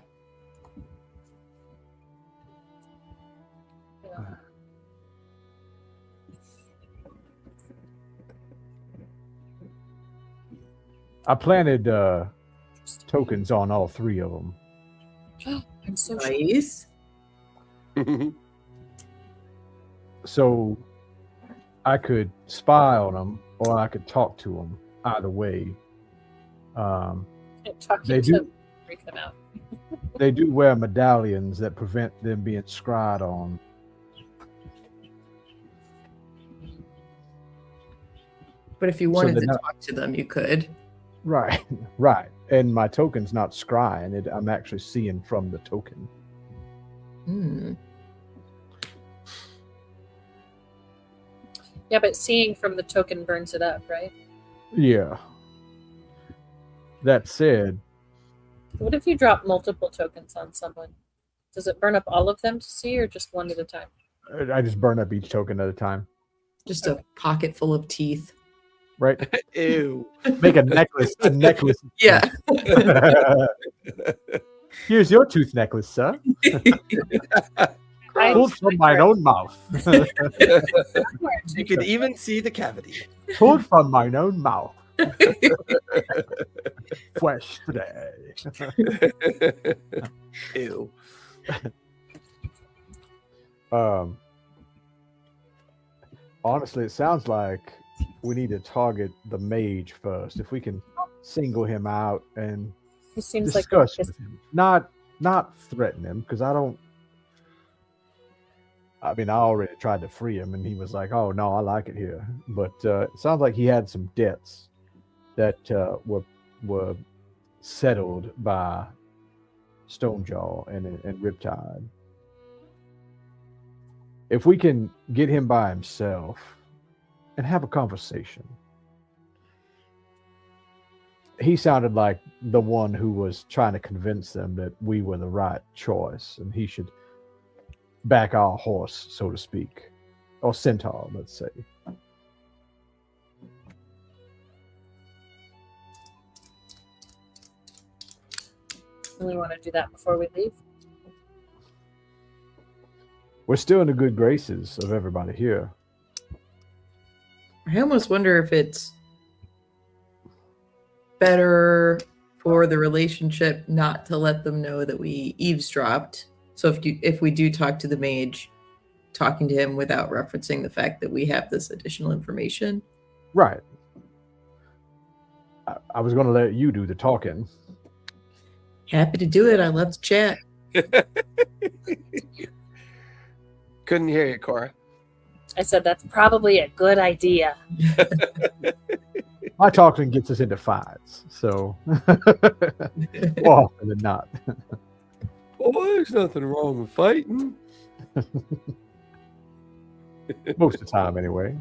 I planted tokens on all 3 of them. I'm so sure. Nice. So I could spy on them or I could talk to them. Either way. Talking They to do. freak them out. They do wear medallions that prevent them being scryed on. But if you wanted they're to not- talk to them, you could. Right, right. And my token's not scrying it. I'm actually seeing from the token. Hmm. Yeah, but seeing from the token burns it up, right? Yeah. That said, What if you drop multiple tokens on someone? Does it burn up all of them to see, or just one at a time? I just burn up each token at a time. Just a pocket full of teeth. Right? Ew. Make a necklace. A necklace. Yeah. Here's your tooth necklace, sir. Pulled from mine own mouth. You could even see the cavity. Pulled from mine own mouth. Fresh today. Ew. Honestly, it sounds like we need to target the mage first. If we can single him out and He seems like discuss with him, not threaten him, because I already tried to free him, and he was like, "Oh no, I like it here." But it sounds like he had some debts that were settled by Stonejaw and Riptide. If we can get him by himself and have a conversation. He sounded like the one who was trying to convince them that we were the right choice and he should back our horse, so to speak. Or centaur, let's say. we want to do that before we leave. We're still in the good graces of everybody here. I almost wonder if it's better for the relationship not to let them know that we eavesdropped. So if we do talk to the mage, talking to him without referencing the fact that we have this additional information. Right. I was going to let you do the talking. Happy to do it. I love to chat. Couldn't hear you, Cora. I said that's probably a good idea. My talking gets us into fights, so more often than not. Oh, there's nothing wrong with fighting. Most of the time, anyway.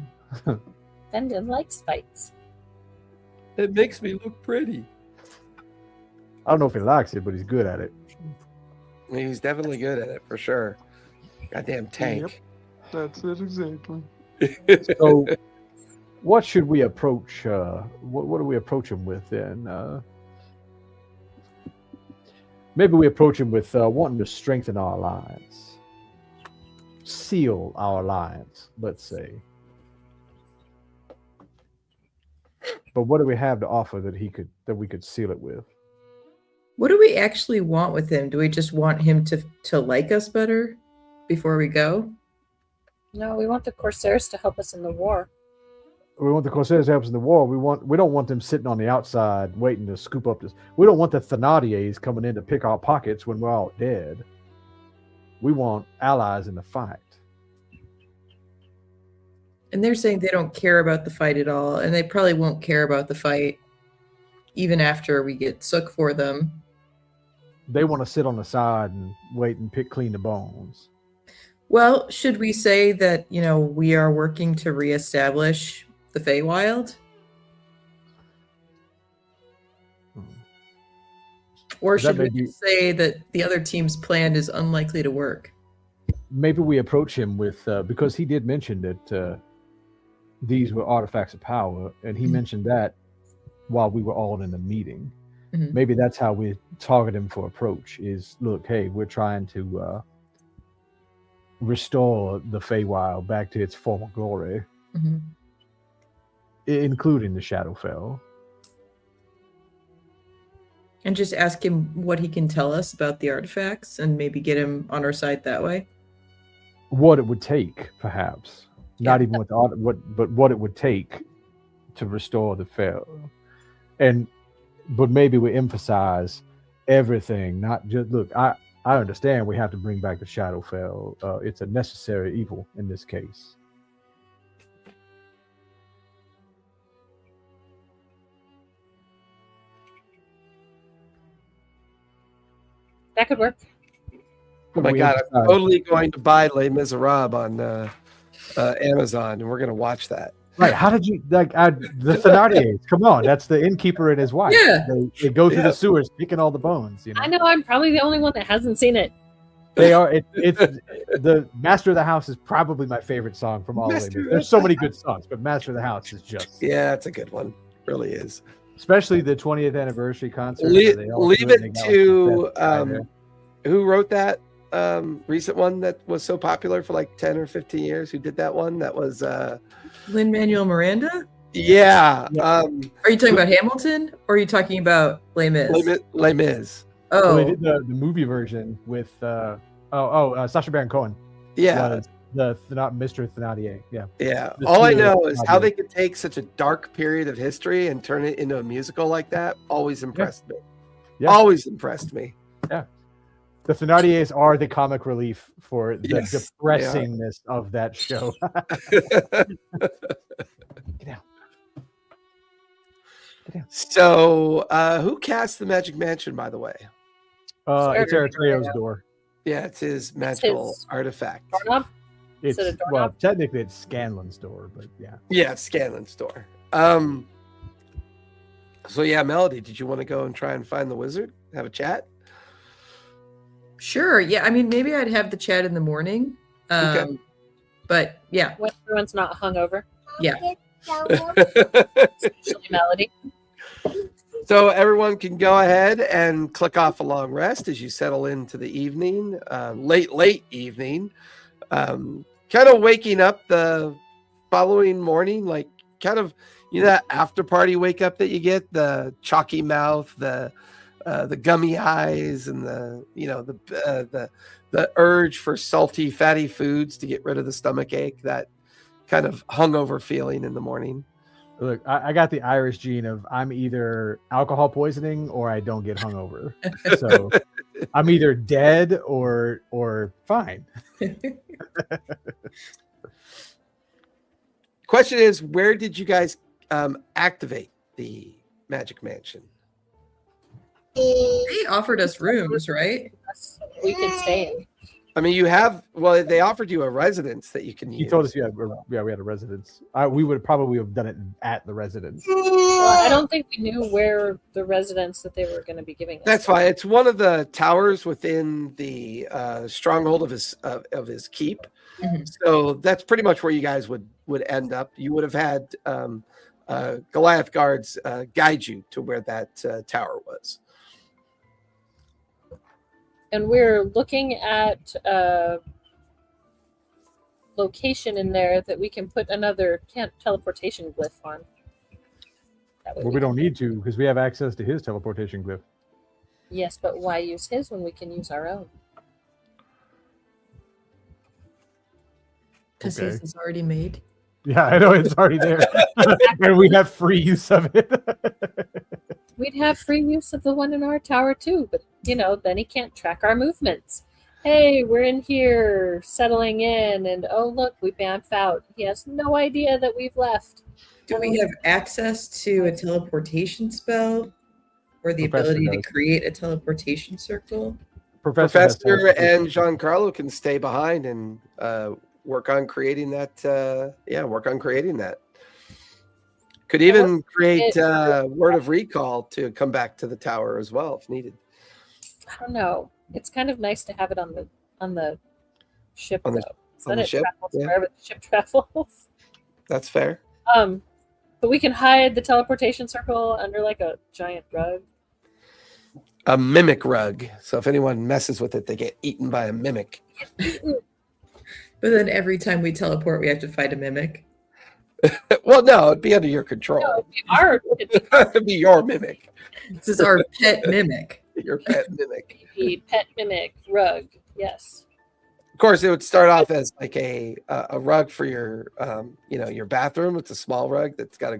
Bendon likes fights. It makes me look pretty. I don't know if he likes it, but he's good at it. He's definitely good at it, for sure. Goddamn tank. That's it exactly. So, what should we approach? What do we approach him with then? Maybe we approach him with wanting to strengthen our alliance, seal our alliance, let's say. But what do we have to offer that we could seal it with? What do we actually want with him? Do we just want him to like us better before we go? No, we want the Corsairs to help us in the war. We want the Corsairs to help us in the war. We don't want them sitting on the outside waiting to scoop up this. We don't want the Thenardiers coming in to pick our pockets when we're all dead. We want allies in the fight. And they're saying they don't care about the fight at all, and they probably won't care about the fight even after we get sook for them. They want to sit on the side and wait and pick clean the bones. Well, should we say that, we are working to reestablish the Feywild? Or should we just say that the other team's plan is unlikely to work? Maybe we approach him with, because he did mention that these were artifacts of power, and he mentioned that while we were all in the meeting. Mhm. Maybe that's how we target him for approach. Is look, hey, we're trying to restore the Feywild back to its former glory, Mhm. including the Shadowfell. And just ask him what he can tell us about the artifacts and maybe get him on our side that way. What it would take, perhaps, not Yeah. even but what it would take to restore the Fel, but maybe we emphasize everything, not just look. I understand we have to bring back the Shadowfell. It's a necessary evil in this case. That could work. Oh my We god, I'm emphasize- totally going to buy Les Miserables on Amazon, and we're going to watch that. Right? How did you the Thenardiers? Come on, that's the innkeeper and his wife. Yeah. They go through Yeah. the sewers picking all the bones. I know I'm probably the only one that hasn't seen it. They are. It's the Master of the House is probably my favorite song from all of Master them. of There's so many good songs, but Master of the House is just, Yeah, it's a good one. Really is. especially the 20th anniversary concert. Leave, where they all leave do and they it got, to like, the best writer. who wrote that recent one that was so popular for like 10 or 15 years. Who did that one? That was Lin-Manuel Miranda? yeah. Are you talking about Hamilton or are you talking about Les Mis? Les Mis. Well, they Oh, did the movie version with Sacha Baron Cohen. Yeah. was the Mr. Thenardier. Yeah. Yeah. The All I studio know is how project. they could take such a dark period of history and turn it into a musical like that. Always impressed me. Yeah. Always impressed me. The Thenardiers are the comic relief for the Yes, they depressingness of that show. So, who cast the Magic Mansion, by the way? It's Eritreo's door. Yeah, it's his magical his artifact. Doorknob? It's Is it a doorknob? well, technically it's Scanlan's door, but yeah. Yeah, it's Scanlan's door. So yeah, Melody, did you want to go and try and find the wizard? Have a chat? sure. Yeah, I mean, maybe I'd have the chat in the morning. Okay. But yeah, When everyone's not hungover. yeah. Especially Melody. So everyone can go ahead and click off a long rest as you settle into the evening, late evening. Kind of waking up the following morning, like kind of, you know, that after party wake up that you get, the chalky mouth, the gummy eyes, and the urge for salty, fatty foods to get rid of the stomach ache, that kind of hungover feeling in the morning. Look, I got the Irish gene of I'm either alcohol poisoning or I don't get hungover. So I'm either dead or fine. Question is, where did you guys activate the Magic Mansion? They offered us rooms, right? We can stay in. I mean, they offered you a residence that you can use. He told us, we had a residence. We would probably have done it at the residence. Well, I don't think we knew where the residence that they were going to be giving us. That's fine. It's one of the towers within the stronghold of his keep. Mhm. So that's pretty much where you guys would end up. You would have had Goliath guards guide you to where that tower was. And we're looking at a location in there that we can put another teleportation glyph on. That way Well, we don't need to because we have access to his teleportation glyph. Yes, but why use his when we can use our own? Because Okay. his is already made. Yeah, I know it's already there. And we have free use of it. We'd have free use of the one in our tower too, but then he can't track our movements. Hey, we're in here settling in, and oh look, we bamf out. He has no idea that we've left. Do we have access to a teleportation spell or the Professor ability does. to create a teleportation circle? Professor has and teleportation. Giancarlo can stay behind and work on creating that. Work on creating that. Could even create word of recall to come back to the tower as well if needed. I don't know. It's kind of nice to have it on the ship On the- though. So on then the it ship? travels Yeah. wherever the ship travels. That's fair. But we can hide the teleportation circle under like a giant rug. A mimic rug. So if anyone messes with it, they get eaten by a mimic. But then every time we teleport, we have to fight a mimic. Well, no, it'd be under your control. No, It'd be your mimic. This is our pet mimic. Your pet mimic. the pet mimic rug. Yes. Of course, it would start off as like a rug for your your bathroom. It's a small rug that's got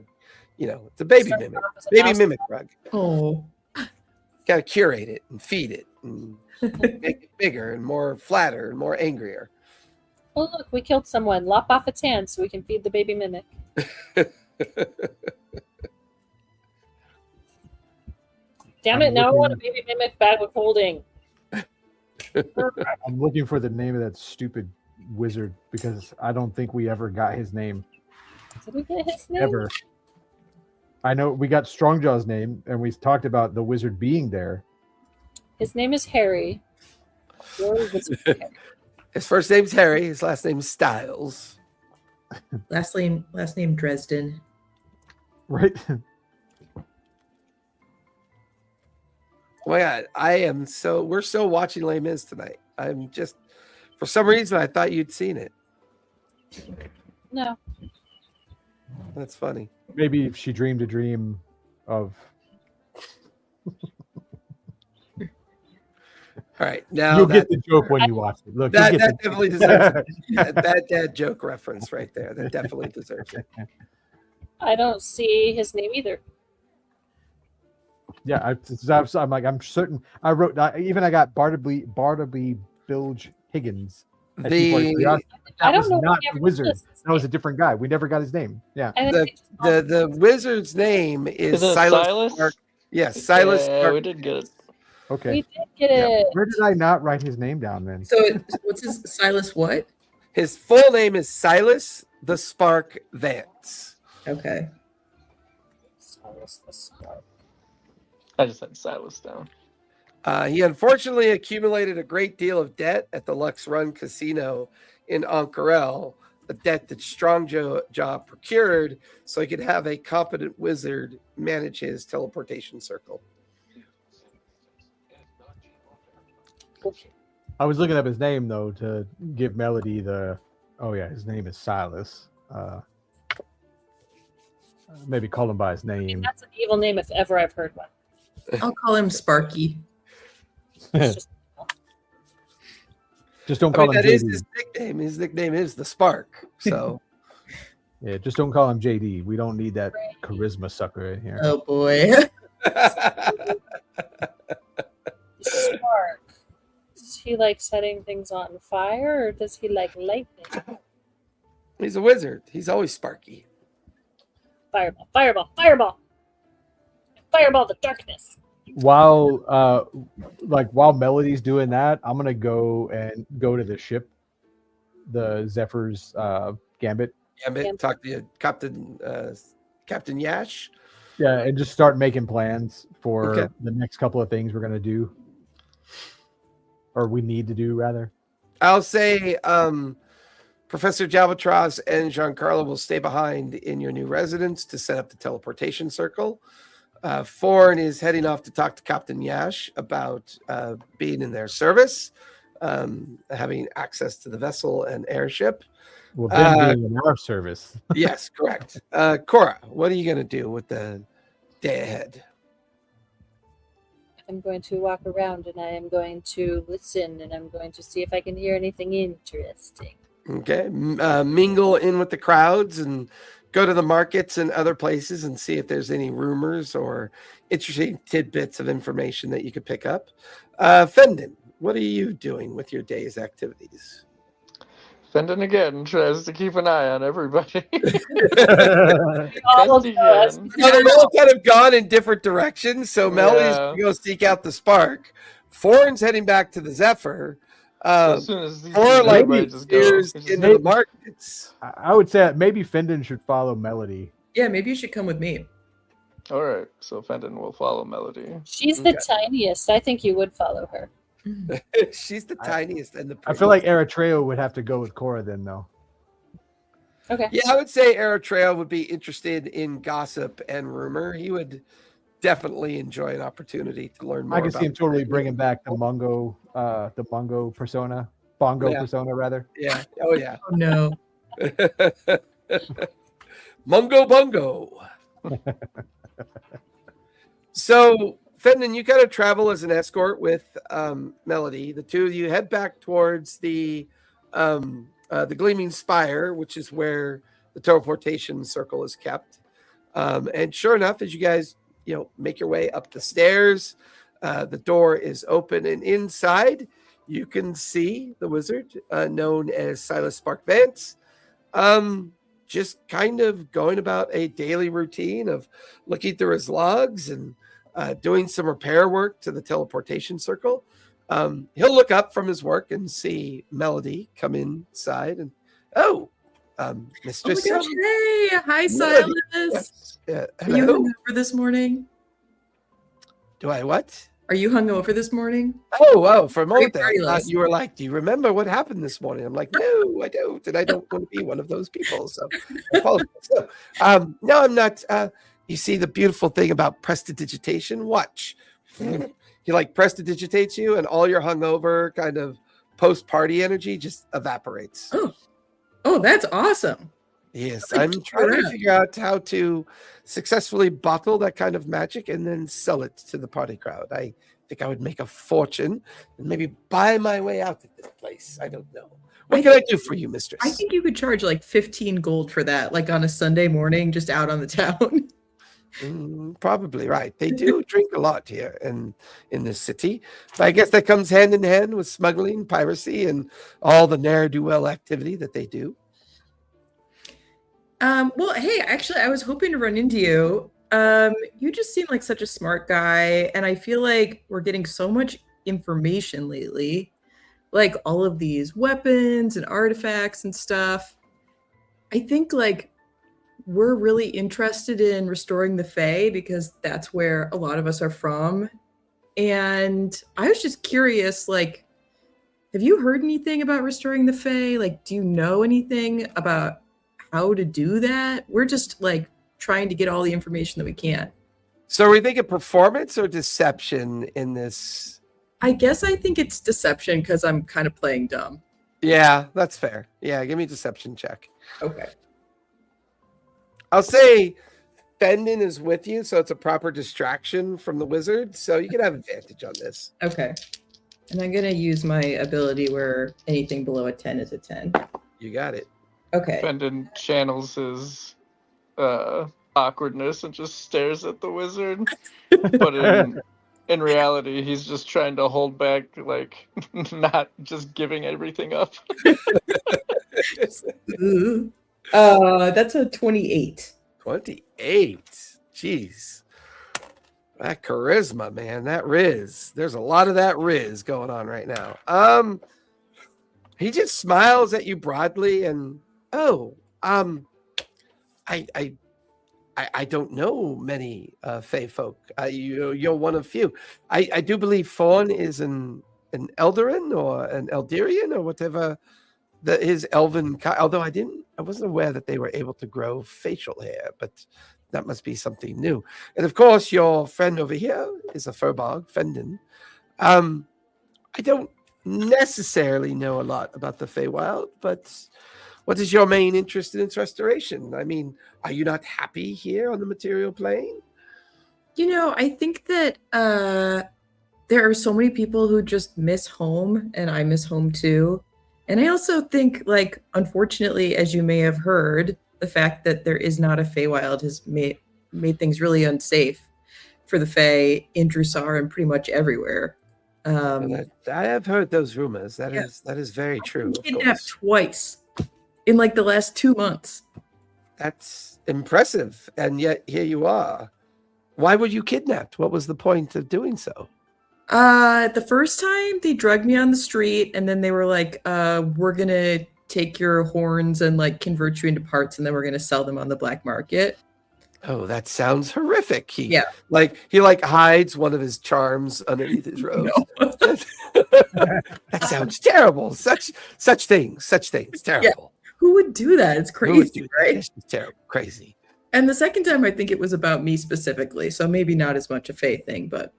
it's a baby Starts mimic. off as a Baby mouse. mimic rug. Oh. Got to curate it and feed it and make it bigger and more flatter and more angrier. Oh, look, we killed someone. Lop off its hand so we can feed the baby mimic. Damn it, now I want a baby mimic bag of holding. I'm looking for the name of that stupid wizard because I don't think we ever got his name. Did we get his name? Ever. I know we got Strongjaw's name and we talked about the wizard being there. His name is Harry. Your wizard Harry. His first name's Harry. His last name's Styles. Last name Dresden. Right? Oh my God, we're so watching Les Mis tonight. I'm just, for some reason, I thought you'd seen it. No. That's funny. Maybe if she dreamed a dream of. All right, now You'll get the joke when you watch it. Look, that you'll get definitely deserves it. That dad joke reference right there. That definitely deserves it. I don't see his name either. Yeah, I'm like, I'm certain. I got Bartleby Bilge Higgins. at T43. I That don't was know not if the we ever wizard. noticed his That was a name. different guy. We never got his name. Yeah. I think The wizard's name is Is it Silas? Stark. Yes, Silas Yeah, Stark. we did get it. Okay. we did get Yeah. it. Where did I not write his name down then? So what's his Silas what? His full name is Silas the Spark Vance. Okay. Silas the Spark. I just had Silas down. He unfortunately accumulated a great deal of debt at the Lux Run Casino in Ank'Harel, a debt that Strongjaw procured so he could have a competent wizard manage his teleportation circle. Okay. I was looking up his name though to give Melody the. Oh yeah, his name is Silas. Maybe call him by his name. That's an evil name if ever I've heard one. I'll call him Sparky. It's Just don't I call mean, him that is JD. his nickname. His nickname is the Spark. So Yeah, just don't call him JD. We don't need that charisma sucker in here. Oh boy. Spark. Does he like setting things on fire or does he like lightning? he's a wizard. He's always sparky. Fireball, fireball, fireball. Fireball the darkness. While Melody's doing that, I'm gonna go to the ship, the Zephyr's Gambit. Gambit, talk to you, Captain Yash. Yeah, and just start making plans for Okay. the next couple of things we're gonna do, or we need to do rather. I'll say Professor Jalbatros and Giancarlo will stay behind in your new residence to set up the teleportation circle. Forn is heading off to talk to Captain Yash about being in their service, having access to the vessel and airship. Well, them being in our service. Yes, correct. Cora, what are you going to do with the day ahead? I'm going to walk around and I am going to listen and I'm going to see if I can hear anything interesting. Okay. Mingle in with the crowds and go to the markets and other places and see if there's any rumors or interesting tidbits of information that you could pick up. Fendon, what are you doing with your day's activities? Fendon again tries to keep an eye on everybody. All of Best he us. can. Well, they've all kind of gone in different directions. So Melody's Yeah. going to go seek out the Spark. Forn's heading back to the Zephyr. As soon as these Or people, like everybody just go. steers Just- into the markets. I would say that maybe Fendon should follow Melody. Yeah, maybe you should come with me. All right, so Fendon will follow Melody. She's the tiniest. I think you would follow her. She's the tiniest and the I feel like Eritrea would have to go with Cora then, though. Okay. Yeah, I would say Eritrea would be interested in gossip and rumor. He would definitely enjoy an opportunity to learn more. I can see him about totally the bringing back the Mungo persona, Bongo Yeah. persona rather. Yeah. Oh yeah. Oh no. Mungo Bungo. So, Fenton, you kind of travel as an escort with Melody. The two of you head back towards the Gleaming Spire, which is where the teleportation circle is kept. And sure enough, as you guys, make your way up the stairs, the door is open, and inside you can see the wizard known as Silas Spark Vance. Just kind of going about a daily routine of looking through his logs and doing some repair work to the teleportation circle. He'll look up from his work and see Melody come inside and, Mistress. Oh my gosh, hey, hi Melody. Silas. Yeah. Are you Hello. hungover this morning? Do I what? Are you hungover this morning? Oh, for a moment there, party I thought last you were like, do you remember what happened this morning? I'm like, no, I don't. And I don't want to be one of those people. So I apologize. So, no, I'm not. You see, the beautiful thing about prestidigitation, watch. He prestidigitates you, and all your hungover kind of post-party energy just evaporates. Oh, that's awesome. Yes, Like, I'm trying to around. figure out how to successfully bottle that kind of magic and then sell it to the party crowd. I think I would make a fortune and maybe buy my way out of this place. I don't know. What can I do for you, mistress? I think you could charge like 15 gold for that, like on a Sunday morning, just out on the town. Probably right. They do drink a lot here in this city. But I guess that comes hand in hand with smuggling, piracy, and all the ne'er-do-well activity that they do. Well, hey, actually, I was hoping to run into you. You just seem like such a smart guy, and I feel like we're getting so much information lately, like all of these weapons and artifacts and stuff. I think we're really interested in restoring the Fae because that's where a lot of us are from. And I was just curious, have you heard anything about restoring the Fae? Do you know anything about how to do that? We're just trying to get all the information that we can. So are we thinking performance or deception in this? I guess I think it's deception because I'm kind of playing dumb. Yeah, that's fair. Yeah, give me a deception check. Okay. I'll say Fendon is with you, so it's a proper distraction from the wizard. So you can have advantage on this. Okay. And I'm going to use my ability where anything below a 10 is a 10. You got it. Okay. Fendon channels his awkwardness and just stares at the wizard. But in reality, he's just trying to hold back, not just giving everything up. Ooh. That's a 28. 28. Jeez. That charisma, man. That riz. There's a lot of that riz going on right now. He just smiles at you broadly and I don't know many Fae folk. You're one of few. I do believe Fawn is an Eldarin or an Eldirian or whatever his elven. Although I wasn't aware that they were able to grow facial hair, but that must be something new. And of course, your friend over here is a Furbog, Fendon. I don't necessarily know a lot about the Feywild, but what is your main interest in its restoration? I mean, are you not happy here on the material plane? I think that there are so many people who just miss home, and I miss home too. And I also think, unfortunately, as you may have heard, the fact that there is not a Feywild has made things really unsafe for the Fae in Jrusar and pretty much everywhere. I have heard those rumors. That is very true. I've been kidnapped twice in the last 2 months. That's impressive. And yet here you are. Why were you kidnapped? What was the point of doing so? The first time they drugged me on the street, and then they were like, we're gonna take your horns and convert you into parts, and then we're gonna sell them on the black market. Oh, that sounds horrific. He Yeah. he hides one of his charms underneath his robes. No. That sounds terrible. Such things terrible. Who would do that? It's Who would crazy, do right? This is terrible, crazy. And the second time, I think it was about me specifically, so maybe not as much a Faye thing, but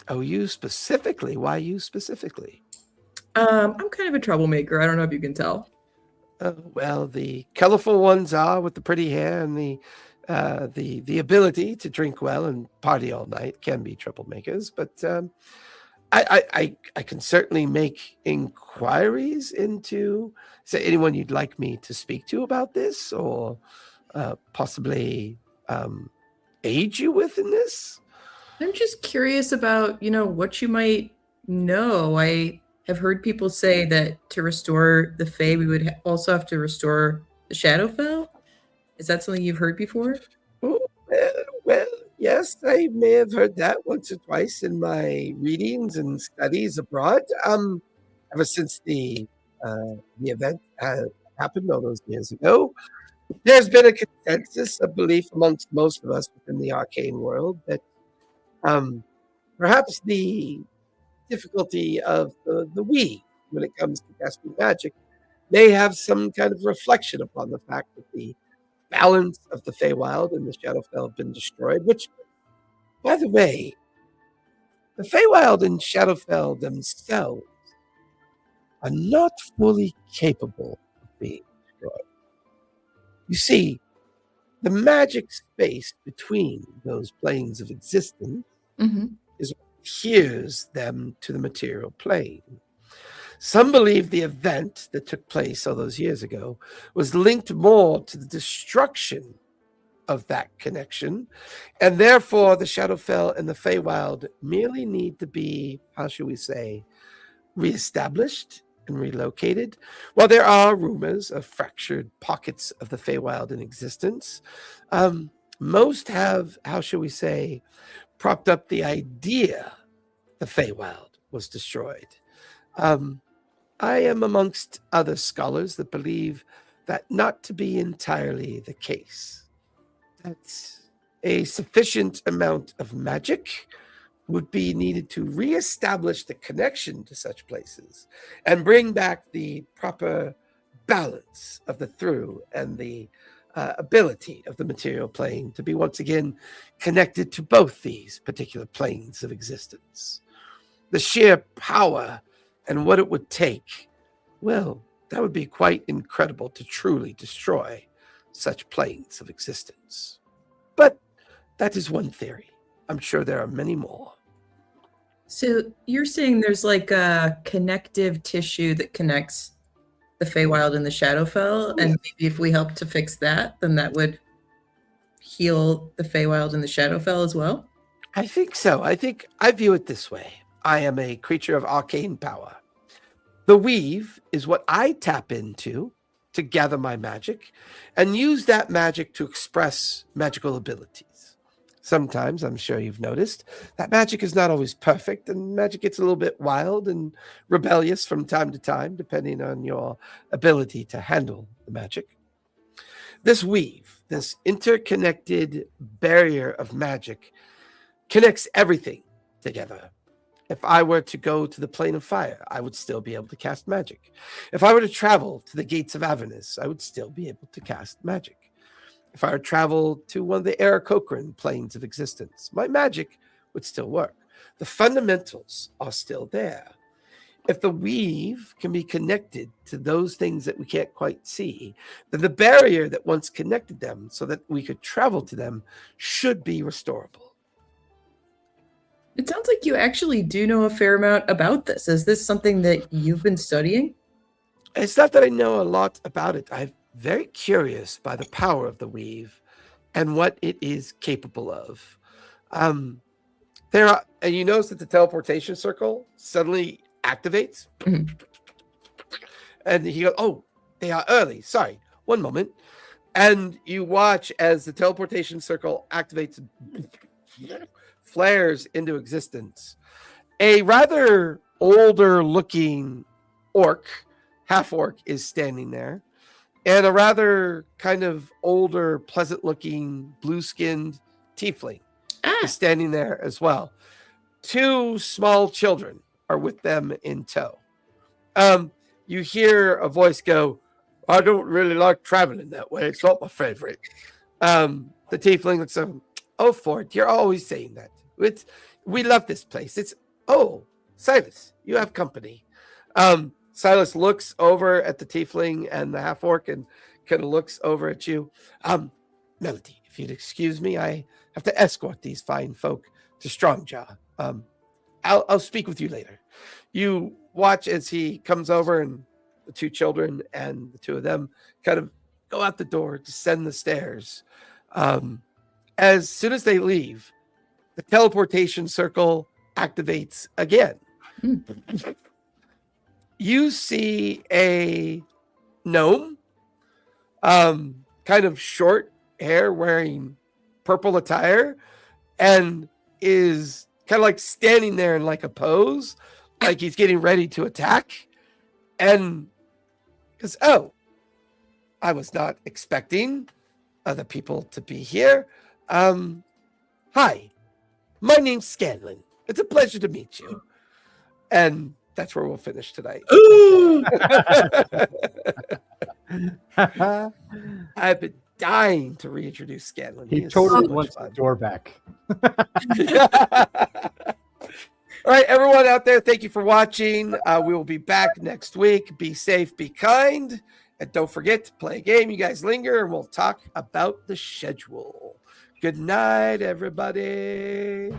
Oh, you specifically? Why you specifically? I'm kind of a troublemaker. I don't know if you can tell. Well, the colorful ones are with the pretty hair and the ability to drink well and party all night can be troublemakers. But I can certainly make inquiries into. Is there anyone you'd like me to speak to about this, or possibly aid you with in this? I'm just curious about, what you might know. I have heard people say that to restore the Fae, we would also have to restore the Shadowfell. Is that something you've heard before? Oh, well, yes, I may have heard that once or twice in my readings and studies abroad. Ever since the event happened all those years ago, there's been a consensus of belief amongst most of us within the arcane world that perhaps the difficulty of the we when it comes to casting magic may have some kind of reflection upon the fact that the balance of the Feywild and the Shadowfell have been destroyed, which, by the way, the Feywild and Shadowfell themselves are not fully capable of being destroyed. You see, the magic space between those planes of existence is what adheres them to the material plane. Some believe the event that took place all those years ago was linked more to the destruction of that connection, and therefore the Shadowfell and the Feywild merely need to be, how should we say, reestablished and relocated. While there are rumors of fractured pockets of the Feywild in existence, most have, how should we say, propped up the idea the Feywild was destroyed. I am amongst other scholars that believe that not to be entirely the case. That a sufficient amount of magic would be needed to reestablish the connection to such places and bring back the proper balance of the through and the ability of the material plane to be once again connected to both these particular planes of existence. The sheer power and what it would take, well, that would be quite incredible to truly destroy such planes of existence. But that is one theory. I'm sure there are many more. So you're saying there's like a connective tissue that connects the Feywild and the Shadowfell, and maybe if we help to fix that, then that would heal the Feywild and the Shadowfell as well? I think so. I view it this way. I am a creature of arcane power. The weave is what I tap into to gather my magic and use that magic to express magical abilities. Sometimes, I'm sure you've noticed, that magic is not always perfect, and magic gets a little bit wild and rebellious from time to time, depending on your ability to handle the magic. This weave, this interconnected barrier of magic, connects everything together. If I were to go to the plane of fire, I would still be able to cast magic. If I were to travel to the gates of Avernus, I would still be able to cast magic. If I were to travel to one of the Aarakocran planes of existence, my magic would still work. The fundamentals are still there. If the weave can be connected to those things that we can't quite see, then the barrier that once connected them so that we could travel to them should be restorable. It sounds like you actually do know a fair amount about this. Is this something that you've been studying? It's not that I know a lot about it. I'm very curious by the power of the weave and what it is capable of. There are, and you notice that the teleportation circle suddenly activates. Mhm. And he goes, oh, they are early. Sorry, one moment. And you watch as the teleportation circle activates, flares into existence. A rather older looking orc, half orc, is standing there. And a rather kind of older, pleasant looking, blue skinned tiefling is standing there as well. Two small children are with them in tow. You hear a voice go, I don't really like traveling that way. It's not my favorite. The tiefling looks over. Oh, Ford, you're always saying that. We love this place. Silas, you have company. Silas looks over at the tiefling and the half-orc and kind of looks over at you. Melody, if you'd excuse me, I have to escort these fine folk to Strongjaw. I'll speak with you later. You watch as he comes over and the two children and the two of them kind of go out the door, descend the stairs. As soon as they leave, the teleportation circle activates again. You see a gnome, kind of short hair, wearing purple attire, and is kind of like standing there in like a pose, like he's getting ready to attack. And goes, oh, I was not expecting other people to be here. Hi, my name's Scanlan. It's a pleasure to meet you. And that's where we'll finish tonight. Ooh! I've been dying to reintroduce Scanlan. He is totally so wants much the door back. All right, everyone out there, thank you for watching. We will be back next week. Be safe, be kind, and don't forget to play a game. You guys linger, and we'll talk about the schedule. Good night, everybody.